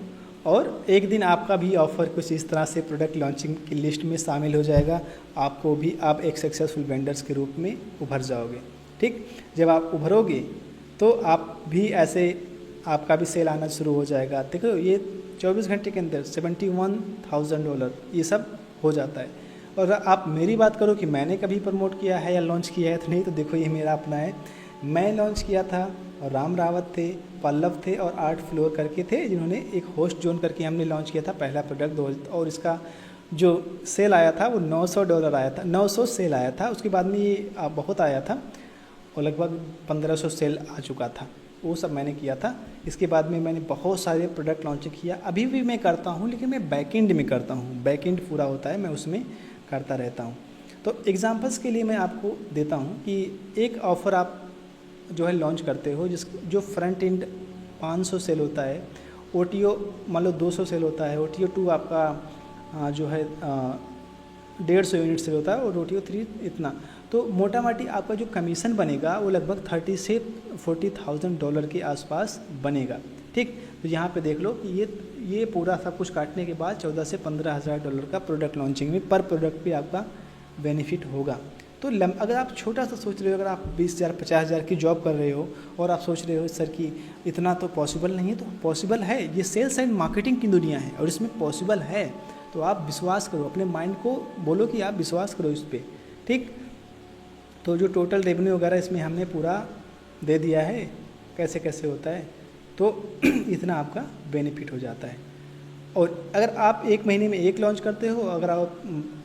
[SPEAKER 1] और एक दिन आपका भी ऑफ़र कुछ इस तरह से प्रोडक्ट लॉन्चिंग की लिस्ट में शामिल हो जाएगा। आपको भी आप एक सक्सेसफुल वेंडर्स के रूप में उभर जाओगे। ठीक, जब आप उभरोगे तो आप भी ऐसे आपका भी सेल आना शुरू हो जाएगा। देखो ये 24 घंटे के अंदर $71,000 ये सब हो जाता है। और आप मेरी बात करो कि मैंने कभी प्रमोट किया है या लॉन्च किया है तो नहीं, तो देखो ये मेरा अपना है। मैं लॉन्च किया था और राम रावत थे, पल्लव थे और आर्ट फ्लोर करके थे जिन्होंने एक होस्ट जोन करके हमने लॉन्च किया था पहला प्रोडक्ट। और इसका जो सेल आया था वो $900 आया था, 900 सेल आया था। उसके बाद में ये बहुत आया था और लगभग 1500 सेल आ चुका था, वो सब मैंने किया था। इसके बाद में मैंने बहुत सारे प्रोडक्ट लॉन्च किया, अभी भी मैं करता हूँ लेकिन मैं बैकएंड में करता हूँ, बैकएंड पूरा होता है मैं उसमें करता रहता हूँ। तो एग्जांपल्स के लिए मैं आपको देता हूँ कि एक ऑफ़र आप जो है लॉन्च करते हो जो फ्रंट एंड 500 सेल होता है, OTO मान लो 200 सेल होता है, OTO 2 आपका जो है 150 यूनिट सेल होता है और OTO 3 इतना। तो मोटा मोटी आपका जो कमीशन बनेगा वो लगभग $30,000 से $40,000 के आसपास बनेगा। ठीक, तो यहाँ पे देख लो कि ये पूरा सब कुछ काटने के बाद $14,000 से $15,000 का प्रोडक्ट लॉन्चिंग में पर प्रोडक्ट पे आपका बेनिफिट होगा। तो अगर आप छोटा सा सोच रहे हो, अगर आप 20,000 50,000 की जॉब कर रहे हो और आप सोच रहे हो सर कि इतना तो पॉसिबल नहीं है, तो पॉसिबल है। ये सेल्स एंड मार्केटिंग की दुनिया है और इसमें पॉसिबल है। तो आप विश्वास करो, अपने माइंड को बोलो कि आप विश्वास करो इस पर। ठीक, तो जो टोटल रेवेन्यू वगैरह इसमें हमने पूरा दे दिया है कैसे कैसे होता है, तो इतना आपका बेनिफिट हो जाता है। और अगर आप 1 महीने में 1 लॉन्च करते हो, अगर आप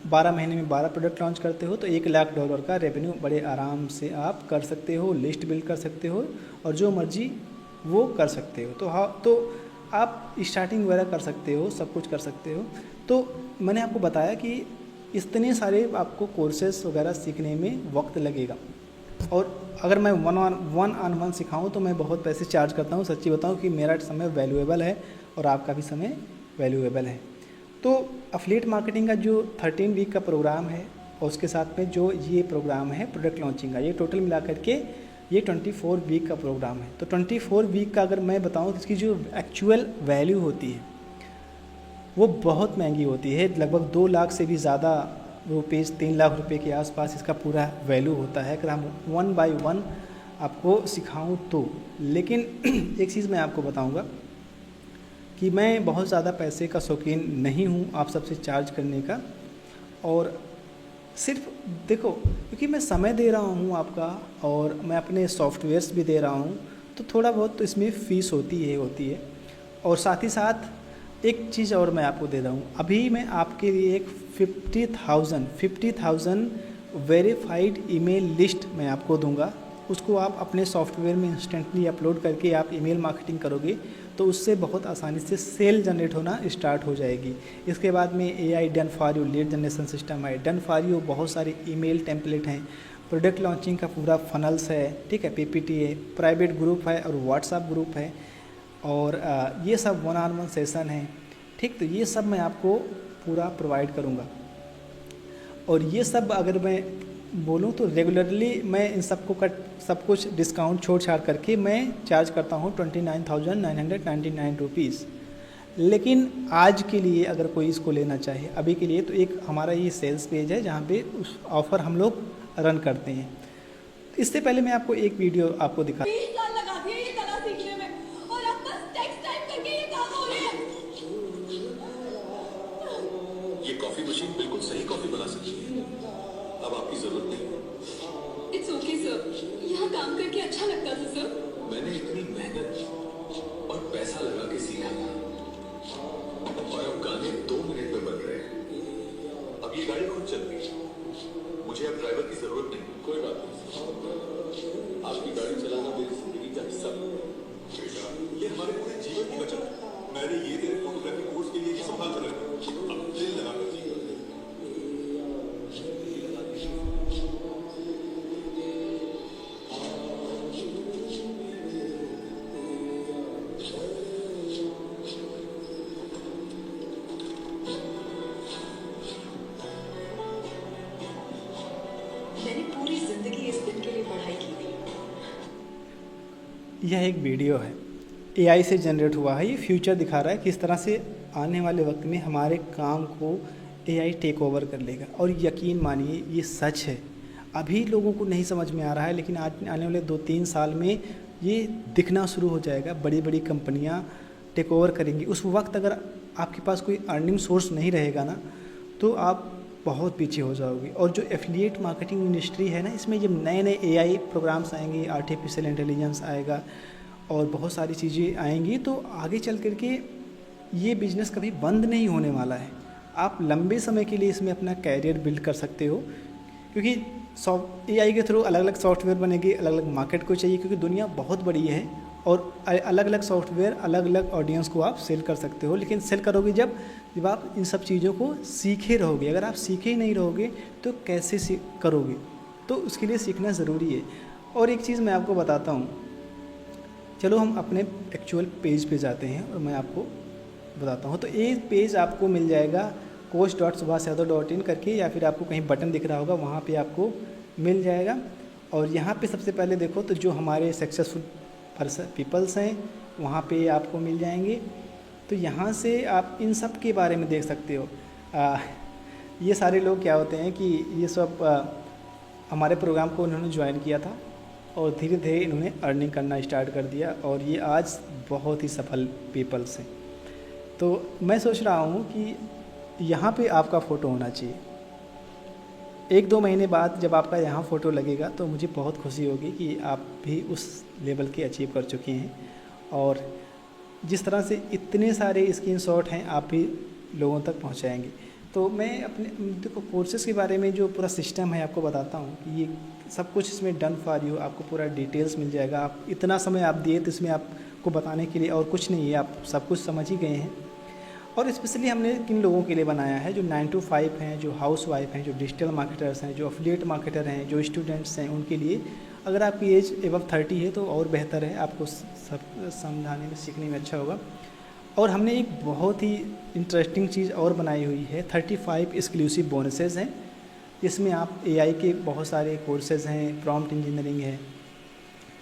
[SPEAKER 1] 12 महीने में 12 प्रोडक्ट लॉन्च करते हो तो $1,00,000 का रेवेन्यू बड़े आराम से आप कर सकते हो, लिस्ट बिल्ड कर सकते हो और जो मर्जी वो कर सकते हो। तो आप स्टार्टिंग वगैरह कर सकते हो, सब कुछ कर सकते हो। तो मैंने आपको बताया कि इतने सारे आपको कोर्सेस वगैरह सीखने में वक्त लगेगा। और अगर मैं वन ऑन वन सिखाऊँ तो मैं बहुत पैसे चार्ज करता हूँ। सच्ची बताऊँ कि मेरा समय वैल्यूएबल है और आपका भी समय वैल्यूएबल है। तो एफिलिएट मार्केटिंग का जो 13 वीक का प्रोग्राम है और उसके साथ में जो ये प्रोग्राम है प्रोडक्ट लॉन्चिंग का, ये टोटल मिला करके ये 24 वीक का प्रोग्राम है। तो 24 वीक का अगर मैं बताऊँ तो इसकी जो एक्चुअल वैल्यू होती है वो बहुत महंगी होती है, लगभग 2 लाख से भी ज़्यादा रुपीज़, 3 लाख रुपए के आसपास इसका पूरा वैल्यू होता है अगर हम 1 बाय 1 आपको सिखाऊं तो। लेकिन एक चीज़ मैं आपको बताऊंगा कि मैं बहुत ज़्यादा पैसे का शौकीन नहीं हूं आप सबसे चार्ज करने का, और सिर्फ देखो क्योंकि मैं समय दे रहा हूं आपका और मैं अपने सॉफ्टवेयर्स भी दे रहा हूं, तो थोड़ा बहुत तो इसमें फ़ीस होती है। और साथ ही साथ एक चीज़ और मैं आपको दे रहा हूँ, अभी मैं आपके लिए एक 50,000 वेरीफाइड ईमेल लिस्ट मैं आपको दूंगा। उसको आप अपने सॉफ्टवेयर में इंस्टेंटली अपलोड करके आप ईमेल मार्केटिंग करोगे तो उससे बहुत आसानी से सेल जनरेट होना स्टार्ट हो जाएगी। इसके बाद में AI done for you lead generation system है, डन फॉर यू बहुत सारे ईमेल टेम्पलेट हैं, प्रोडक्ट लॉन्चिंग का पूरा फनल्स है, ठीक है, PPT है, प्राइवेट ग्रुप है और व्हाट्सएप ग्रुप है, और ये सब 1-on-1 सेशन है, ठीक। तो ये सब मैं आपको पूरा प्रोवाइड करूँगा, और ये सब अगर मैं बोलूँ तो रेगुलरली मैं इन सबको सब कुछ डिस्काउंट छोड़ छाड़ करके मैं चार्ज करता हूँ 29,999 रुपीज़। लेकिन आज के लिए अगर कोई इसको लेना चाहे अभी के लिए, तो एक हमारा ये सेल्स पेज है जहाँ पे उस ऑफ़र हम लोग रन करते हैं। इससे पहले मैं आपको एक वीडियो आपको दिखा।
[SPEAKER 2] 20 साल लगा दिए ये कला सीखने में और अब बस टेक्स्ट टाइप करके ये काम हो रही है।
[SPEAKER 3] ये कॉफी मशीन बिल्कुल सही कॉफी बना सकती है, अब आपकी जरूरत नहीं।
[SPEAKER 2] इट्स ओके सर, यहाँ काम करके अच्छा लगता था सर।
[SPEAKER 3] मैंने इतनी मेहनत और पैसा लगा के सीखा था, और अब गाने 2 मिनट में बन रहे हैं। अब ये गाड़ी खुद चल रही है, मुझे अब ड्राइवर की जरूरत नहीं। कोई बात नहीं, आपकी गाड़ी चलाना मेरी जिंदगी का हिस्सा है। बेटा, ये हमारे पूरे जीवन की बचत है। मैंने ये तेरे फोटोग्राफी कोर्स के लिए संभाल कर रखा, अब दिल लगा कर जी।
[SPEAKER 2] मैंने पूरी जिंदगी इस दिन के लिए पढ़ाई की थी।
[SPEAKER 1] यह एक वीडियो है, AI से जनरेट हुआ है। ये फ्यूचर दिखा रहा है किस तरह से आने वाले वक्त में हमारे काम को AI टेक ओवर कर लेगा। और यकीन मानिए ये सच है, अभी लोगों को नहीं समझ में आ रहा है, लेकिन आज आने वाले 2-3 साल में ये दिखना शुरू हो जाएगा। बड़ी बड़ी कंपनियां टेक ओवर करेंगी। उस वक्त अगर आपके पास कोई अर्निंग सोर्स नहीं रहेगा ना, तो आप बहुत पीछे हो जाओगे। और जो एफिलिएट मार्केटिंग इंडस्ट्री है ना, इसमें जब नए नए AI प्रोग्राम्स आएंगे, आर्टिफिशियल इंटेलिजेंस आएगा और बहुत सारी चीज़ें आएंगी, तो आगे चल कर के ये बिज़नेस कभी बंद नहीं होने वाला है। आप लंबे समय के लिए इसमें अपना कैरियर बिल्ड कर सकते हो, क्योंकि AI के थ्रू अलग अलग सॉफ्टवेयर बनेंगे, अलग अलग मार्केट को चाहिए, क्योंकि दुनिया बहुत बड़ी है और अलग अलग सॉफ्टवेयर अलग अलग ऑडियंस को आप सेल कर सकते हो। लेकिन सेल करोगे जब आप इन सब चीज़ों को सीखे रहोगे। अगर आप सीखे ही नहीं रहोगे तो कैसे करोगे? तो उसके लिए सीखना ज़रूरी है। और एक चीज़ मैं आपको बताता हूँ, चलो हम अपने एक्चुअल पेज पे जाते हैं और मैं आपको बताता हूँ। तो ये पेज आपको मिल जाएगा coach.subhasyaadav.in करके, या फिर आपको कहीं बटन दिख रहा होगा वहाँ पे आपको मिल जाएगा। और यहाँ पे सबसे पहले देखो तो जो हमारे सक्सेसफुल पीपल्स हैं वहाँ पे आपको मिल जाएंगे। तो यहाँ से आप इन सब के बारे में देख सकते हो। ये सारे लोग क्या होते हैं कि ये सब हमारे प्रोग्राम को उन्होंने ज्वाइन किया था और धीरे धीरे इन्होंने अर्निंग करना स्टार्ट कर दिया, और ये आज बहुत ही सफल पीपल्स हैं। तो मैं सोच रहा हूँ कि यहाँ पे आपका फ़ोटो होना चाहिए। 1-2 महीने बाद जब आपका यहाँ फ़ोटो लगेगा तो मुझे बहुत खुशी होगी कि आप भी उस लेवल के अचीव कर चुके हैं। और जिस तरह से इतने सारे स्क्रीनशॉट हैं आप भी लोगों तक पहुँचाएँगे। तो मैं अपने देखो कोर्सेज़ के बारे में जो पूरा सिस्टम है आपको बताता हूँ कि ये सब कुछ इसमें डन फॉर यू, आपको पूरा डिटेल्स मिल जाएगा। आप इतना समय आप दिए तो इसमें आपको बताने के लिए और कुछ नहीं है, आप सब कुछ समझ ही गए हैं। और स्पेशली हमने किन लोगों के लिए बनाया है, जो 9 to 5 हैं, जो हाउस वाइफ हैं, जो डिजिटल मार्केटर्स हैं, जो एफिलिएट मार्केटर हैं, जो स्टूडेंट्स हैं, उनके लिए। अगर आपकी एज एबव 30 है तो और बेहतर है, आपको सब समझाने में सीखने में अच्छा होगा। और हमने एक बहुत ही इंटरेस्टिंग चीज़ और बनाई हुई है, 35 एक्सक्लूसिव बोनसेस हैं। इसमें आप AI के बहुत सारे कोर्सेज़ हैं, प्रॉम्प्ट इंजीनियरिंग है,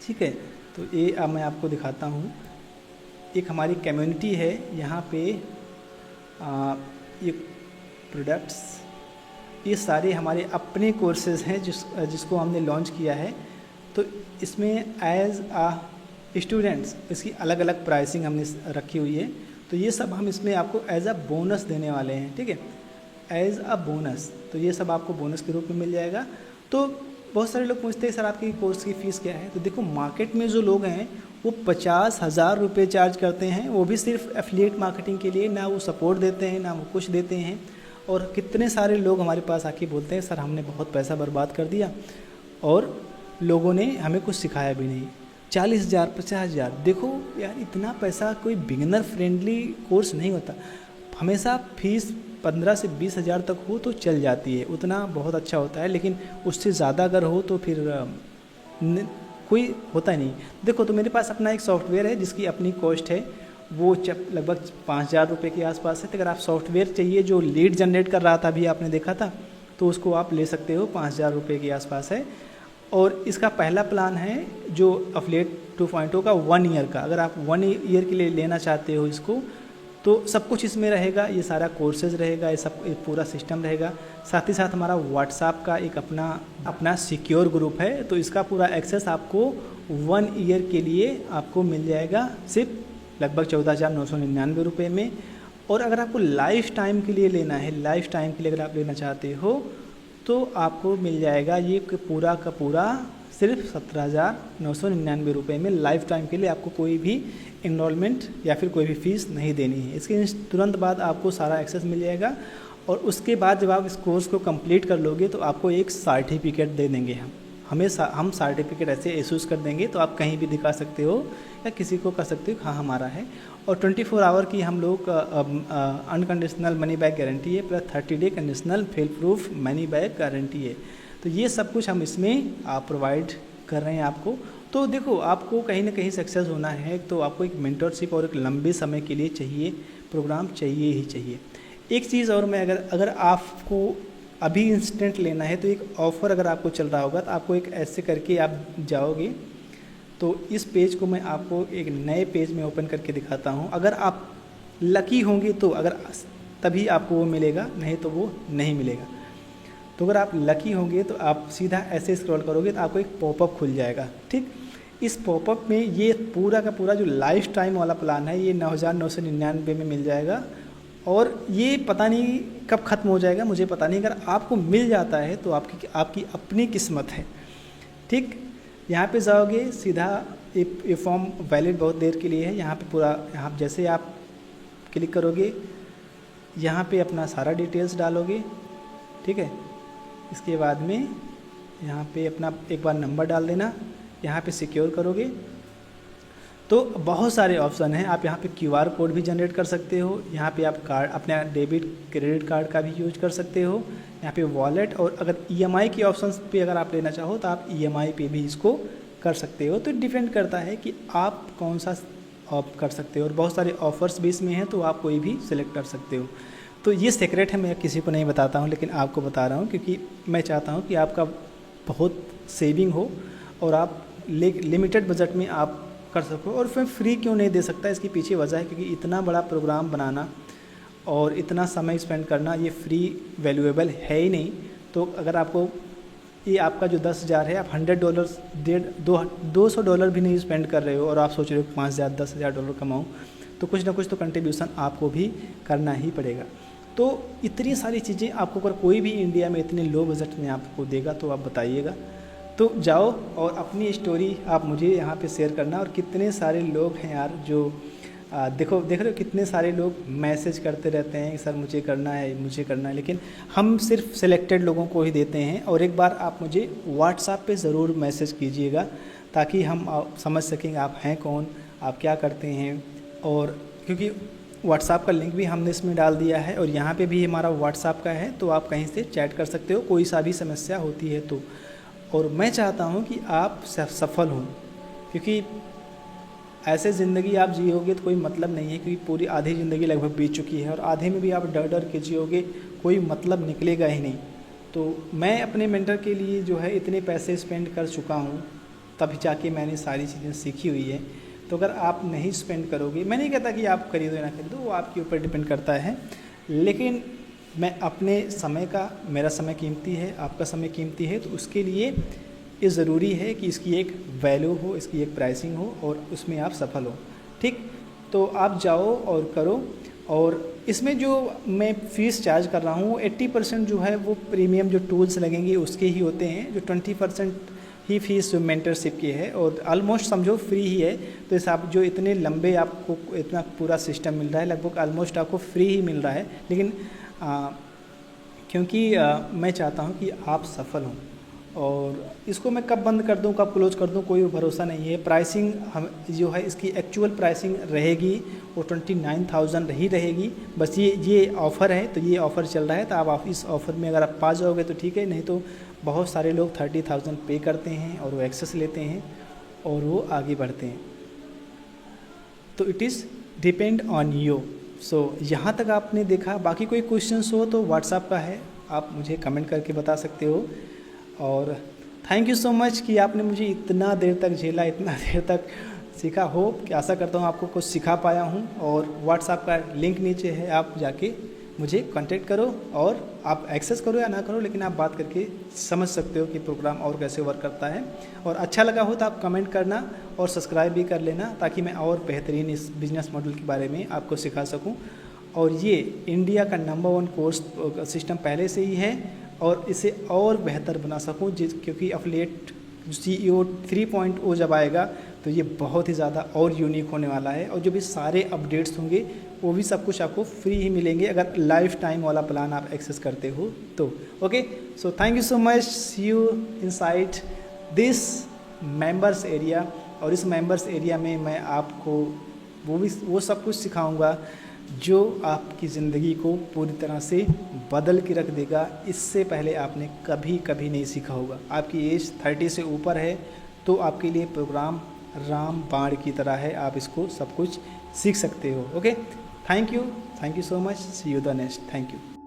[SPEAKER 1] ठीक है। तो ये अब मैं आपको दिखाता हूँ, एक हमारी कम्युनिटी है यहाँ पे। ये प्रोडक्ट्स, ये सारे हमारे अपने कोर्सेज़ हैं जिसको हमने लॉन्च किया है। तो इसमें एज आ स्टूडेंट्स इसकी अलग अलग प्राइसिंग हमने रखी हुई है। तो ये सब हम इसमें आपको एज अ बोनस देने वाले हैं, ठीक है, एज अ बोनस। तो ये सब आपको बोनस के रूप में मिल जाएगा। तो बहुत सारे लोग पूछते हैं सर आपकी कोर्स की फ़ीस क्या है। तो देखो मार्केट में जो लोग हैं वो 50,000 रुपये चार्ज करते हैं, वो भी सिर्फ एफिलिएट मार्केटिंग के लिए। ना वो सपोर्ट देते हैं ना वो कुछ देते हैं। और कितने सारे लोग हमारे पास आके बोलते हैं सर हमने बहुत पैसा बर्बाद कर दिया और लोगों ने हमें कुछ सिखाया भी नहीं। 40,000 50,000, देखो यार इतना पैसा कोई बिगिनर फ्रेंडली कोर्स नहीं होता। हमेशा फीस 15 से 20,000 तक हो तो चल जाती है, उतना बहुत अच्छा होता है। लेकिन उससे ज़्यादा अगर हो तो फिर कोई होता ही नहीं। देखो तो मेरे पास अपना एक सॉफ्टवेयर है जिसकी अपनी कॉस्ट है, वो लगभग 5,000 रुपये के आसपास है। तो अगर आप सॉफ्टवेयर चाहिए जो लीड जनरेट कर रहा था, अभी आपने देखा था, तो उसको आप ले सकते हो, 5,000 रुपये के आसपास है। और इसका पहला प्लान है जो एफिलिएट 2.0 का 1 ईयर का। अगर आप 1 ईयर के लिए लेना चाहते हो इसको, तो सब कुछ इसमें रहेगा, ये सारा कोर्सेज रहेगा, ये सब एक पूरा सिस्टम रहेगा। साथ ही साथ हमारा व्हाट्सएप का एक अपना सिक्योर ग्रुप है। तो इसका पूरा एक्सेस आपको 1 ईयर के लिए आपको मिल जाएगा सिर्फ लगभग 14,999 रुपये में। और अगर आपको लाइफ टाइम के लिए लेना है, लाइफ टाइम के लिए अगर आप लेना चाहते हो तो आपको मिल जाएगा ये पूरा का पूरा सिर्फ 17,999 रुपये में। लाइफ टाइम के लिए आपको कोई भी इनरोलमेंट या फिर कोई भी फ़ीस नहीं देनी है। इसके तुरंत बाद आपको सारा एक्सेस मिल जाएगा। और उसके बाद जब आप इस कोर्स को कंप्लीट कर लोगे तो आपको एक सर्टिफिकेट दे देंगे हम सर्टिफिकेट ऐसे इशूज़ कर देंगे। तो आप कहीं भी दिखा सकते हो या किसी को कर सकते हो हाँ हमारा है। और 24 आवर की हम लोग अनकंडीशनल मनी बैक गारंटी है, plus 30 day conditional fail proof money back guarantee है। तो ये सब कुछ हम इसमें आप प्रोवाइड कर रहे हैं आपको। तो देखो आपको कहीं ना कहीं सक्सेस होना है तो आपको एक मेंटरशिप और एक लंबे समय के लिए चाहिए प्रोग्राम, चाहिए ही चाहिए। एक चीज़ और मैं अगर आपको अभी इंस्टेंट लेना है तो एक ऑफ़र अगर आपको चल रहा होगा तो आपको एक ऐसे करके आप जाओगे। तो इस पेज को मैं आपको एक नए पेज में ओपन करके दिखाता हूँ। अगर आप लकी होंगे तो अगर तभी आपको वो मिलेगा, नहीं तो वो नहीं मिलेगा। तो अगर आप लकी होंगे तो आप सीधा ऐसे स्क्रॉल करोगे तो आपको एक पॉपअप खुल जाएगा, ठीक। इस पॉपअप में ये पूरा का पूरा जो लाइफ टाइम वाला प्लान है ये 9,999 में मिल जाएगा। और ये पता नहीं कब ख़त्म हो जाएगा, मुझे पता नहीं। अगर आपको मिल जाता है तो आपकी अपनी किस्मत है, ठीक। यहाँ पे जाओगे सीधा, ये फॉर्म वैलिड बहुत देर के लिए है। यहाँ पे पूरा, यहाँ जैसे आप क्लिक करोगे यहाँ पे अपना सारा डिटेल्स डालोगे, ठीक है। इसके बाद में यहाँ पे अपना एक बार नंबर डाल देना, यहाँ पे सिक्योर करोगे तो बहुत सारे ऑप्शन हैं। आप यहाँ पे QR कोड भी जनरेट कर सकते हो, यहाँ पे आप कार्ड अपना डेबिट क्रेडिट कार्ड का भी यूज कर सकते हो, यहाँ पे वॉलेट। और अगर EMI के ऑप्शंस पे अगर आप लेना चाहो तो आप EMI पे भी इसको कर सकते हो। तो डिपेंड करता है कि आप कौन सा आप कर सकते हो। और बहुत सारे ऑफ़र्स भी इसमें हैं तो आप कोई भी सिलेक्ट कर सकते हो। तो ये सीक्रेट है, मैं किसी को नहीं बताता हूँ, लेकिन आपको बता रहा हूँ क्योंकि मैं चाहता हूँ कि आपका बहुत सेविंग हो और आप लिमिटेड बजट में आप कर सको। और फिर फ्री क्यों नहीं दे सकता, इसके पीछे वजह है क्योंकि इतना बड़ा प्रोग्राम बनाना और इतना समय स्पेंड करना ये फ्री वैल्यूएबल है ही नहीं। तो अगर आपको ये आपका जो 10,000 है, आप $100 $200 भी नहीं स्पेंड कर रहे हो और आप सोच रहे हो 5,000 10,000 डॉलर कमाऊँ, तो कुछ ना कुछ तो कंट्रीब्यूशन आपको भी करना ही पड़ेगा। तो इतनी सारी चीज़ें आपको अगर कोई भी इंडिया में इतने लो बजट में आपको देगा तो आप बताइएगा। तो जाओ और अपनी स्टोरी आप मुझे यहाँ पे शेयर करना। और कितने सारे लोग हैं यार जो देख रहे हो कितने सारे लोग मैसेज करते रहते हैं सर मुझे करना है, लेकिन हम सिर्फ सिलेक्टेड लोगों को ही देते हैं। और एक बार आप मुझे व्हाट्सएप पे ज़रूर मैसेज कीजिएगा ताकि हम समझ सकेंगे आप हैं कौन, आप क्या करते हैं। और क्योंकि व्हाट्सएप का लिंक भी हमने इसमें डाल दिया है और यहाँ पे भी हमारा व्हाट्सएप का है, तो आप कहीं से चैट कर सकते हो कोई सा भी समस्या होती है तो। और मैं चाहता हूँ कि आप सफल हों, क्योंकि ऐसे ज़िंदगी आप जियोगे तो कोई मतलब नहीं है, क्योंकि पूरी आधी ज़िंदगी लगभग बीत चुकी है और आधे में भी आप डर डर के जियोगे, कोई मतलब निकलेगा ही नहीं। तो मैं अपने मेंटर के लिए जो है इतने पैसे स्पेंड कर चुका हूँ, तभी जाके मैंने सारी चीज़ें सीखी हुई है। तो अगर आप नहीं स्पेंड करोगे, मैं नहीं कहता कि आप खरीदो या ना खरीदो, वो आपके ऊपर डिपेंड करता है, लेकिन मैं अपने समय का, मेरा समय कीमती है, आपका समय कीमती है, तो उसके लिए ये ज़रूरी है कि इसकी एक वैल्यू हो, इसकी एक प्राइसिंग हो और उसमें आप सफल हो। ठीक, तो आप जाओ और करो। और इसमें जो मैं फ़ीस चार्ज कर रहा हूँ 80% जो है वो प्रीमियम जो टूल्स लगेंगे उसके ही होते हैं, जो 20% ही फ़ीस जो मेंटरशिप की है, और ऑलमोस्ट समझो फ्री ही है। तो इस आप जो इतने लंबे आपको इतना पूरा सिस्टम मिल रहा है, लगभग ऑलमोस्ट आपको फ्री ही मिल रहा है, लेकिन क्योंकि मैं चाहता हूँ कि आप सफल हों। और इसको मैं कब बंद कर दूं, कब क्लोज़ कर दूं, कोई भरोसा नहीं है। प्राइसिंग हम जो है इसकी एक्चुअल प्राइसिंग रहेगी वो 29,000 ही रहेगी। बस ये ऑफ़र है, तो ये ऑफ़र चल रहा है, तो आप इस ऑफ़र में अगर आप पा जाओगे तो ठीक है, नहीं तो बहुत सारे लोग 30,000 पे करते हैं और वो एक्सेस लेते हैं और वो आगे बढ़ते हैं। तो it is depend on you. So यहाँ तक आपने देखा। बाकी कोई क्वेश्चंस हो तो व्हाट्सएप का है, आप मुझे कमेंट करके बता सकते हो। और थैंक यू सो मच कि आपने मुझे इतना देर तक झेला, इतना देर तक सीखा। हो कि आशा करता हूँ आपको कुछ सिखा पाया हूँ। और व्हाट्सएप का लिंक नीचे है, आप जाके मुझे कांटेक्ट करो और आप एक्सेस करो या ना करो, लेकिन आप बात करके समझ सकते हो कि प्रोग्राम और कैसे वर्क करता है। और अच्छा लगा हो तो आप कमेंट करना और सब्सक्राइब भी कर लेना, ताकि मैं और बेहतरीन इस बिजनेस मॉडल के बारे में आपको सिखा सकूँ। और ये इंडिया का नंबर 1 कोर्स सिस्टम पहले से ही है और इसे और बेहतर बना सकूं, क्योंकि एफिलिएट CEO 3.0 जब आएगा तो ये बहुत ही ज़्यादा और यूनिक होने वाला है। और जो भी सारे अपडेट्स होंगे वो भी सब कुछ आपको फ्री ही मिलेंगे, अगर लाइफ टाइम वाला प्लान आप एक्सेस करते हो तो। Okay, so thank you so much. See you inside this members area. और इस मेंबर्स एरिया में मैं आपको वो सब कुछ सिखाऊंगा जो आपकी ज़िंदगी को पूरी तरह से बदल के रख देगा। इससे पहले आपने कभी नहीं सीखा होगा। आपकी एज 30 से ऊपर है तो आपके लिए प्रोग्राम राम बाण की तरह है, आप इसको सब कुछ सीख सकते हो। Okay, thank you so much. See you the next. Thank you.